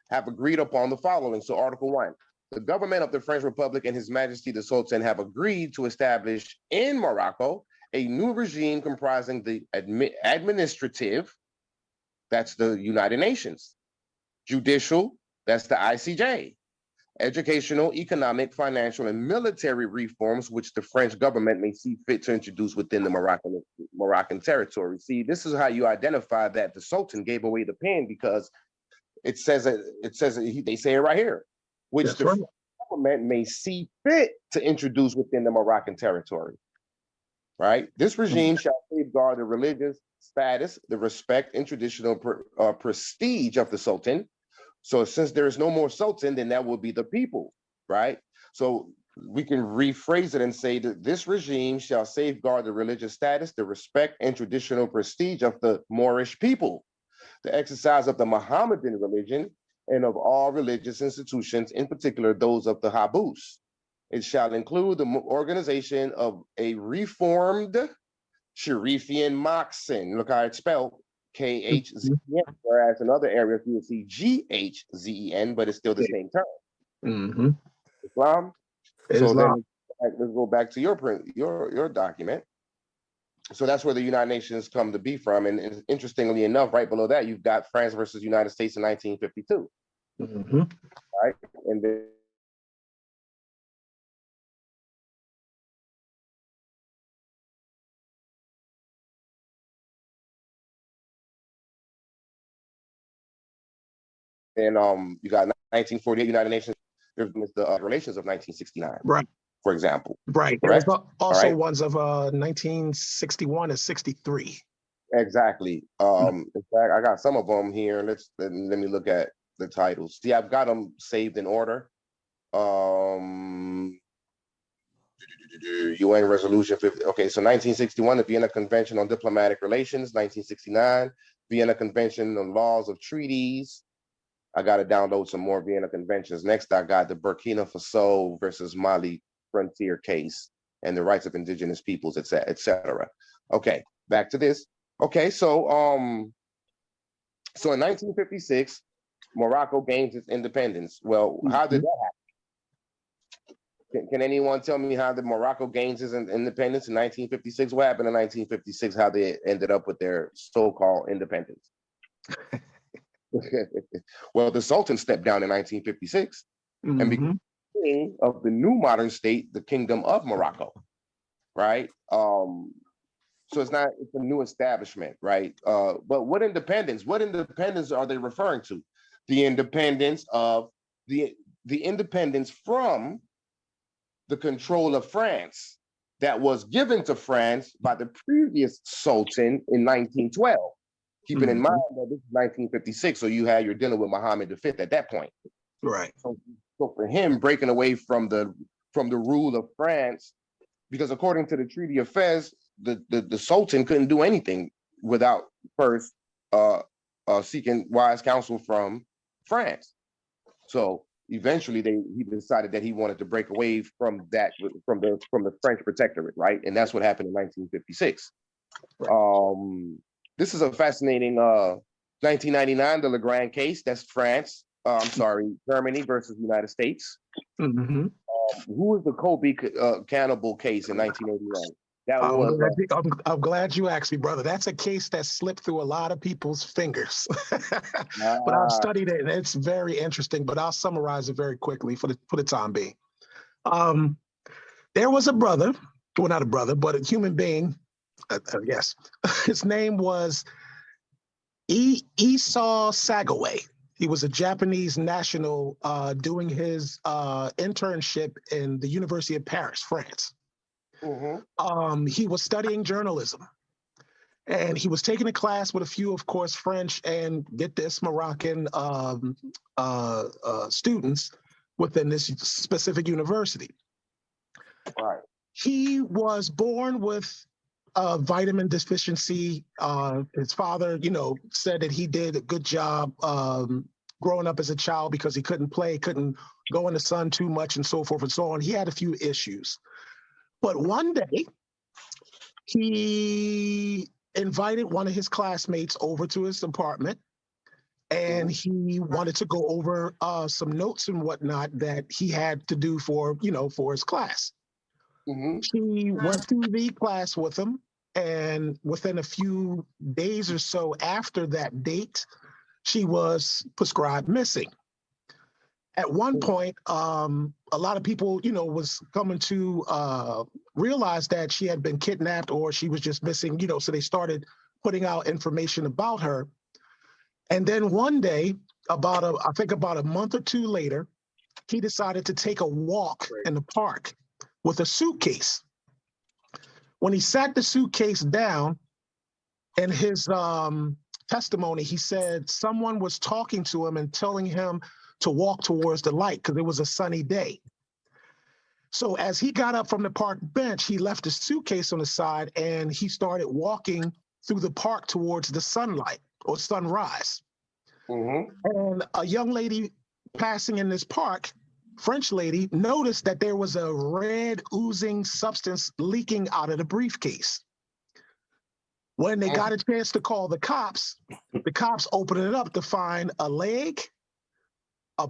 Have agreed upon the following. So Article 1, the government of the French Republic and His Majesty the Sultan have agreed to establish in Morocco a new regime comprising the administrative, that's the United Nations, judicial, that's the ICJ, educational, economic, financial, and military reforms which the French government may see fit to introduce within the Moroccan territory. See, this is how you identify that the Sultan gave away the pen, because they say it right here, which the French government may see fit to introduce within the Moroccan territory. Right? This regime shall safeguard the religious status, the respect, and traditional prestige of the Sultan. So since there is no more Sultan, then that will be the people, right? So we can rephrase it and say that this regime shall safeguard the religious status, the respect, and traditional prestige of the Moorish people, the exercise of the Mohammedan religion, and of all religious institutions, in particular those of the Habus. It shall include the organization of a reformed Sharifian Moxen. Look how it's spelled, Khzen, whereas in other areas you will see Ghzen, but it's still the same term. Islam. So then let's go back to your document. So that's where the United Nations come to be from. And interestingly enough, right below that, you've got France versus United States in 1952. Right? And then you got 1948 United Nations, there's the relations of 1969, Right. for example. Right. Correct? There was also right. ones of 1961 and 63. Exactly. In fact, I got some of them here. Let me look at the titles. See, I've got them saved in order. UN Resolution 50. Okay, so 1961, the Vienna Convention on Diplomatic Relations. 1969, Vienna Convention on Laws of Treaties. I got to download some more Vienna Conventions. Next, I got the Burkina Faso versus Mali frontier case and the rights of indigenous peoples, etc. Okay, back to this. Okay, so in 1956, Morocco gains its independence. Well, how did that happen? Can anyone tell me how the Morocco gains its independence in 1956? What happened in 1956? How they ended up with their so-called independence? Well, the Sultan stepped down in 1956 and became king of the new modern state, the Kingdom of Morocco, right? So it's a new establishment, right? But what independence are they referring to? The independence of the independence from the control of France that was given to France by the previous Sultan in 1912. Keeping in mind that this is 1956, so you're dealing with Muhammad V at that point. Right. So for him breaking away from the rule of France, because according to the Treaty of Fez, the Sultan couldn't do anything without first seeking wise counsel from France. So eventually he decided that he wanted to break away from the French protectorate, right? And that's what happened in 1956. Right. This is a fascinating 1999, the Legrand case. That's France. Germany versus United States. Who was the Kobe cannibal case in 1981? I'm glad you asked me, brother. That's a case that slipped through a lot of people's fingers. But I've studied it, and it's very interesting. But I'll summarize it very quickly for the time being. There was a brother, well, not a brother, but a human being. Yes, his name was Esau Sagaway. He was a Japanese national doing his internship in the University of Paris, France. He was studying journalism, and he was taking a class with a few, of course, French and, get this, Moroccan students within this specific university. Right. He was born with vitamin deficiency. His father, said that he did a good job growing up as a child because he couldn't play, couldn't go in the sun too much, and so forth and so on. He had a few issues. But one day, he invited one of his classmates over to his apartment, and he wanted to go over some notes and whatnot that he had to do for his class. She went through the class with him, and within a few days or so after that date, she was prescribed missing. At one point, a lot of people, was coming to realize that she had been kidnapped or she was just missing, so they started putting out information about her. And then one day, I think about a month or two later, he decided to take a walk in the park with a suitcase. When he sat the suitcase down, in his testimony, he said someone was talking to him and telling him to walk towards the light because it was a sunny day. So as he got up from the park bench, he left the suitcase on the side and he started walking through the park towards the sunlight or sunrise. And a young lady passing in this park, French lady, noticed that there was a red oozing substance leaking out of the briefcase. When they got a chance to call the cops opened it up to find a leg, a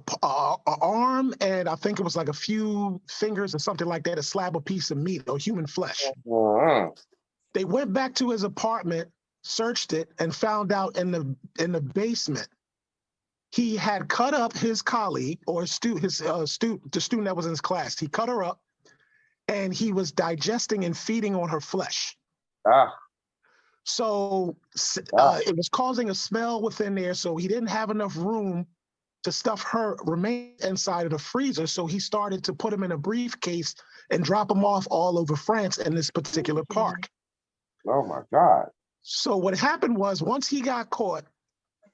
arm, and I think it was like a few fingers or something like that, a slab of piece of meat or human flesh. They went back to his apartment, searched it, and found out in the basement, he had cut up his colleague or the student that was in his class. He cut her up, and he was digesting and feeding on her flesh. So it was causing a smell within there, so he didn't have enough room to stuff her remains inside of the freezer. So he started to put them in a briefcase and drop them off all over France in this particular park. Oh my God. So what happened was once he got caught,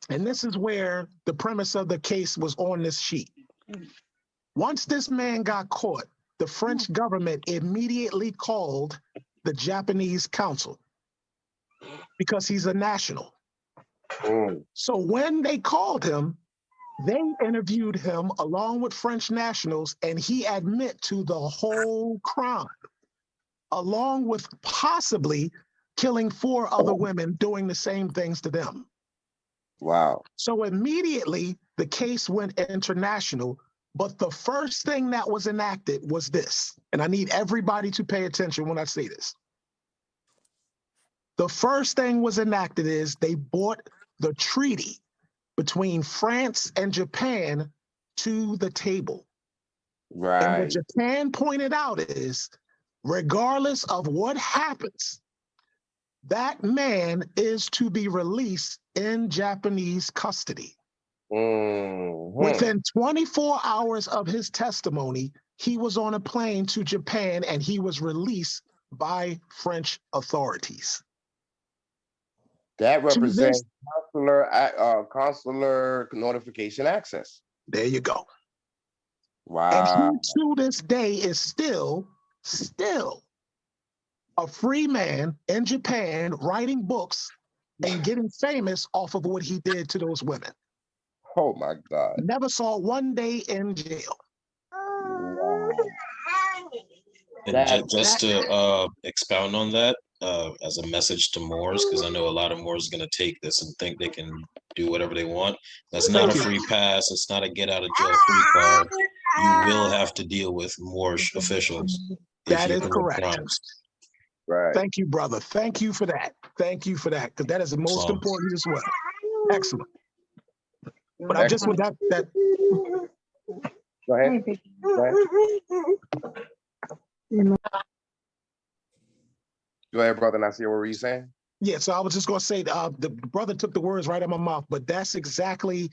and this is where the premise of the case was on this sheet. Once this man got caught, the French government immediately called the Japanese consul because he's a national. So when they called him, they interviewed him along with French nationals, and he admit to the whole crime, along with possibly killing 4 other women doing the same things to them. Wow. So immediately the case went international, but the first thing that was enacted was this, and I need everybody to pay attention when I say this. The first thing was enacted is they brought the treaty between France and Japan to the table. And what Right. Japan pointed out is, regardless of what happens, that man is to be released in Japanese custody. Within 24 hours of his testimony, he was on a plane to Japan and he was released by French authorities. That represents consular notification access. There you go. Wow. And he to this day is still a free man in Japan writing books and getting famous off of what he did to those women. Oh my God. Never saw one day in jail. Wow. And just to expound on that, as a message to Moors, because I know a lot of Moors are going to take this and think they can do whatever they want. That's not a free pass. It's not a get out of jail free card. You will have to deal with Moorish officials. That is correct. Crimes. Right. Thank you, brother. Thank you for that. Thank you for that, because that is the most important as well. Excellent. But I just want that. Go ahead. Go ahead, brother Nasir. What were you saying? Yeah, so I was just going to say, the brother took the words right out of my mouth, but that's exactly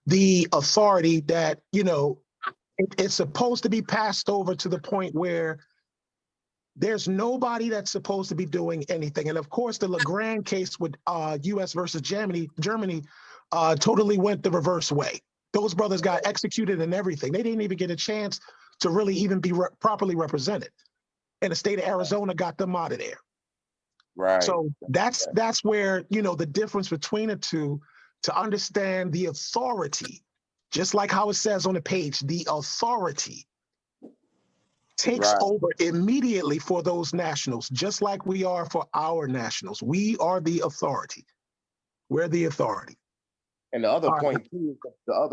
the authority that, it's supposed to be passed over to the point where there's nobody that's supposed to be doing anything. And of course, the Legrand case with US versus Germany totally went the reverse way. Those brothers got executed and everything. They didn't even get a chance to really even be properly represented. And the state of Arizona got them out of there. Right. So that's where, the difference between the two, to understand the authority, just like how it says on the page, the authority takes over immediately for those nationals, just like we are for our nationals. We are the authority. We're the authority. And the other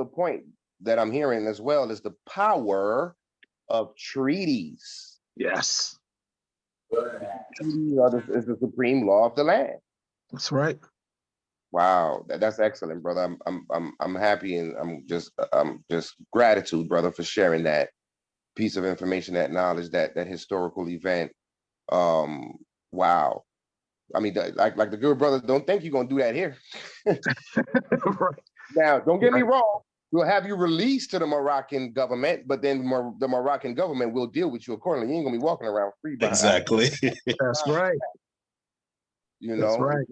point that I'm hearing as well is the power of treaties. Yes. Treaties is the supreme law of the land. That's right. Wow, that's excellent, brother. I'm happy, and I'm just gratitude, brother, for sharing that piece of information, that knowledge, that historical event. Wow. I mean, like the good brother, don't think you're gonna do that here. Right. Now, don't get me wrong. We'll have you released to the Moroccan government, but then the Moroccan government will deal with you accordingly. You ain't gonna be walking around free. Exactly. That's right. That's right.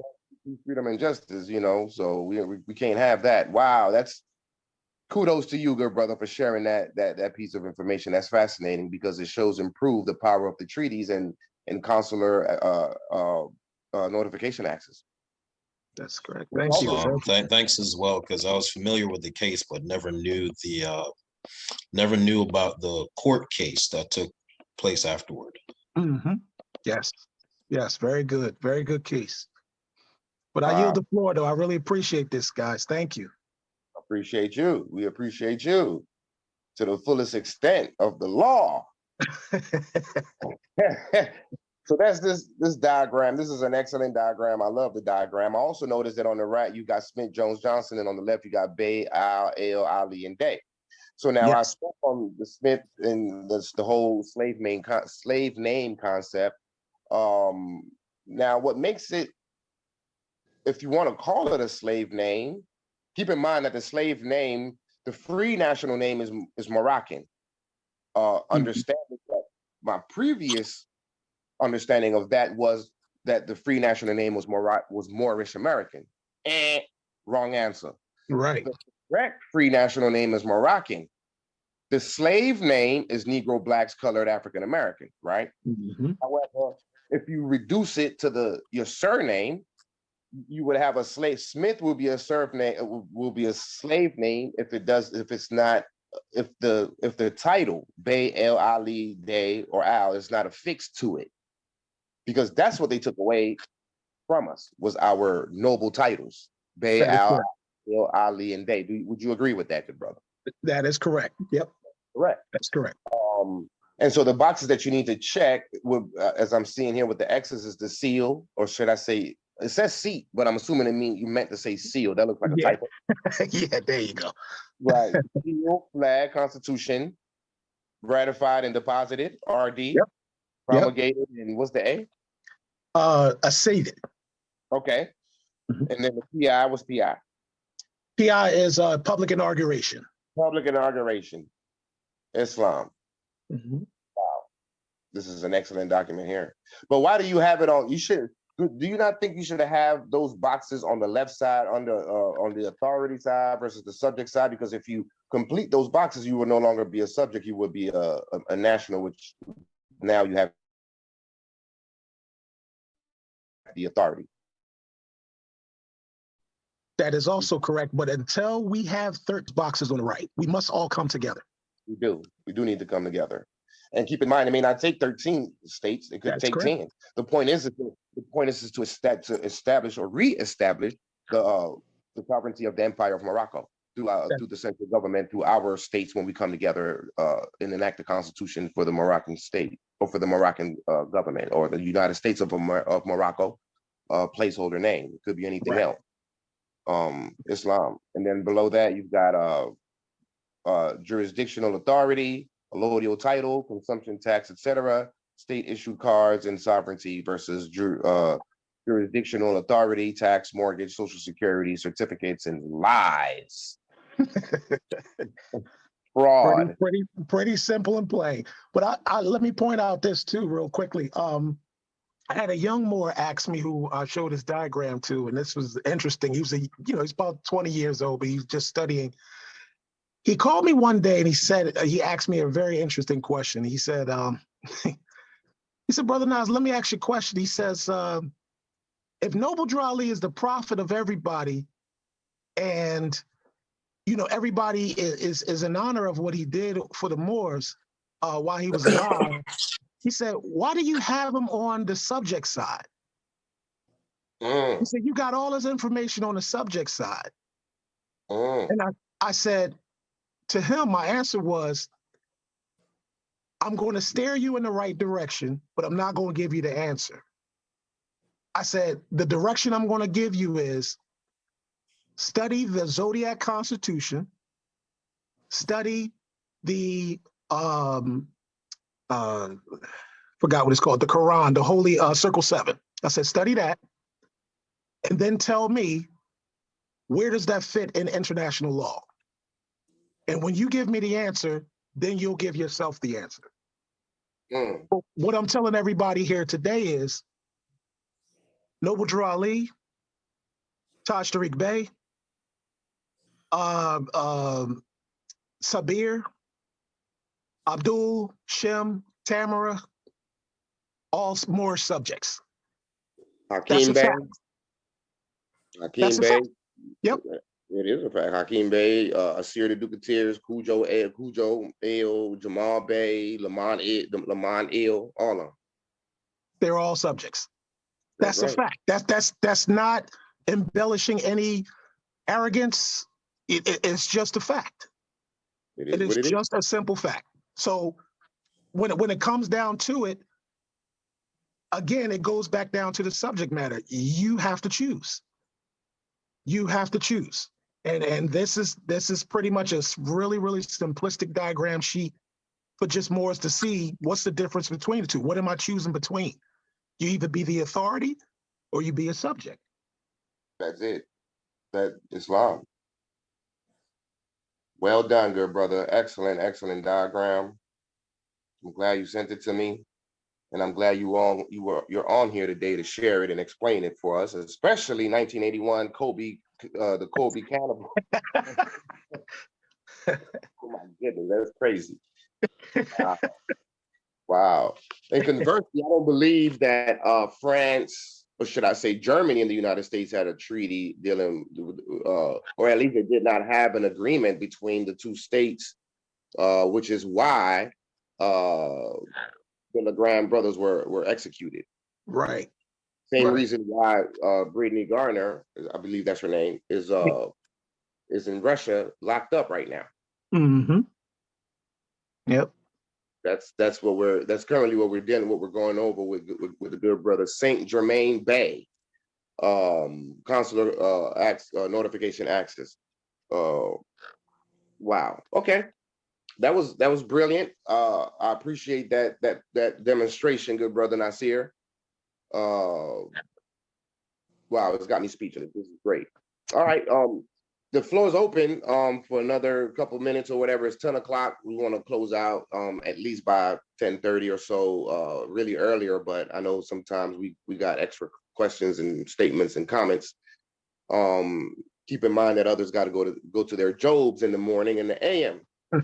Freedom and justice, so we can't have that. Wow, that's kudos to you, good brother, for sharing that piece of information. That's fascinating because it shows improve the power of the treaties and consular notification access. That's correct. Thank you. Thanks as well, because I was familiar with the case, but never knew about the court case that took place afterward. Mm-hmm. Yes. Very good case. But I yield the floor, though. I really appreciate this, guys. Thank you. Appreciate you. We appreciate you to the fullest extent of the law. So that's this diagram. This is an excellent diagram. I love the diagram. I also noticed that on the right, you got Smith, Jones, Johnson, and on the left, you got Bay, Al, Ale, Ali, and Day. So now I spoke on the Smith and the whole slave name concept. Now, what makes it, if you want to call it a slave name, keep in mind that the slave name The free national name is Moroccan. Understanding that my previous understanding of that was that the free national name was Moorish American. Wrong answer. Right. The correct free national name is Moroccan. The slave name is Negro, Blacks, Colored, African American, right? However, if you reduce it to your surname, you would have a slave. Smith will be a surname, will be a slave name if the title Bey, El, Ali, Day, or Al is not affixed to it, because that's what they took away from us, was our noble titles, Bey, Al, El, Ali, and Day. Would you agree with that, good brother? That is correct. Yep. Correct. That's correct. And so the boxes that you need to check, as I'm seeing here with the X's, is the seal, or should I say, it says seat, but I'm assuming you meant to say seal. That looks like a typo. Yeah, there you go. Right. Seal, flag, Constitution, ratified and deposited, RD, promulgated, and what's the A? Acceded. Okay. And then the PI, what's PI? PI is public inauguration. Public inauguration. Islam. Wow. This is an excellent document here. But why do you have it on? Do you not think you should have those boxes on the left side on the authority side versus the subject side? Because if you complete those boxes, you would no longer be a subject, you would be a national, which now you have the authority. That is also correct, but until we have 13 boxes on the right, we must all come together. We do need to come together. And keep in mind, it may not take 13 states, it could take 10. The point is to establish or re-establish the sovereignty of the Empire of Morocco through the central government, through our states, when we come together and enact the constitution for the Moroccan state, or for the Moroccan government, or the United States of Morocco, placeholder name. It could be anything else. Islam. And then below that, you've got jurisdictional authority, allodial title, consumption tax, etc., state issued cards, and sovereignty versus jurisdictional authority, tax, mortgage, social security, certificates, and lies. Fraud. Pretty simple and plain. But let me point out this too, real quickly. I had a young Moor ask me, who I showed his diagram to, and this was interesting. He was he's about 20 years old, but he's just studying. He called me one day and he asked me a very interesting question. He said, Brother Nas, let me ask you a question. He says, if Noble Drew Ali is the prophet of everybody, and everybody is in honor of what he did for the Moors while he was alive, he said, why do you have him on the subject side? He said, you got all this information on the subject side. And I said, to him, my answer was, I'm going to steer you in the right direction, but I'm not going to give you the answer. I said, the direction I'm going to give you is study the Zodiac Constitution, study the, forgot what it's called, the Quran, the Holy Circle 7. I said, study that, and then tell me, where does that fit in international law? And when you give me the answer, then you'll give yourself the answer. What I'm telling everybody here today is, Noble Drew Ali, Taj Tariq Bey, Sabir, Abdul, Shem, Tamara, all Moorish subjects. Hakeem Bey. Hakeem Bey. Yep. It is a fact. Hakeem Bey, Asir the Ducateers, Cujo El, Jamal Bey, Lamont Il, all of them. They're all subjects. That's a fact. That's not embellishing any arrogance. It's just a fact. It is just a simple fact. So when it comes down to it, again, it goes back down to the subject matter. You have to choose. You have to choose. And this is pretty much a really, really simplistic diagram sheet for just Moors to see what's the difference between the two. What am I choosing between? You either be the authority or you be a subject. That's it. That Islam. Well done, good brother. Excellent, excellent diagram. I'm glad you sent it to me, and I'm glad you're on here today to share it and explain it for us, especially 1981 Kobe, the Kobe cannibal. Oh my goodness, that's crazy. Wow. Wow. And conversely, I don't believe that France, or should I say Germany and the United States had a treaty dealing with, or at least it did not have an agreement between the two states, which is why the Legrand brothers were executed. Right. Same Right. reason why Brittany Garner, I believe that's her name, is in Russia locked up right now. Mm-hmm. Yep. That's currently what we're dealing, what we're going over with the good brother Saint Germain Bay, consular notification access. Wow. Okay, that was brilliant. I appreciate that demonstration, good brother Nasir. Wow, it's got me speechless. This is great. All right, the floor is open for another couple minutes or whatever. It's 10 o'clock. We want to close out at least by 10:30 or so, really earlier, but I know sometimes we got extra questions and statements and comments. Keep in mind that others got to go to their jobs in the morning in the AM. The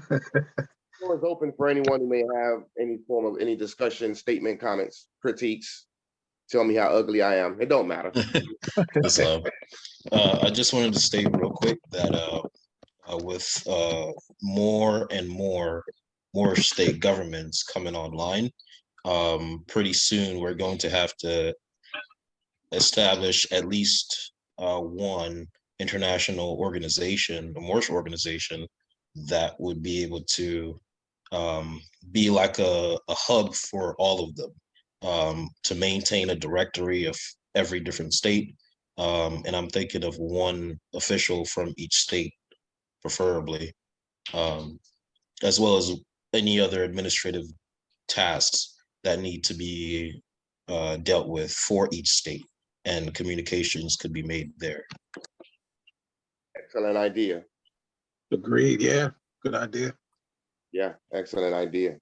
floor is open for anyone who may have any form of any discussion, statement, comments, critiques. Tell me how ugly I am. It don't matter. So, I just wanted to state real quick that with more and more Moorish state governments coming online, pretty soon we're going to have to establish at least one international organization, a Moorish organization, that would be able to be like a hub for all of them, to maintain a directory of every different state. And I'm thinking of one official from each state, preferably, as well as any other administrative tasks that need to be dealt with for each state, and communications could be made there. Excellent idea. Agreed. Yeah. Good idea. Yeah, excellent idea.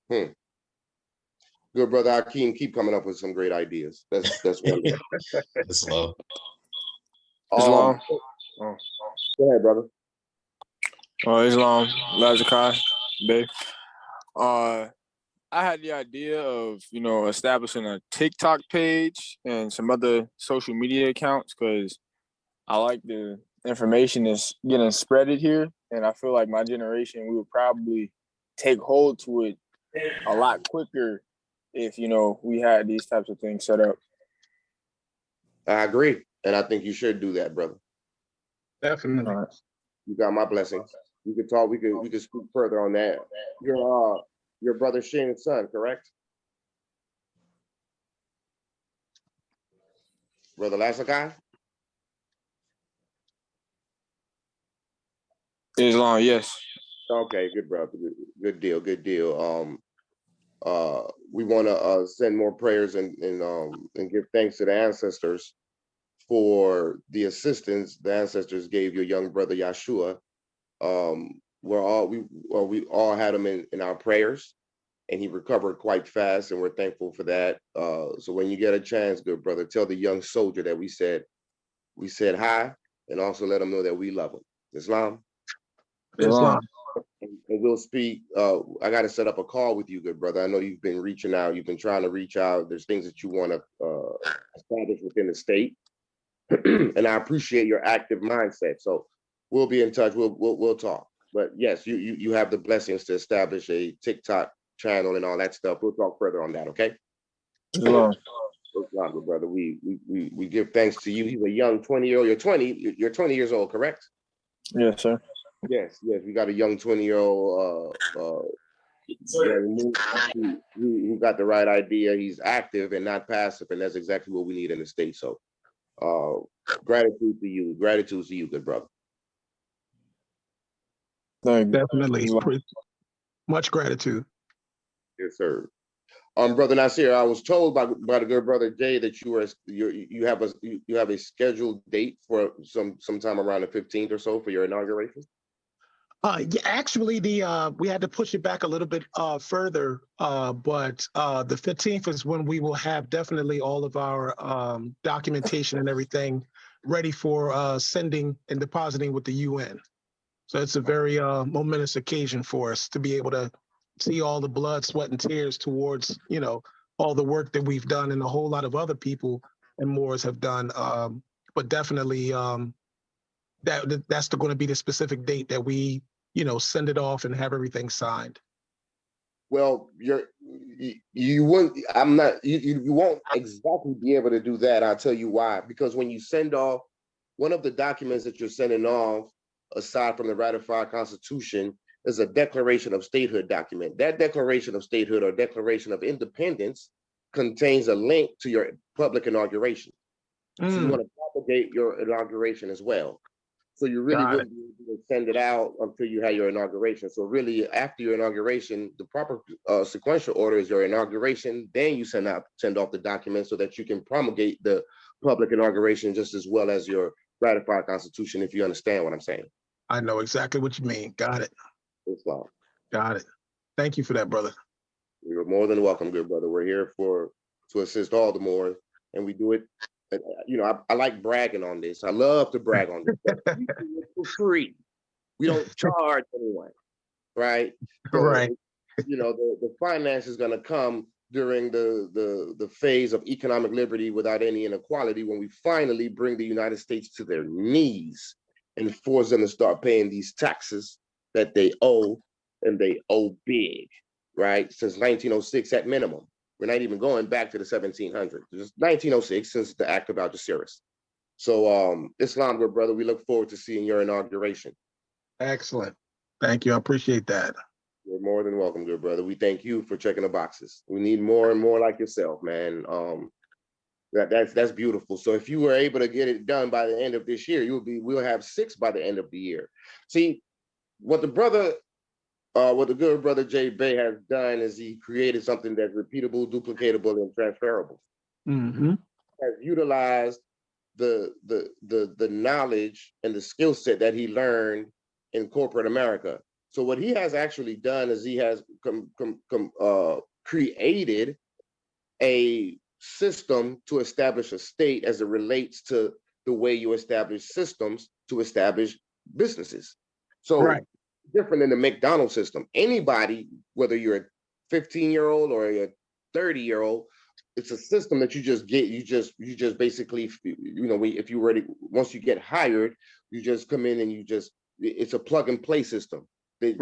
Good brother Akeem, keep coming up with some great ideas. That's wonderful. It's low. Islam. Go ahead, brother. Islam, Lazakai, Bay. I had the idea of, establishing a TikTok page and some other social media accounts, because I like the information that's getting spreaded here. And I feel like my generation, we would probably take hold to it a lot quicker if, we had these types of things set up. I agree. And I think you should do that, brother. Definitely. All right. You got my blessings. We could talk, we could speak further on that. Your brother Shane's son, correct? Brother Lasakai? Islam, yes. Okay, good brother. Good deal, good deal. We want to send more prayers and give thanks to the ancestors for the assistance the ancestors gave your young brother Yeshua. We all had him in our prayers, and he recovered quite fast, and we're thankful for that. So when you get a chance, good brother, tell the young soldier that we said hi, and also let him know that we love him. Islam. Islam. And we'll speak. I got to set up a call with you, good brother. I know you've been reaching out. You've been trying to reach out. There's things that you want to establish within the state, and I appreciate your active mindset. So we'll be in touch. We'll talk. But yes, you have the blessings to establish a TikTok channel and all that stuff. We'll talk further on that. Okay. Islam. Good brother. We give thanks to you. He's a young 20-year-old. You're 20 years old, correct? Yes, sir. Yes. We got a young 20-year-old who got the right idea. He's active and not passive, and that's exactly what we need in the state. So gratitude to you, good brother. Thank you. Definitely. Islam. Much gratitude. Yes, sir. Brother Nasir, I was told by the good brother Jay that you have a scheduled date for sometime around the 15th or so for your inauguration. Yeah, actually, we had to push it back a little bit further, but the 15th is when we will have definitely all of our documentation and everything ready for sending and depositing with the UN. So it's a very momentous occasion for us to be able to see all the blood, sweat, and tears towards, all the work that we've done and a whole lot of other people and Moors have done. But definitely that's going to be the specific date that we, send it off and have everything signed. Well, you won't. I'm not. You won't exactly be able to do that. I'll tell you why. Because when you send off one of the documents that you're sending off, aside from the ratified Constitution, is a Declaration of Statehood document. That Declaration of Statehood or Declaration of Independence contains a link to your public inauguration. So you want to propagate your inauguration as well. So you really wouldn't be able to send it out until you had your inauguration. So really, after your inauguration, the proper sequential order is your inauguration. Then you send off the documents so that you can promulgate the public inauguration just as well as your ratified Constitution. If you understand what I'm saying. I know exactly what you mean. Got it. Islam. Got it. Thank you for that, brother. You're more than welcome, good brother. We're here to assist all the Moors, and we do it. I like bragging on this. I love to brag on this. We do it for free. We don't charge anyone, right? So, Right. The finance is going to come during the phase of economic liberty without any inequality when we finally bring the United States to their knees and force them to start paying these taxes that they owe, and they owe big, right? Since 1906 at minimum. We're not even going back to the 1700s. It's 1906 since the Act of Algeciras. So, Islam, good brother, we look forward to seeing your inauguration. Excellent. Thank you. I appreciate that. You're more than welcome, good brother. We thank you for checking the boxes. We need more and more like yourself, man. That's beautiful. So if you were able to get it done by the end of this year, we'll have 6 by the end of the year. See, what the good brother Jay Bay has done is he created something that's repeatable, duplicatable, and transferable. Mm-hmm. Has utilized the knowledge and the skill set that he learned in corporate America. So what he has actually done is he has created a system to establish a state as it relates to the way you establish systems to establish businesses. So Right. different than the McDonald's system. Anybody, whether you're a 15-year-old or a 30-year-old, it's a system that you just get. You just basically, if you ready, once you get hired, you just come in and it's a plug and play system. They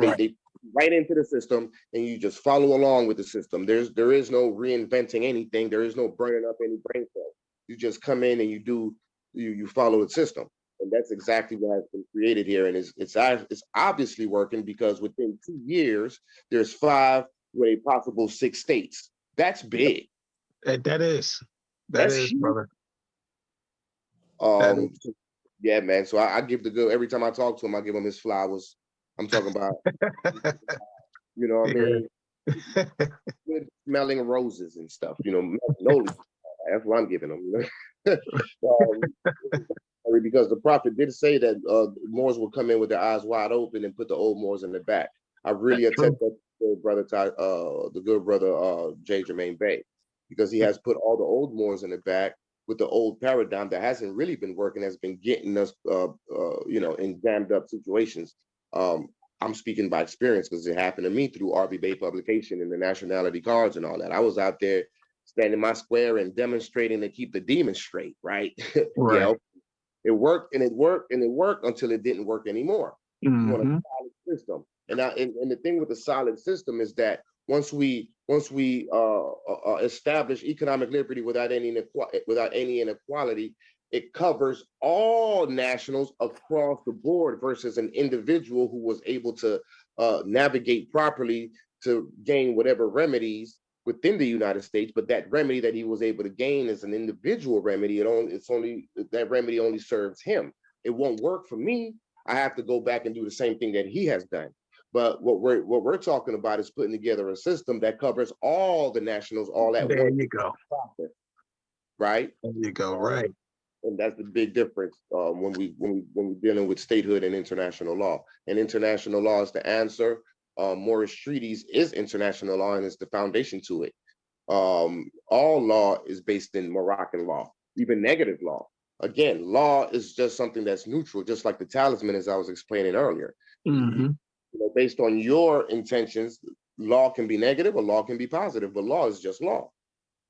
right into the system and you just follow along with the system. There is no reinventing anything. There is no burning up any brain cells. You just come in and you follow the system. And that's exactly what has been created here. And it's obviously working because within 2 years, there's 5 with a possible 6 states. That's big. That is Huge. brother. Yeah, man. So I give the good, every time I talk to him, I give him his flowers. I'm talking about, you know what I mean? Good smelling roses and stuff, magnolias. That's what I'm giving him. Because the prophet did say that Moors will come in with their eyes wide open and put the old Moors in the back. I really attest that to the good brother J. Jermaine Bay, because he has put all the old Moors in the back with the old paradigm that hasn't really been working, has been getting us, in jammed up situations. I'm speaking by experience because it happened to me through RB Bay publication and the nationality cards and all that. I was out there standing my square and demonstrating to keep the demons straight, right? Right. It worked and it worked and it worked until it didn't work anymore. Mm-hmm. You want a solid system. And the thing with the solid system is that once we establish economic liberty without any inequality, it covers all nationals across the board versus an individual who was able to navigate properly to gain whatever remedies within the United States, but that remedy that he was able to gain is an individual remedy. That remedy only serves him. It won't work for me. I have to go back and do the same thing that he has done. But what we're talking about is putting together a system that covers all the nationals all at There once, you go. right? There you go. Right. And that's the big difference when we're dealing with statehood and international law. And international law is the answer. Moorish treaties is international law, and it's the foundation to it. All law is based in Moroccan law, even negative law. Again, law is just something that's neutral, just like the talisman, as I was explaining earlier. Mm-hmm. You know, based on your intentions, law can be negative or law can be positive, but law is just law.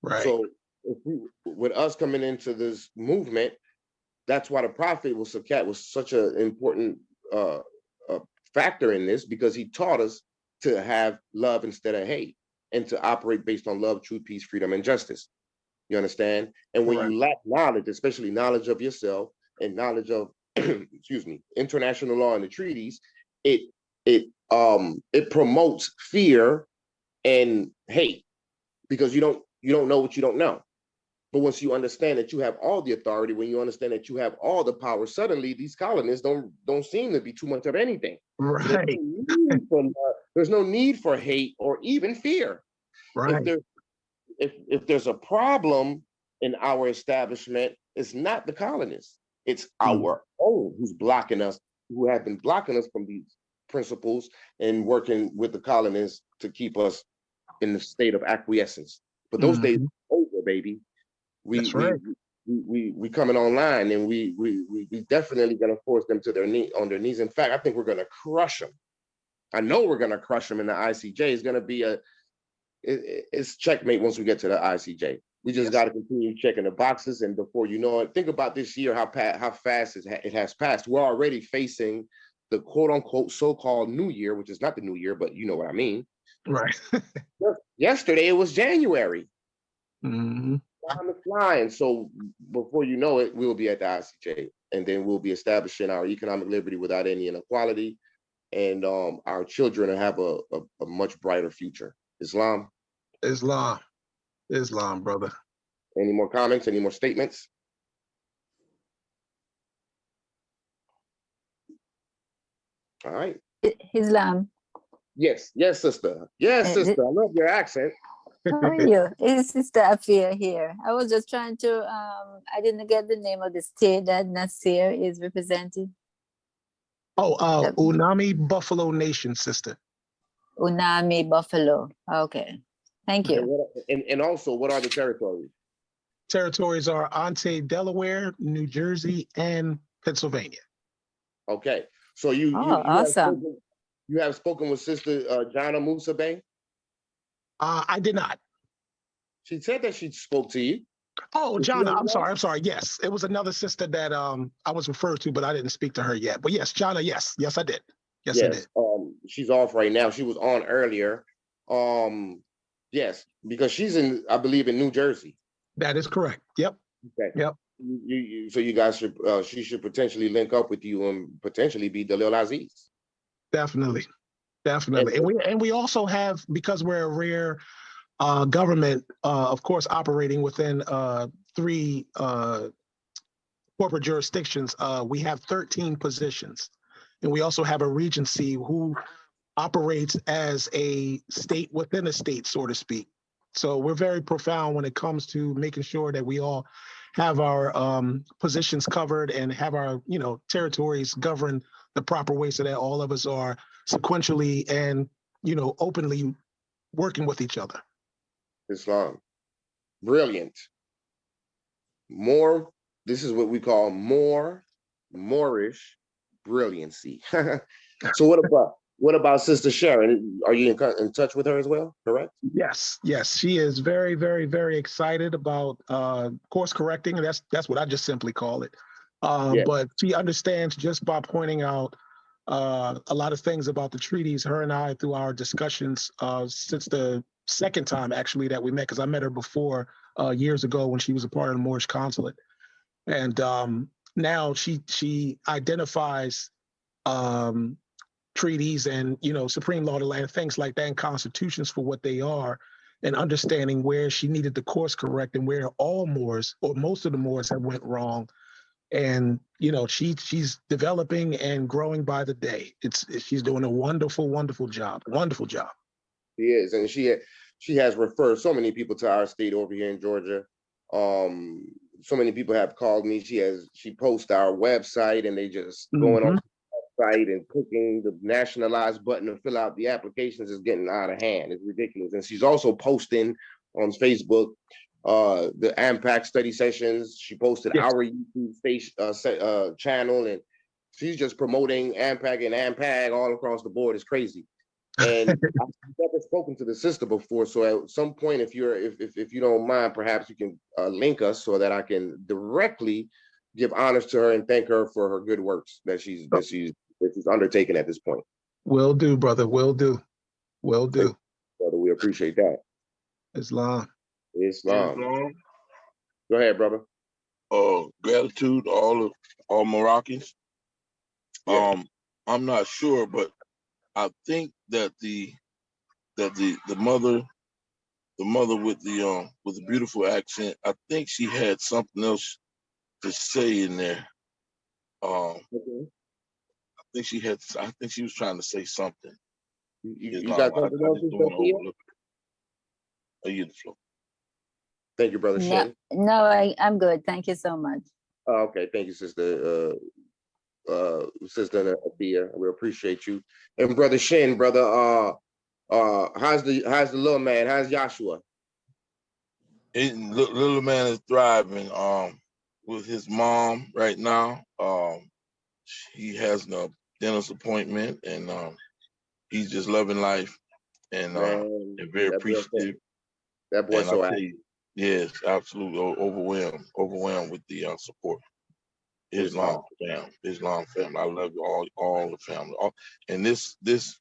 Right. So with us coming into this movement, that's why the prophet was such an important factor in this, because he taught us to have love instead of hate and to operate based on love, truth, peace, freedom, and justice. You understand? And when you lack knowledge, especially knowledge of yourself and knowledge of, excuse me, international law and the treaties, it promotes fear and hate, because you don't know what you don't know. But once you understand that you have all the authority, when you understand that you have all the power, suddenly these colonists don't seem to be too much of anything. Right. So there's no need for hate or even fear. Right. If there's a problem in our establishment, it's not the colonists, it's our own who have been blocking us from these principles and working with the colonists to keep us in the state of acquiescence. But those days are over, baby. We coming online, and we definitely gonna force them to on their knees. In fact, I think we're gonna crush them. I know we're gonna crush them in the ICJ. It's gonna be it's checkmate once we get to the ICJ. We just got to continue checking the boxes, and before you know it, think about this year, how fast it has passed. We're already facing the quote unquote so-called new year, which is not the new year, but you know what I mean. Right. Yesterday it was January. Mm-hmm. Time is flying. So before you know it, we'll be at the ICJ, and then we'll be establishing our economic liberty without any inequality, and our children will have a much brighter future. Islam, brother. Any more comments? Any more statements? All right. Islam. Yes, sister. Yes, sister. I love your accent. How are you? It's Sister Afia here. I was just trying to, I didn't get the name of the state that Nasir is representing. Oh, Unami Buffalo Nation, sister. Unami Buffalo. Okay. Thank you. And also, what are the territories? Territories are Ante, Delaware, New Jersey, and Pennsylvania. Okay. So you awesome. You have spoken with Sister Jana Musa Bay? I did not. She said that she spoke to you. Oh, Jana, I'm sorry. Yes, it was another sister that I was referred to, but I didn't speak to her yet. But yes, Jana, yes, I did. Yes, I did. She's off right now. She was on earlier. Yes, because she's I believe in New Jersey. That is correct. Yep. Okay. Yep. So you guys should she should potentially link up with you and potentially be Dalil Aziz. Definitely. And we also have, because we're a rare government, of course, operating within 3 corporate jurisdictions. We have 13 positions, and we also have a regency who operates as a state within a state, so to speak. So we're very profound when it comes to making sure that we all have our positions covered and have our territories governed the proper way, so that all of us are sequentially and openly working with each other. Islam, brilliant. This is what we call Moorish brilliancy. So what about Sister Sharon? Are you in touch with her as well? Correct? Yes. She is very, very, very excited about course correcting, and that's what I just simply call it. But she understands just by pointing out a lot of things about the treaties. Her and I, through our discussions since the second time actually that we met, because I met her before years ago when she was a part of the Moorish consulate, and now she identifies treaties and supreme law of the land, things like that, and constitutions for what they are, and understanding where she needed to course correct and where all Moors or most of the Moors have went wrong. And you know, she's developing and growing by the day. She's doing a wonderful, wonderful job. Wonderful job. She is, and she has referred so many people to our state over here in Georgia. So many people have called me. She posts our website, and they just going on the site and clicking the nationalized button to fill out the applications is getting out of hand. It's ridiculous. And she's also posting on Facebook the AMPAG study sessions. She posted our YouTube station channel, and she's just promoting AMPAG and AMPAG all across the board. It's crazy. And I've never spoken to the sister before, so at some point, if you don't mind, perhaps you can link us so that I can directly give honors to her and thank her for her good works that she's undertaken at this point. Will do, brother. Will do. Will do. Brother, we appreciate that. Islam. Go ahead, brother. Gratitude to all Moroccans. I'm not sure, but I think that the mother with the beautiful accent, I think she had something else to say in there. I think she was trying to say something. You got something else to say? You the floor. Thank you, brother Shin. No, I'm good. Thank you so much. Okay, thank you, sister. Sister Athea, we appreciate you. And brother Shin, brother, how's the little man? How's Joshua? Little man is thriving with his mom right now. He has a dentist appointment, and he's just loving life and very appreciative. That boy so active. Yes, absolutely overwhelmed with the support. Islam family. I love you all the family. And this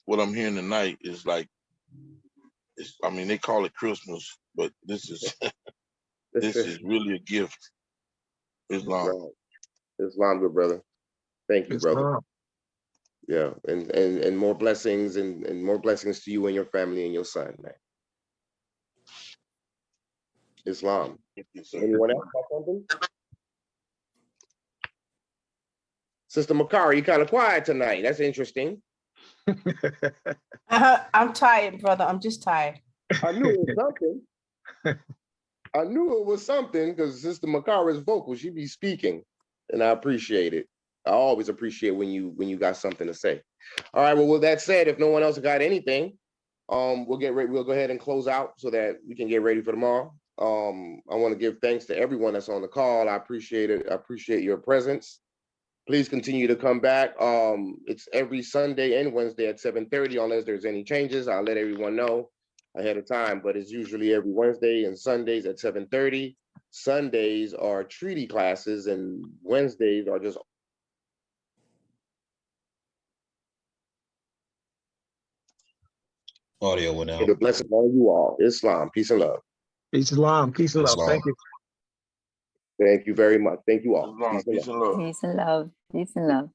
what I'm hearing tonight is like, I mean, they call it Christmas, but this is this is really a gift. Islam, good brother. Thank you, brother. Yeah, and more blessings and more blessings to you and your family and your son, man. Islam. Anyone else got something? Sister Makari, you kind of quiet tonight. That's interesting. I'm tired, brother. I'm just tired. I knew it was something. I knew it was something because Sister Makari's vocal, she be speaking, and I appreciate it. I always appreciate when you got something to say. All right. Well, with that said, if no one else got anything, we'll get ready. We'll go ahead and close out so that we can get ready for tomorrow. I want to give thanks to everyone that's on the call. I appreciate it. I appreciate your presence. Please continue to come back. It's every Sunday and Wednesday at 7:30, unless there's any changes. I'll let everyone know ahead of time, but it's usually every Wednesday and Sundays at 7:30. Sundays are treaty classes and Wednesdays are just audio went out. The blessing on you all. Islam, peace and love. Peace, Islam, peace and love. Thank you. Thank you very much. Thank you all. Islam, peace and love. Peace and love. Peace and love.